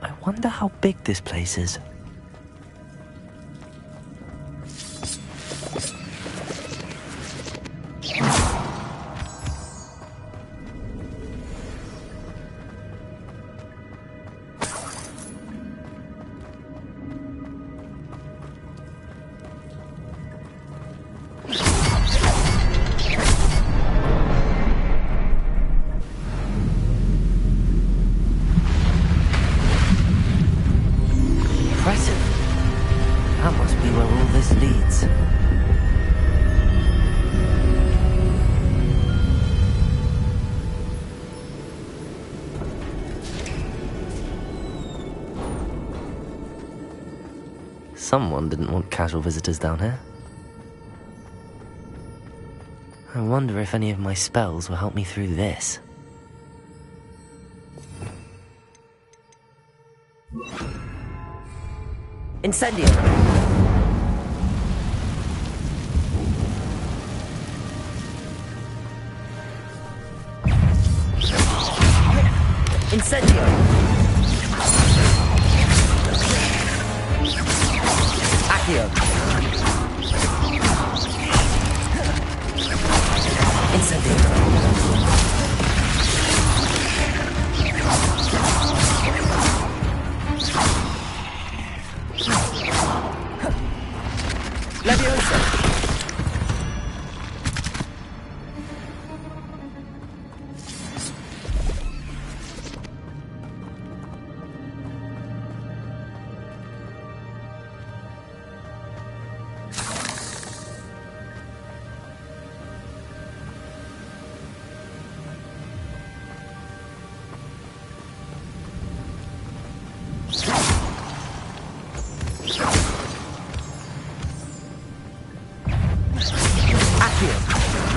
I wonder how big this place is. That must be where all this leads. Someone didn't want casual visitors down here. I wonder if any of my spells will help me through this. Incendio! Incendio! Accio! Incendio! Leviosa!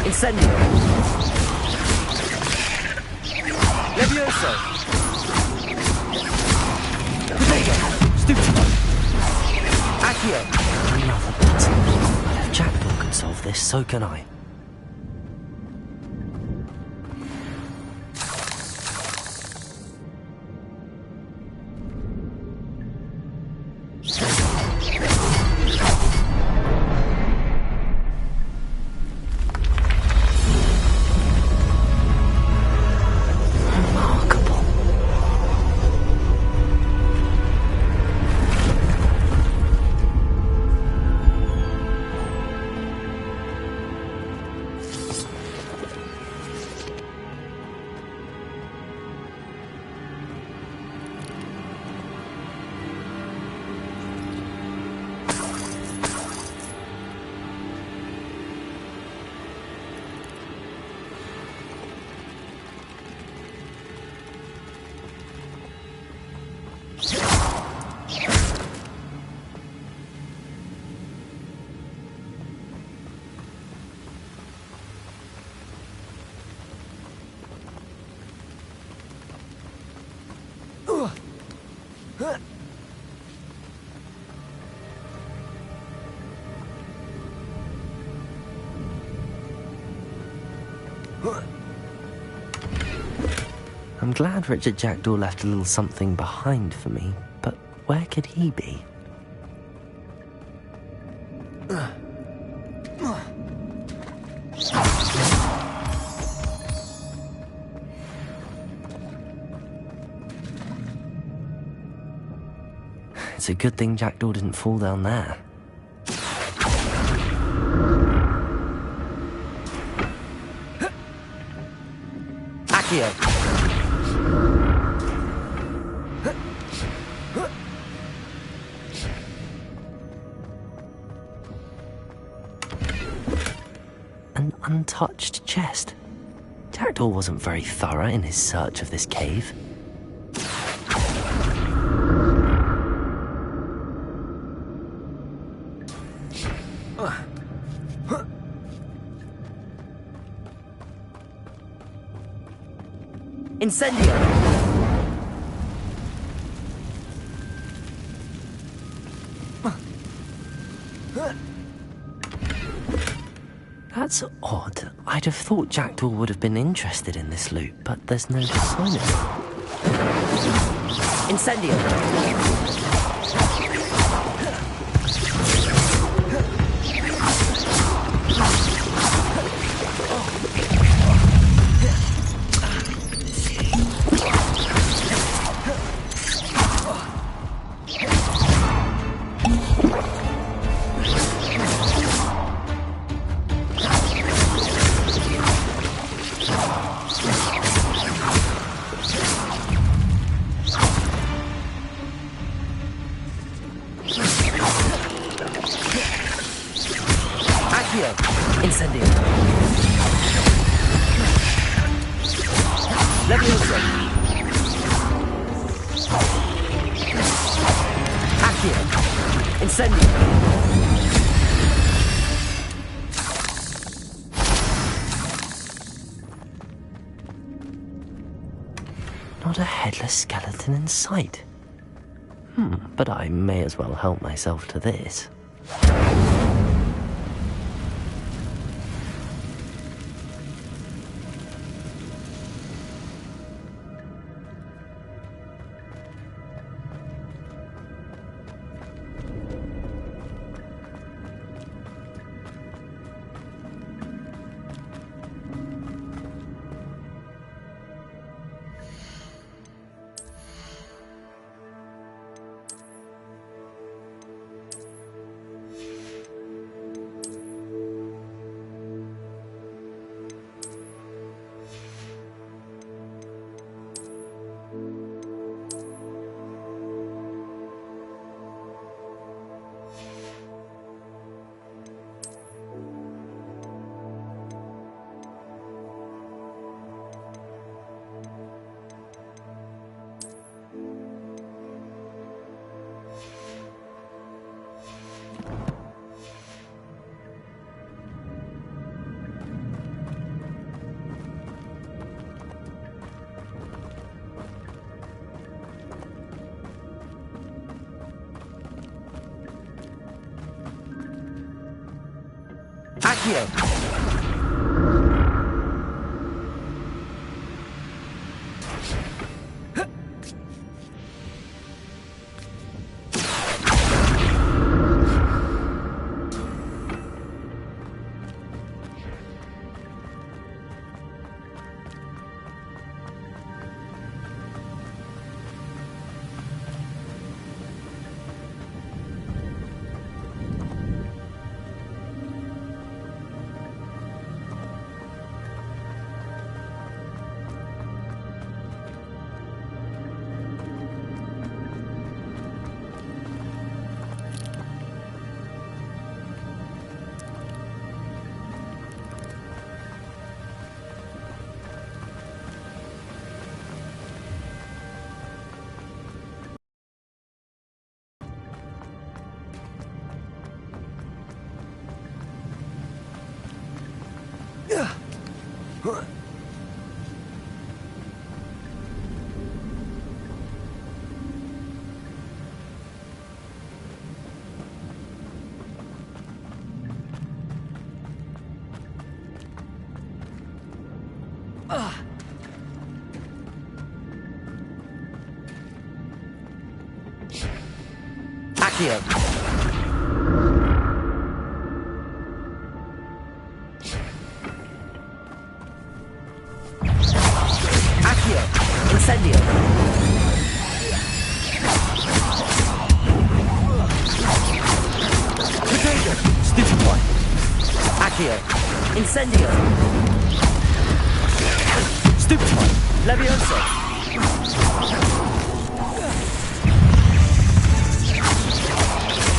Incendio! Levioso! Potato! Stupido! Accio! Another bit. But if Jackdaw could solve this, so can I. I'm glad Richard Jackdaw left a little something behind for me, but where could he be? It's a good thing Jackdaw didn't fall down there. Accio! An untouched chest. Jackdaw wasn't very thorough in his search of this cave. Incendio! That's odd. I'd have thought Jackdaw would have been interested in this loot, but there's no sign of it. Incendio! Incendio! Leviosa! Accio! Incendio! Not a headless skeleton in sight. But I may as well help myself to this. Accio! Accio! Accio! Incendio! Potato! Stupid one! Accio! Incendio! Stupid one! Levioso!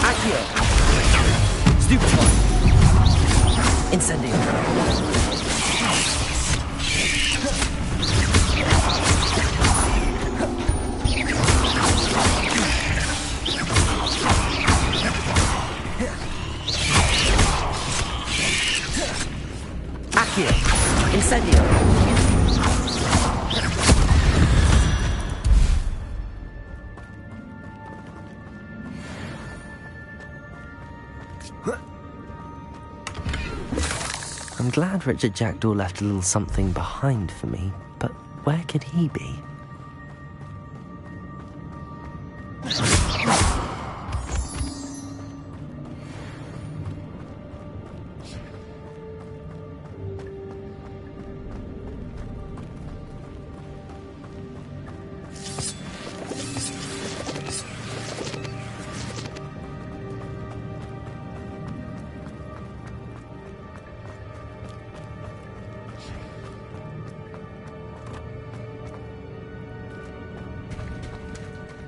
Accio! Stupid one! Incendio! Accio! Incendio! I'm glad Richard Jackdaw left a little something behind for me, but where could he be?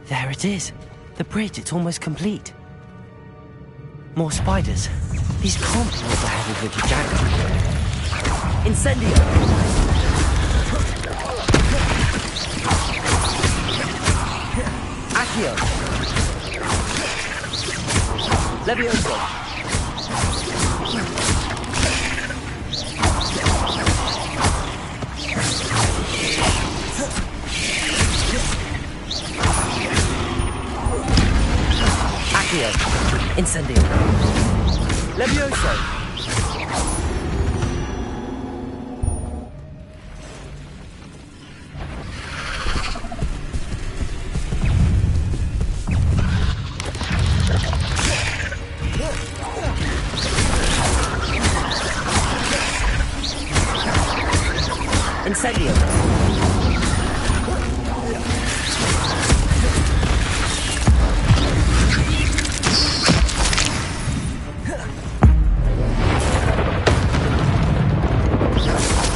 There it is. The bridge, it's almost complete. More spiders. These can't be what the head of Richard Jackdaw. Incendio! Accio! Levioso! Incendio. Levioso. Incendio.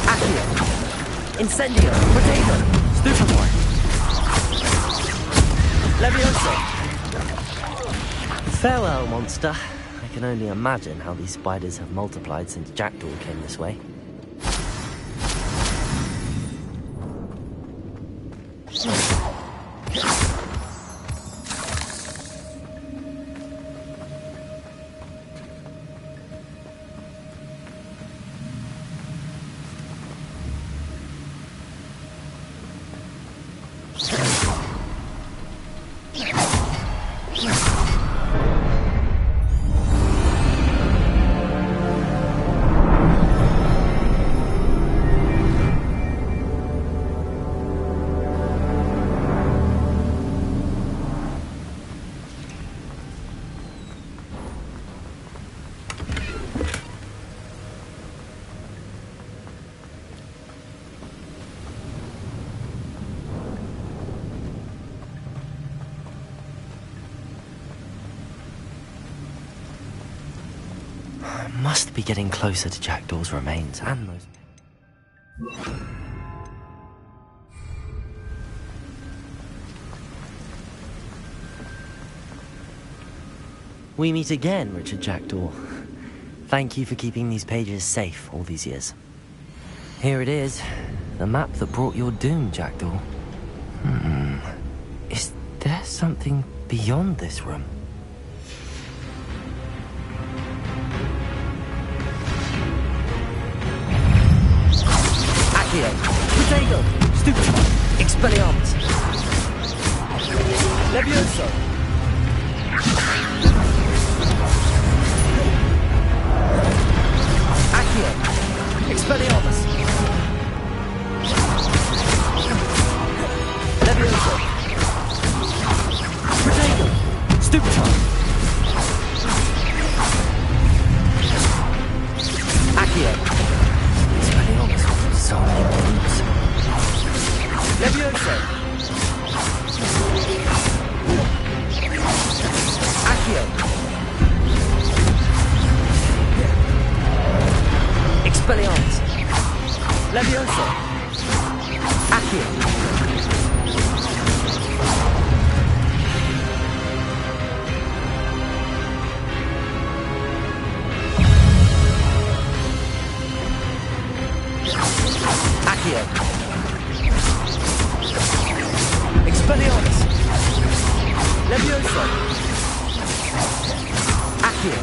Accio. Incendio. Potato. Stupefy. Levioso. Farewell, monster. I can only imagine how these spiders have multiplied since Jackdaw came this way. Must be getting closer to Jackdaw's remains and those... We meet again, Richard Jackdaw. Thank you for keeping these pages safe all these years. Here it is, the map that brought your doom, Jackdaw. Is there something beyond this room? Potato! Stupefy! Expelliarmus! Levioso! Accio! Expelliarmus! Levioso! Potato! Stupefy! Accio! Expelliarmus! So many words. Levioso! Accio! Expelliarmus! Levioso! Accio! Accio! Expelliarmus! Levioso! Accio!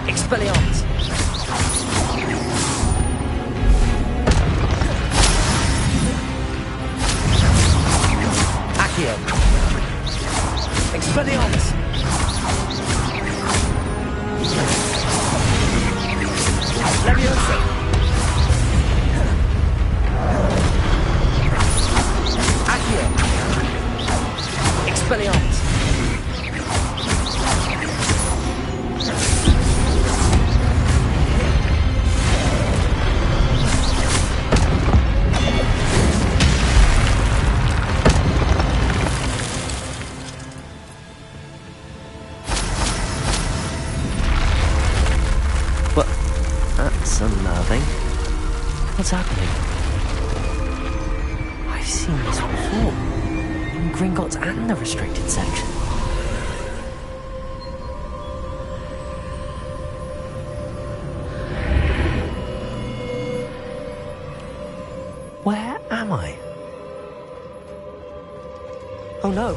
Expelliarmus! Accio! Expelliarmus! Levioso! Accio! Expelliarmus! What? That's unnerving. What's happening? I've seen this before. In Gringotts and the restricted section. Where am I? Oh no,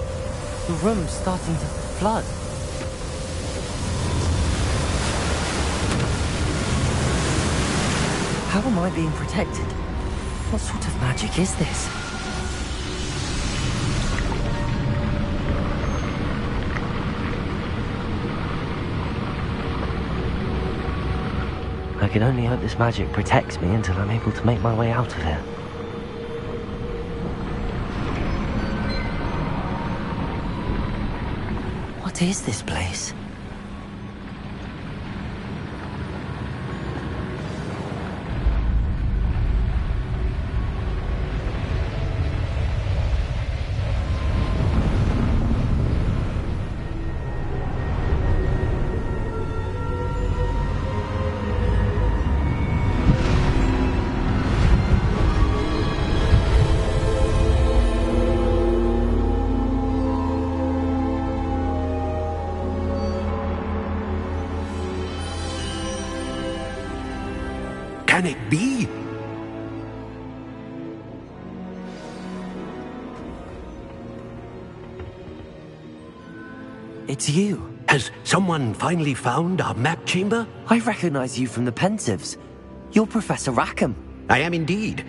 the room's starting to flood. How am I being protected? What sort of magic is this? I can only hope this magic protects me until I'm able to make my way out of here. What is this place? Can it be? It's you. Has someone finally found our map chamber? I recognize you from the Pensives. You're Professor Rackham. I am indeed.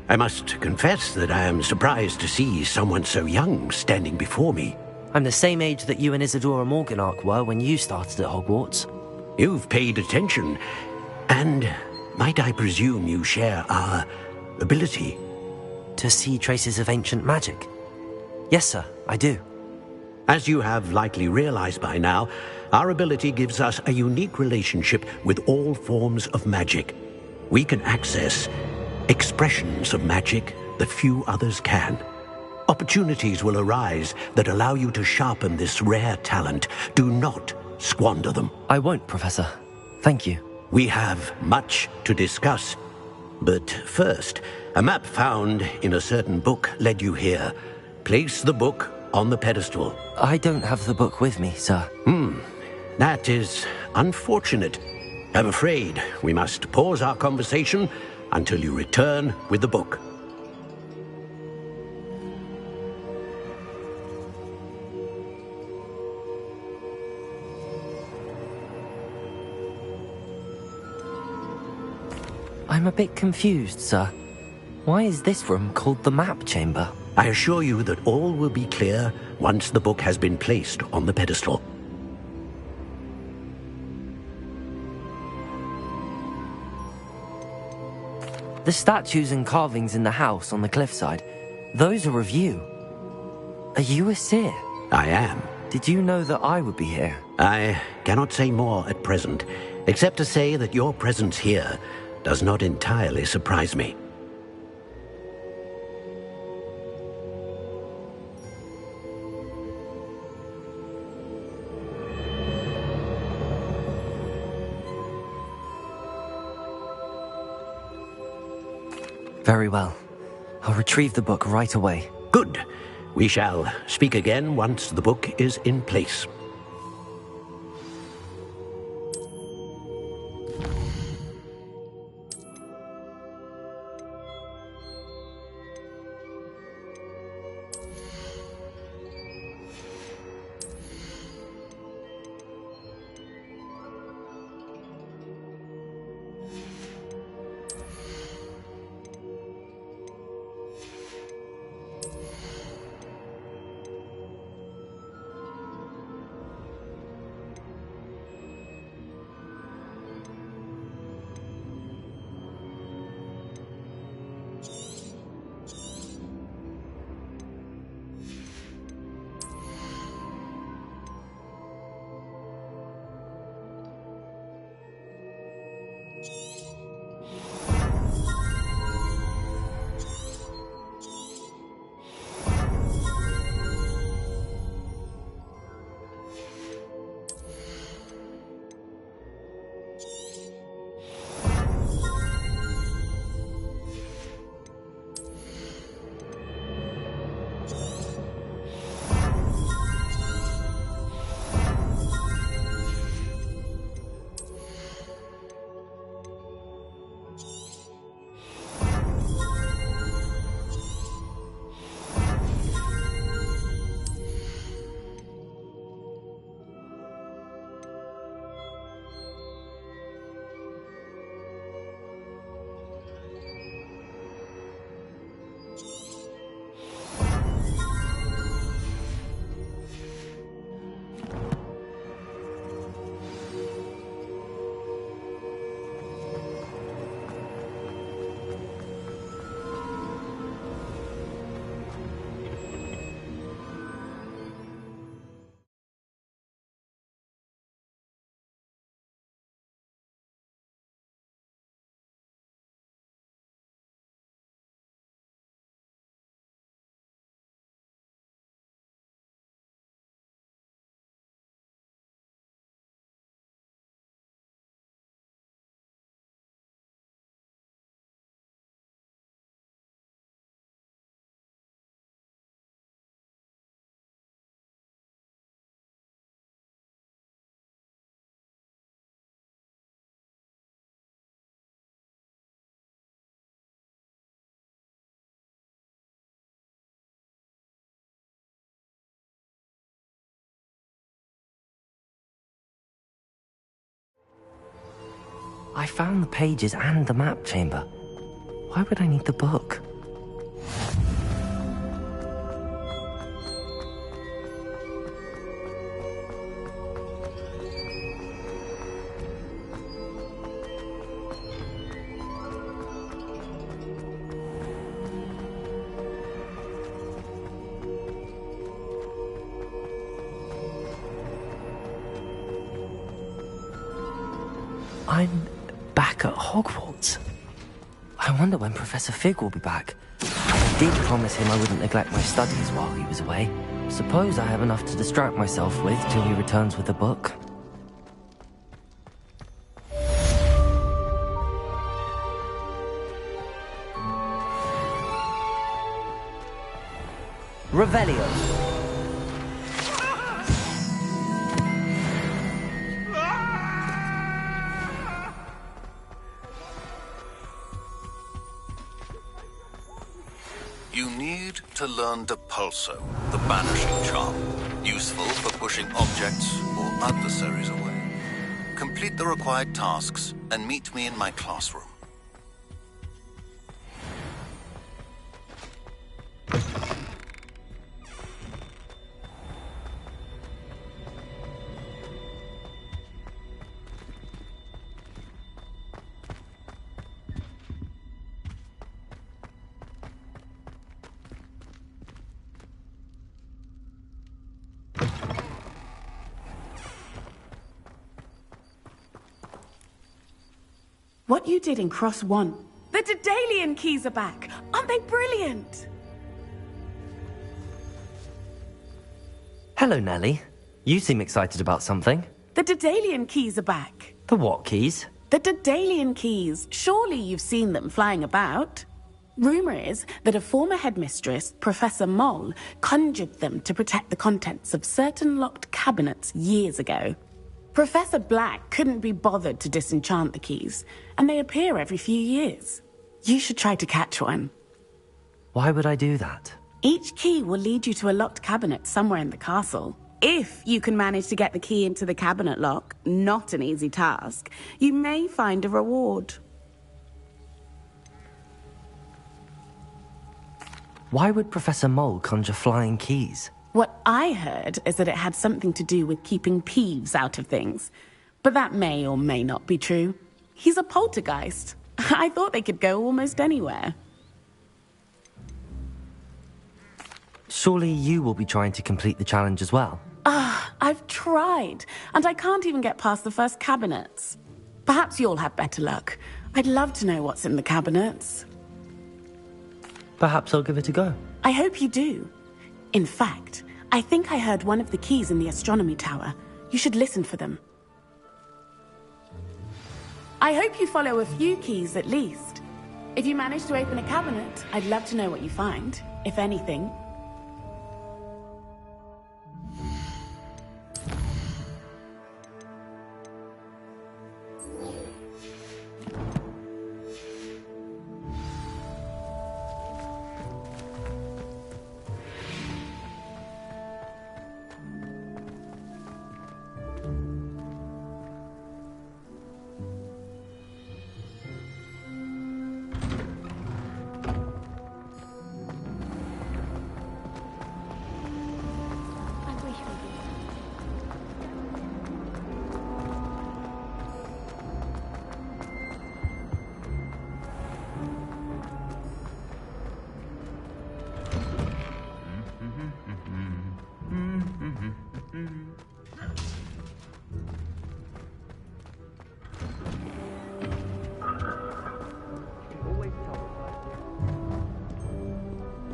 I must confess that I am surprised to see someone so young standing before me. I'm the same age that you and Isadora Morganach were when you started at Hogwarts. You've paid attention, and might I presume you share our ability? To see traces of ancient magic? Yes, sir, I do. As you have likely realized by now, our ability gives us a unique relationship with all forms of magic. We can access expressions of magic that few others can. Opportunities will arise that allow you to sharpen this rare talent. Do not squander them. I won't, Professor. Thank you. We have much to discuss. But first, a map found in a certain book led you here. Place the book on the pedestal. I don't have the book with me, sir. That is unfortunate. I'm afraid we must pause our conversation until you return with the book. I'm a bit confused, sir. Why is this room called the map chamber? I assure you that all will be clear once the book has been placed on the pedestal. The statues and carvings in the house on the cliffside, those are of you. Are you a seer? I am. Did you know that I would be here? I cannot say more at present, except to say that your presence here does not entirely surprise me. Very well. I'll retrieve the book right away. Good. We shall speak again once the book is in place. I found the pages and the map chamber. Why would I need the book? I'm back at Hogwarts. I wonder when Professor Fig will be back. I did promise him I wouldn't neglect my studies while he was away. Suppose I have enough to distract myself with till he returns with the book. Revelio. You need to learn Depulso, the banishing charm, useful for pushing objects or adversaries away. Complete the required tasks and meet me in my classroom. What you did in Cross 1. The Daedalian keys are back. Aren't they brilliant? Hello, Nellie. You seem excited about something. The Daedalian keys are back. The what keys? The Daedalian keys. Surely you've seen them flying about. Rumor is that a former headmistress, Professor Moll, conjured them to protect the contents of certain locked cabinets years ago. Professor Black couldn't be bothered to disenchant the keys, and they appear every few years. You should try to catch one. Why would I do that? Each key will lead you to a locked cabinet somewhere in the castle. If you can manage to get the key into the cabinet lock, not an easy task, you may find a reward. Why would Professor Moll conjure flying keys? What I heard is that it had something to do with keeping Peeves out of things. But that may or may not be true. He's a poltergeist. I thought they could go almost anywhere. Surely you will be trying to complete the challenge as well. I've tried, and I can't even get past the first cabinets. Perhaps you'll have better luck. I'd love to know what's in the cabinets. Perhaps I'll give it a go. I hope you do. In fact, I think I heard one of the keys in the astronomy tower. You should listen for them. I hope you follow a few keys at least. If you manage to open a cabinet, I'd love to know what you find, if anything.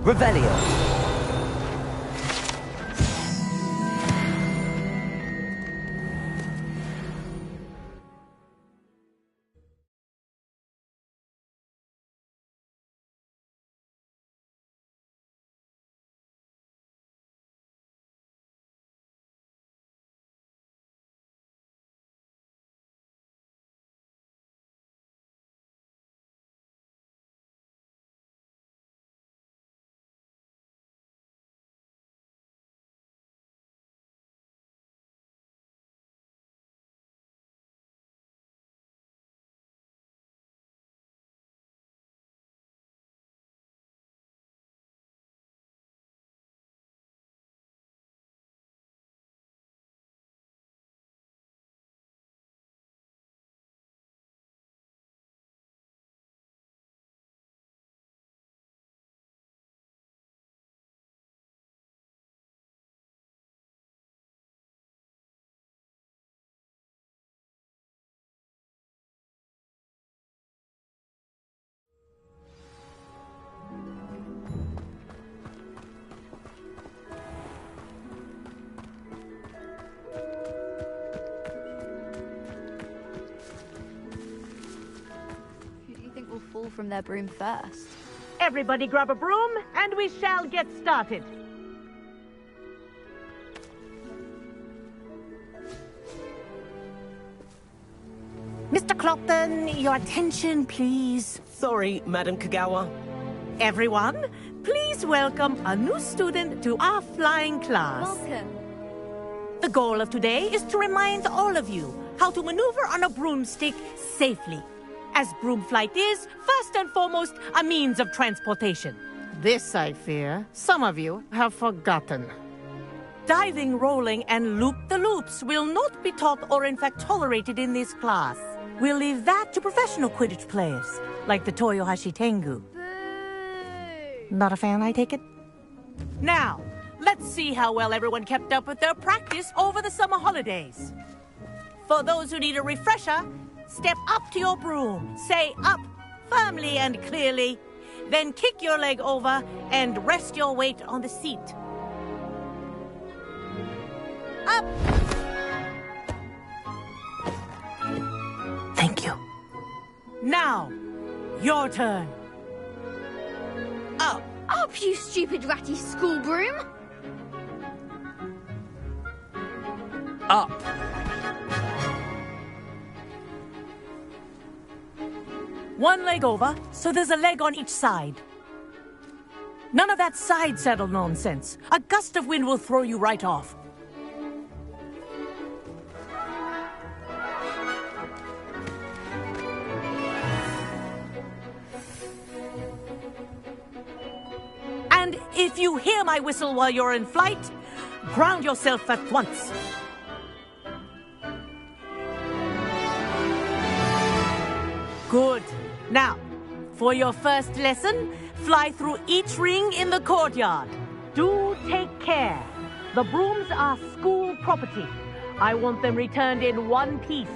Revelio. from their broom first. Everybody grab a broom, and we shall get started. Mr. Clopton, your attention, please. Sorry, Madam Kagawa. Everyone, please welcome a new student to our flying class. Welcome. The goal of today is to remind all of you how to maneuver on a broomstick safely, as broom flight is, first and foremost, a means of transportation. This, I fear, some of you have forgotten. Diving, rolling, and loop-the-loops will not be taught or in fact tolerated in this class. We'll leave that to professional Quidditch players, like the Toyohashi Tengu. Not a fan, I take it? Now, let's see how well everyone kept up with their practice over the summer holidays. For those who need a refresher, step up to your broom, say up firmly and clearly, then kick your leg over and rest your weight on the seat. Up! Thank you. Now, your turn. Up! Up, you stupid ratty school broom! Up! One leg over, so there's a leg on each side. None of that side saddle nonsense. A gust of wind will throw you right off. And if you hear my whistle while you're in flight, ground yourself at once. Good. Now, for your first lesson, fly through each ring in the courtyard. Do take care. The brooms are school property. I want them returned in one piece.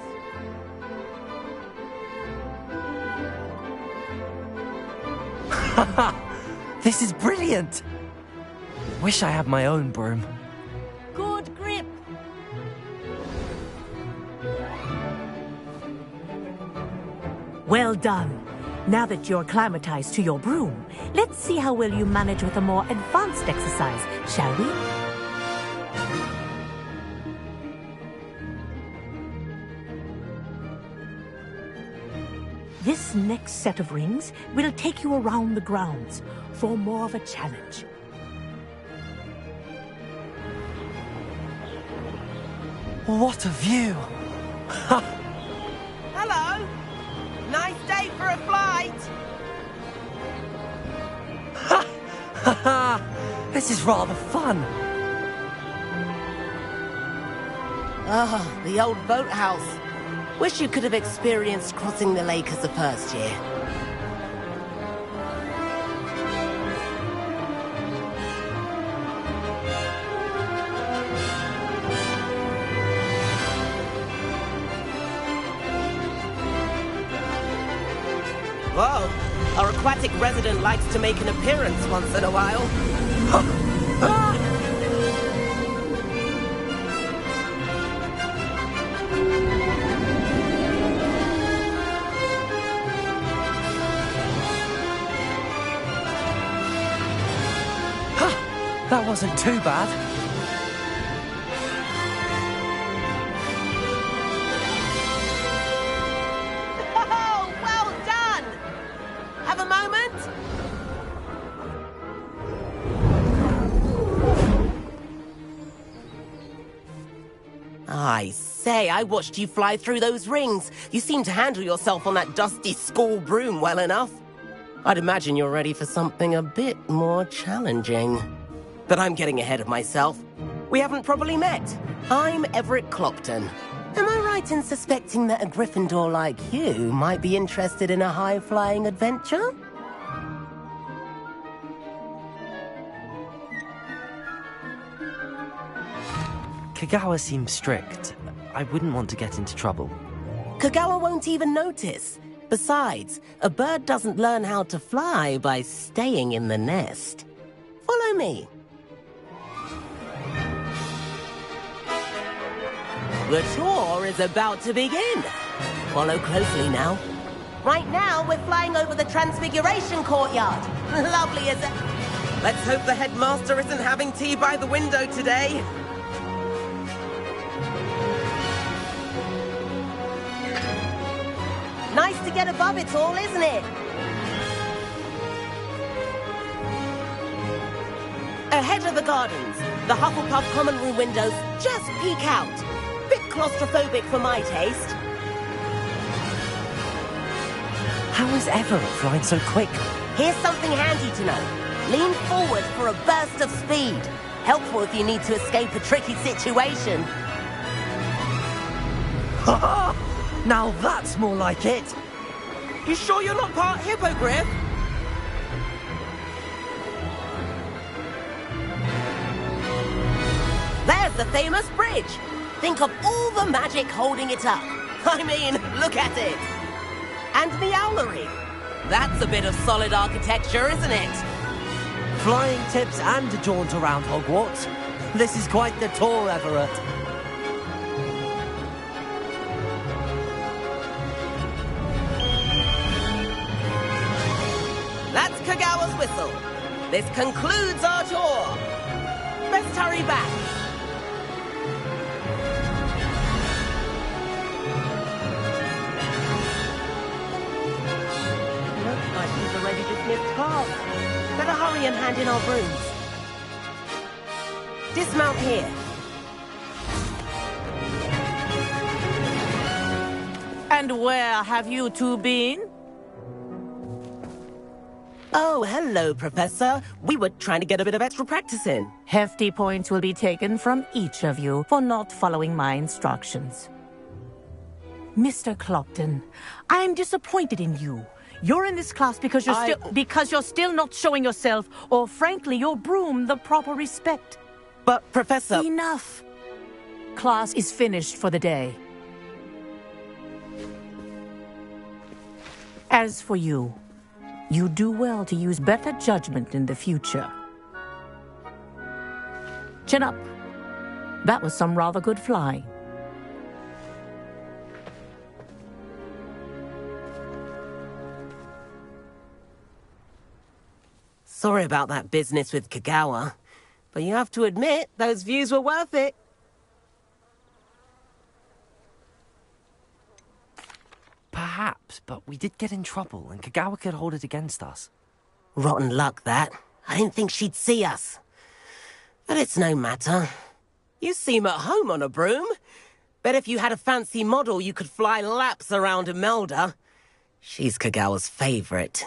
This is brilliant! Wish I had my own broom. Good grip. Well done. Now that you're acclimatized to your broom, let's see how well you manage with a more advanced exercise, shall we? This next set of rings will take you around the grounds for more of a challenge. What a view! Hello! Nice day for a flight! This is rather fun. Ah, the old boathouse. Wish you could have experienced crossing the lake as a first year. Whoa, our aquatic resident likes to make an appearance once in a while. That wasn't too bad. Oh, well done! Have a moment? I say, I watched you fly through those rings. You seem to handle yourself on that dusty school broom well enough. I'd imagine you're ready for something a bit more challenging. But I'm getting ahead of myself. We haven't properly met. I'm Everett Clopton. Am I right in suspecting that a Gryffindor like you might be interested in a high-flying adventure? Kagawa seems strict. I wouldn't want to get into trouble. Kagawa won't even notice. Besides, a bird doesn't learn how to fly by staying in the nest. Follow me. The tour is about to begin. Follow closely now. Right now, we're flying over the Transfiguration Courtyard. Lovely, is it? Let's hope the headmaster isn't having tea by the window today. Nice to get above it all, isn't it? Ahead of the gardens, the Hufflepuff common room windows just peek out. Bit claustrophobic for my taste. How is Everett flying so quick? Here's something handy to know. Lean forward for a burst of speed. Helpful if you need to escape a tricky situation. Now that's more like it. You sure you're not part hippogriff? There's the famous bridge. Think of all the magic holding it up. I mean, look at it. And the owlery. That's a bit of solid architecture, isn't it? Flying tips and a jaunt around Hogwarts. This is quite the tour, Everett. That's Kagawa's whistle. This concludes our tour. Let's hurry back. Looks like he's already dismissed class. Better hurry and hand in our brooms. Dismount here. And where have you two been? Oh, hello, Professor. We were trying to get a bit of extra practice in. Hefty points will be taken from each of you for not following my instructions. Mr. Clopton, I'm disappointed in you. You're in this class because you're still not showing yourself, or frankly, your broom, the proper respect. But, Professor... Enough. Class is finished for the day. As for you, you do well to use better judgment in the future. Chin up. That was some rather good flying. Sorry about that business with Kagawa, but you have to admit, those views were worth it. Perhaps, but we did get in trouble, and Kagawa could hold it against us. Rotten luck, that. I didn't think she'd see us. But it's no matter. You seem at home on a broom. Bet if you had a fancy model, you could fly laps around Imelda. She's Kagawa's favorite.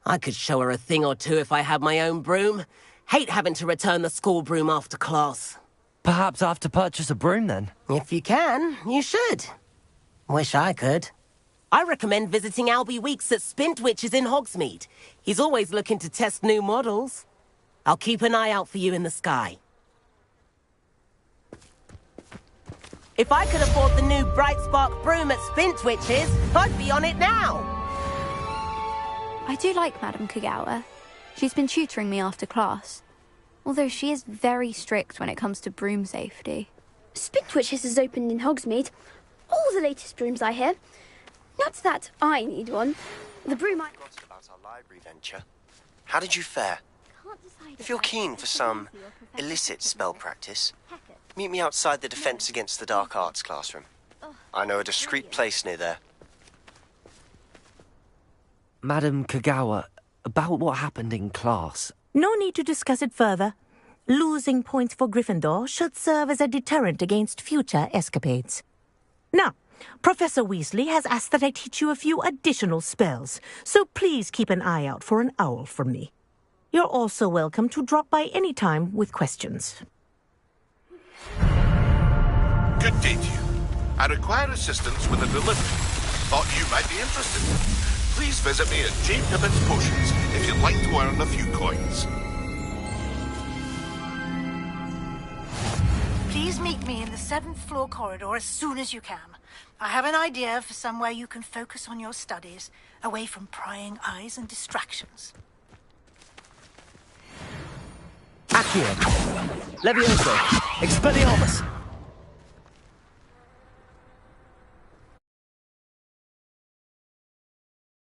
I could show her a thing or two if I had my own broom. Hate having to return the school broom after class. Perhaps I have to purchase a broom, then? If you can, you should. Wish I could. I recommend visiting Albie Weeks at Spintwitches in Hogsmeade. He's always looking to test new models. I'll keep an eye out for you in the sky. If I could afford the new Bright Spark broom at Spintwitches, I'd be on it now. I do like Madame Kagawa. She's been tutoring me after class. Although she is very strict when it comes to broom safety. Spintwitches has opened in Hogsmeade. All the latest brooms, I hear. Not that I need one. The broom I... About our library venture. How did you fare? If you're keen for some illicit spell practice, meet me outside the Defense Against the Dark Arts classroom. I know a discreet place near there. Madam Kagawa, about what happened in class. No need to discuss it further. Losing points for Gryffindor should serve as a deterrent against future escapades. Now, Professor Weasley has asked that I teach you a few additional spells, so please keep an eye out for an owl from me. You're also welcome to drop by any time with questions. Good day to you. I require assistance with a delivery. Thought you might be interested. Please visit me at J. Pippett's Potions if you'd like to earn a few coins. Please meet me in the 7th floor corridor as soon as you can. I have an idea for somewhere you can focus on your studies, away from prying eyes and distractions. Accio. Levioso. Expelliarmus.